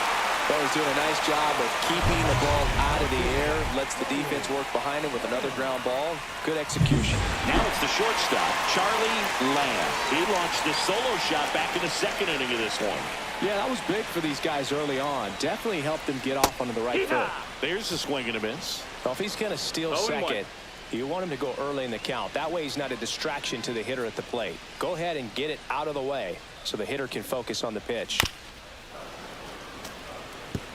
Well, he's doing a nice job of keeping the ball out of the air. Lets the defense work behind him with another ground ball. Good execution. Now it's the shortstop, Charlie Lamb. He launched a solo shot back in the second inning of this one. Yeah, that was big for these guys early on. Definitely helped them get off onto the right foot. There's the swing and a miss. Well, if he's going to steal second, you want him to go early in the count. That way he's not a distraction to the hitter at the plate. Go ahead and get it out of the way so the hitter can focus on the pitch.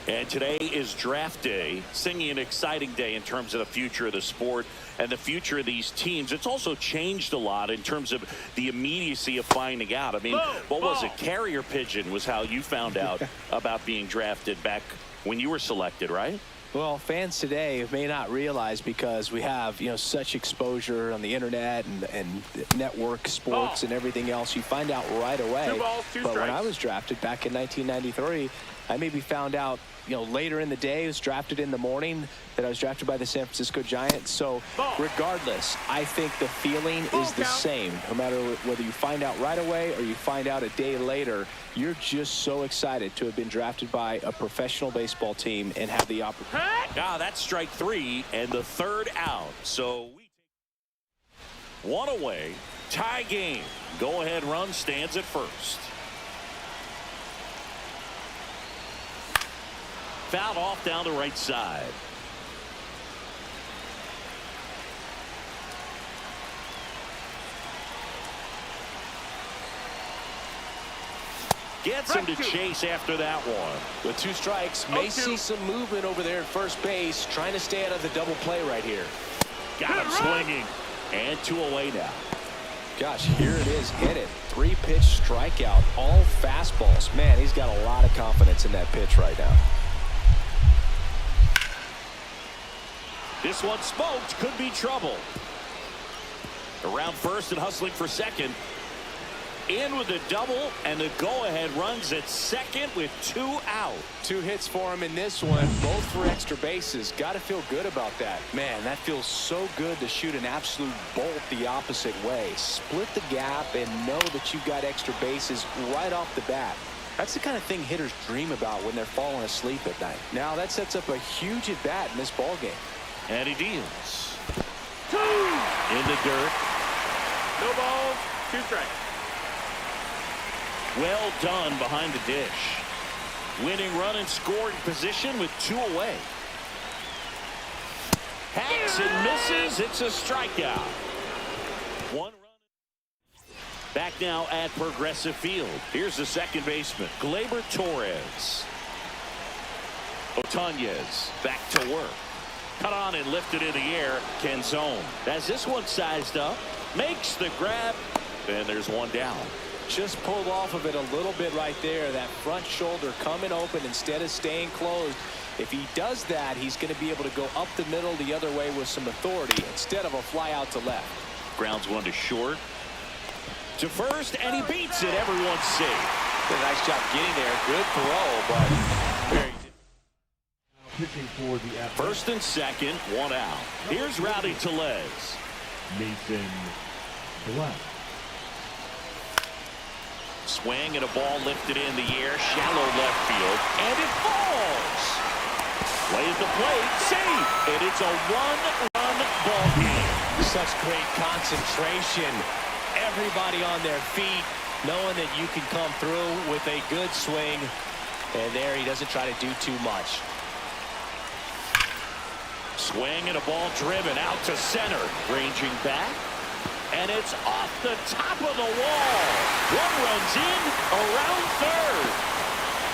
And today is draft day, singing an exciting day in terms of the future of the sport and the future of these teams. It's also changed a lot in terms of the immediacy of finding out. I mean, what was it? Carrier pigeon was how you found out about being drafted back when you were selected, right? Well, fans today may not realize because we have, such exposure on the internet and network sports and everything else. You find out right away. But when I was drafted back in 1993, I maybe found out, later in the day. I was drafted in the morning that I was drafted by the San Francisco Giants. So regardless, I think the feeling is the same. No matter whether you find out right away or you find out a day later, you're just so excited to have been drafted by a professional baseball team and have the opportunity. That's strike 3 and the third out. So we take one away. Tie game. Go ahead run stands at first. Fouled off down the right side. Gets him to chase after that one. With 2 strikes, may see some movement over there at first base, trying to stay out of the double play right here. Got him swinging. And 2 away now. Gosh, here it is. Hit it. 3-pitch strikeout. All fastballs. Man, he's got a lot of confidence in that pitch right now. This one smoked. Could be trouble. Around first and hustling for second. In with the double, and the go-ahead runs at second with 2 out. 2 hits for him in this one, both for extra bases. Got to feel good about that. Man, that feels so good to shoot an absolute bolt the opposite way. Split the gap and know that you've got extra bases right off the bat. That's the kind of thing hitters dream about when they're falling asleep at night. Now that sets up a huge at bat in this ball game. And he deals. In the dirt. No balls, 2 strikes. Well done behind the dish. Winning run in scoring position with 2 away. Hacks and misses. It's a strikeout. 1 run. Back now at Progressive Field. Here's the second baseman, Gleyber Torres. Otañez back to work. Cut on and lifted in the air. Canzone has this one sized up. Makes the grab. And there's 1 down. Just pulled off of it a little bit right there. That front shoulder coming open instead of staying closed. If he does that, he's going to be able to go up the middle the other way with some authority instead of a fly out to left. Grounds 1 to short. To first, and he beats it. Everyone's safe. Did a nice job getting there. Good throw, but very. Pitching for the Athletics, First and second, 1 out. Here's Rowdy Tellez. Mason Black. Swing and a ball lifted in the air, shallow left field, and it falls. Way at the plate, safe, and it's a 1-run ball game. Such great concentration. Everybody on their feet, knowing that you can come through with a good swing. And there he doesn't try to do too much. Swing and a ball driven out to center, ranging back. And it's off the top of the wall. 1 runs in, around third.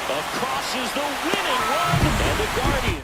Across is the winning run, and the Guardian.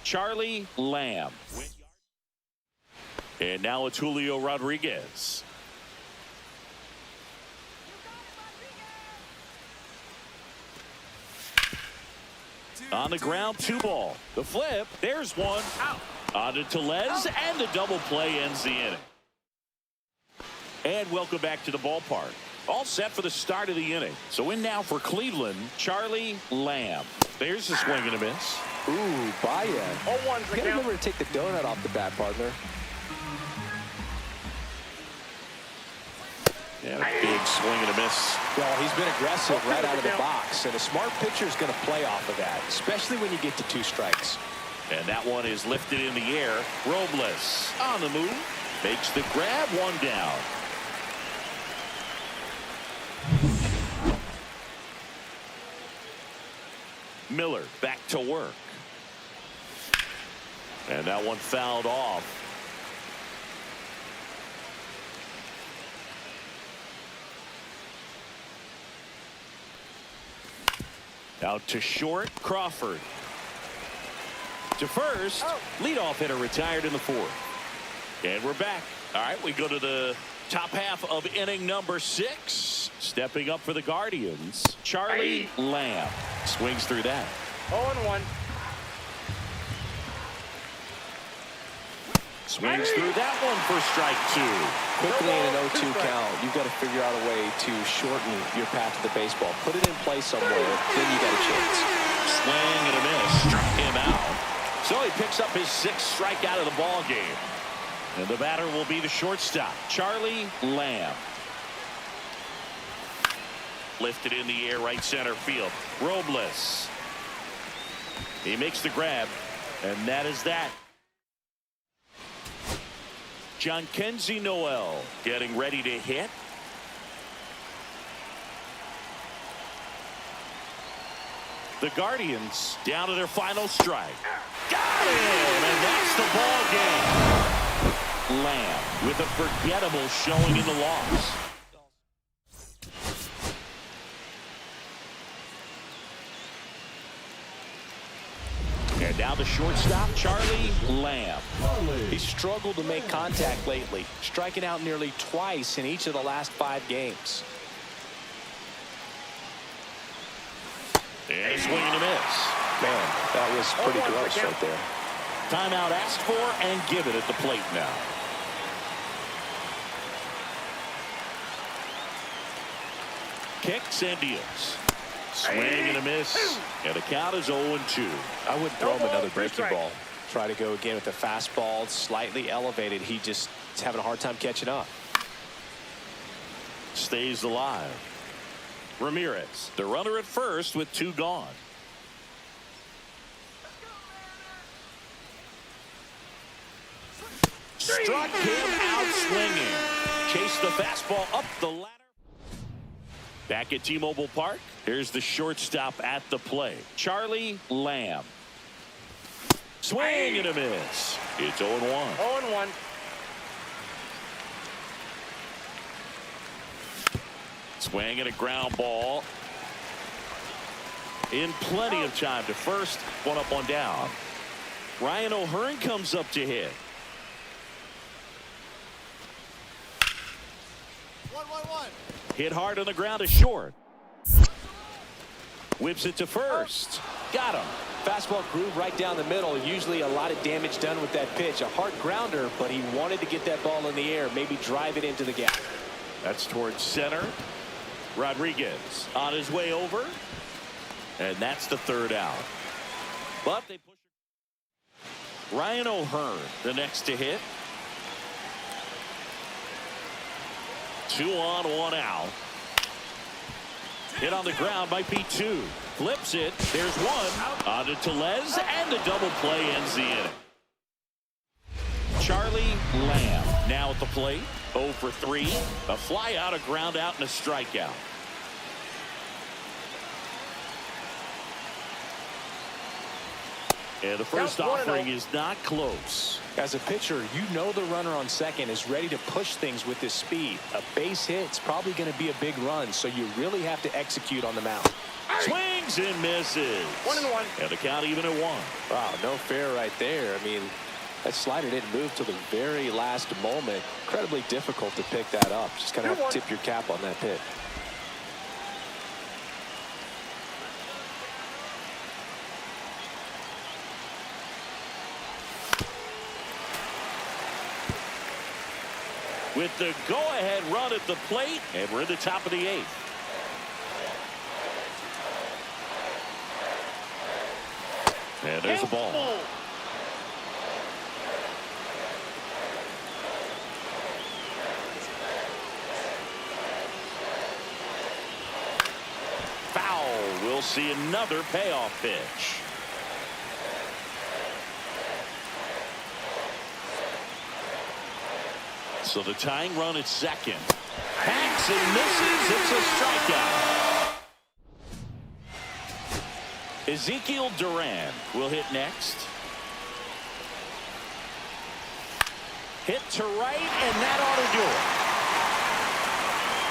Charlie Lamb. And now it's Julio Rodriguez. On the ground, 2 ball. The flip, there's 1 out. On to Tellez, and the double play ends the inning. And welcome back to the ballpark. All set for the start of the inning. So in now for Cleveland, Charlie Lamb. There's the swing and a miss. Ooh, buy-in. 0-1's the You gotta count. remember to take the donut off the bat, partner. And a big swing and a miss. Well, he's been aggressive right out of the box, and a smart pitcher is going to play off of that, especially when you get to 2 strikes. And that one is lifted in the air. Robles on the move. Makes the grab, 1 down. Miller back to work. And that one fouled off. Out to short, Crawford. To first, leadoff hitter retired in the fourth. And we're back. All right, we go to the top half of inning number 6. Stepping up for the Guardians, Charlie Lamb swings through that. 0-1. Swings through that one for strike 2. Quickly in an 0-2 count, you've got to figure out a way to shorten your path to the baseball. Put it in play somewhere, then you got a chance. Swing and a miss. Struck him out. So he picks up his 6th strikeout of the ball game. And the batter will be the shortstop, Charlie Lamb. Lifted in the air, right center field. Robles. He makes the grab, and that is that. John Kenzie Noel getting ready to hit. The Guardians down to their final strike. Got him, and that's the ball game. Lamb with a forgettable showing in the loss. And now the shortstop, Charlie Lamb. He struggled to make contact lately, striking out nearly twice in each of the last 5 games. And a swing and a miss. Man, that was pretty gross right there. Timeout asked for and given at the plate now. Kicks and deals. Swing and a miss. And the count is 0-2. I wouldn't throw him another breaking ball. Try to go again with the fastball, slightly elevated. He just is having a hard time catching up. Stays alive. Ramirez, the runner at first with 2 gone. Struck him out swinging. Chased the fastball up the ladder. Back at T-Mobile Park, here's the shortstop at the plate, Charlie Lamb. Swing and a miss. It's 0-1. 0-1. Swing and a ground ball. In plenty of time to first. 1 up, 1 down. Ryan O'Hearn comes up to hit. 1-1-1. Hit hard on the ground to short. Whips it to first. Got him. Fastball groove right down the middle. Usually a lot of damage done with that pitch. A hard grounder, but he wanted to get that ball in the air, maybe drive it into the gap. That's towards center. Rodriguez on his way over. And that's the 3rd out. But they push. Ryan O'Hearn, the next to hit. 2 on, 1 out. Hit on the ground, might be 2. Flips it. There's 1. On to Tellez, and the double play ends the inning. Charlie Lamb now at the plate. 0 for 3. A fly out, a ground out, and a strikeout. And the first offering is not close. As a pitcher, you know the runner on second is ready to push things with his speed. A base hit's probably going to be a big run, so you really have to execute on the mound. Swings and misses. 1-1. And the count even at 1. Wow, no fair right there. I mean, that slider didn't move till the very last moment. Incredibly difficult to pick that up. Just kind of have to tip your cap on that pitch. With the go-ahead run at the plate, and we're in the top of the 8th. And there's a ball. Foul. We'll see another payoff pitch. So the tying run at second. Hacks and misses. It's a strikeout. Ezekiel Duran will hit next. Hit to right, and that ought to do it.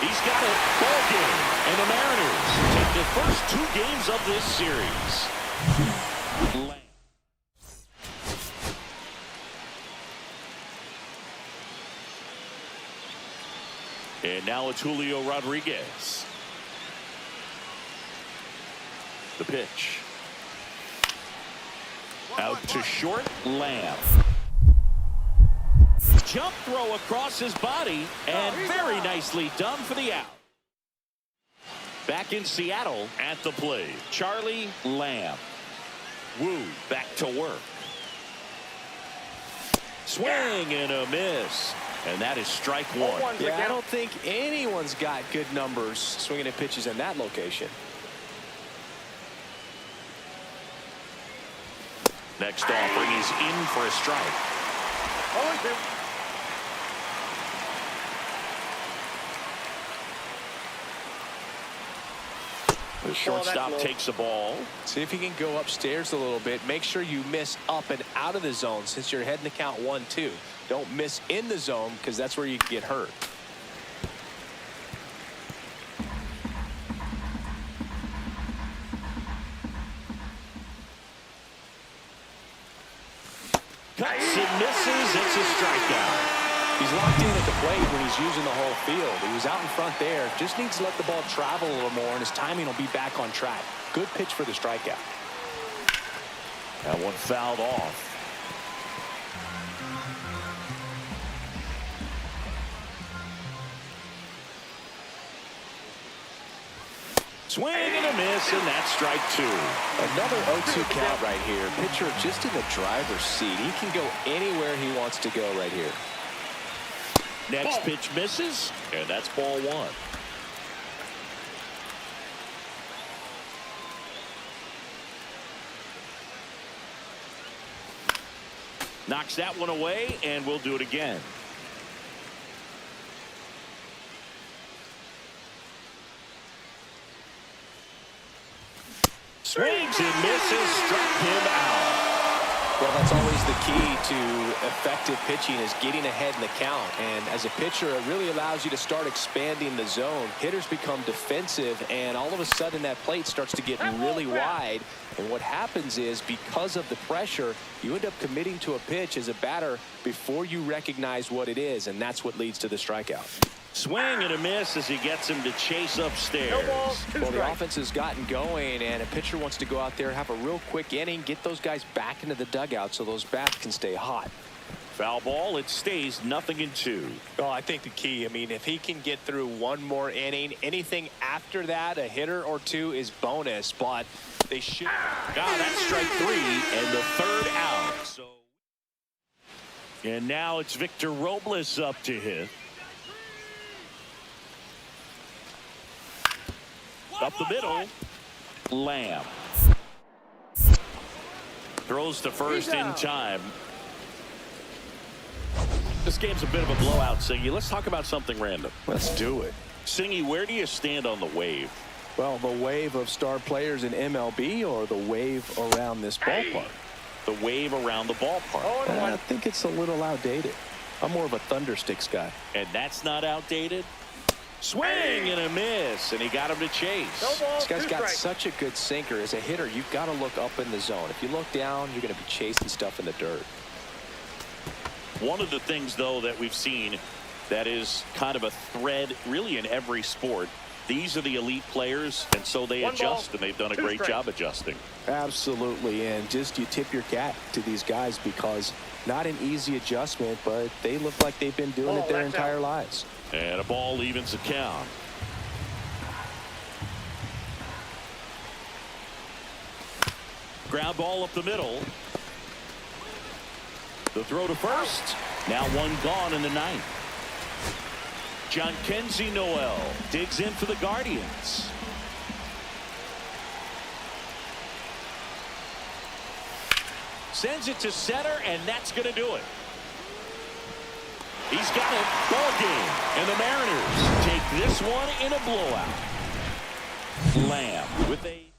He's got it. Ball game. And the Mariners take the first 2 games of this series. And now it's Julio Rodriguez. The pitch. Out to short, Lamb. Jump throw across his body, and very nicely done for the out. Back in Seattle at the plate, Charlie Lamb. Woo back to work. Swing and a miss. And that is strike one. Yeah, I don't think anyone's got good numbers swinging at pitches in that location. Next offering, he's in for a strike. The shortstop takes the ball. See if he can go upstairs a little bit. Make sure you miss up and out of the zone since you're heading to count 1-2. Don't miss in the zone because that's where you can get hurt. Cuts and misses. It's a strikeout. He's locked in at the plate when he's using the whole field. He was out in front there. Just needs to let the ball travel a little more, and his timing will be back on track. Good pitch for the strikeout. That one fouled off. Swing and a miss, and that's strike two. Another 0-2 count right here. Pitcher just in the driver's seat. He can go anywhere he wants to go right here. Next pitch misses, and that's ball one. Knocks that one away, and we'll do it again. Swings and misses, struck him out. Well, that's always the key to effective pitching is getting ahead in the count. And as a pitcher, it really allows you to start expanding the zone. Hitters become defensive, and all of a sudden that plate starts to get really wide. And what happens is because of the pressure, you end up committing to a pitch as a batter before you recognize what it is, and that's what leads to the strikeout. Swing and a miss as he gets him to chase upstairs. Well, the offense has gotten going, and a pitcher wants to go out there, have a real quick inning, get those guys back into the dugout so those bats can stay hot. Foul ball, it stays 0-2. Well, I think the key, I mean, if he can get through one more inning, anything after that, a hitter or two is bonus, but they should. That's strike three and the third out. And now it's Victor Robles up to hit. Up the middle, Lamb. Throws to first in time. This game's a bit of a blowout, Singy. Let's talk about something random. Let's do it. Singy, where do you stand on the wave? Well, the wave of star players in MLB or the wave around this ballpark? The wave around the ballpark. I think it's a little outdated. I'm more of a Thundersticks guy. And that's not outdated? Swing and a miss, and he got him to chase. This guy's got such a good sinker. As a hitter, you've got to look up in the zone. If you look down, you're going to be chasing stuff in the dirt. One of the things, though, that we've seen that is kind of a thread really in every sport, these are the elite players, and so they adjust, and they've done a great job adjusting. Absolutely, and just you tip your cap to these guys because not an easy adjustment, but they look like they've been doing it their entire lives. And a ball evens the count. Ground ball up the middle. The throw to first. Now one gone in the ninth. John Kenzie Noel digs in for the Guardians. Sends it to center, and that's going to do it. He's got it. Ball game. And the Mariners take this one in a blowout. Lamb with a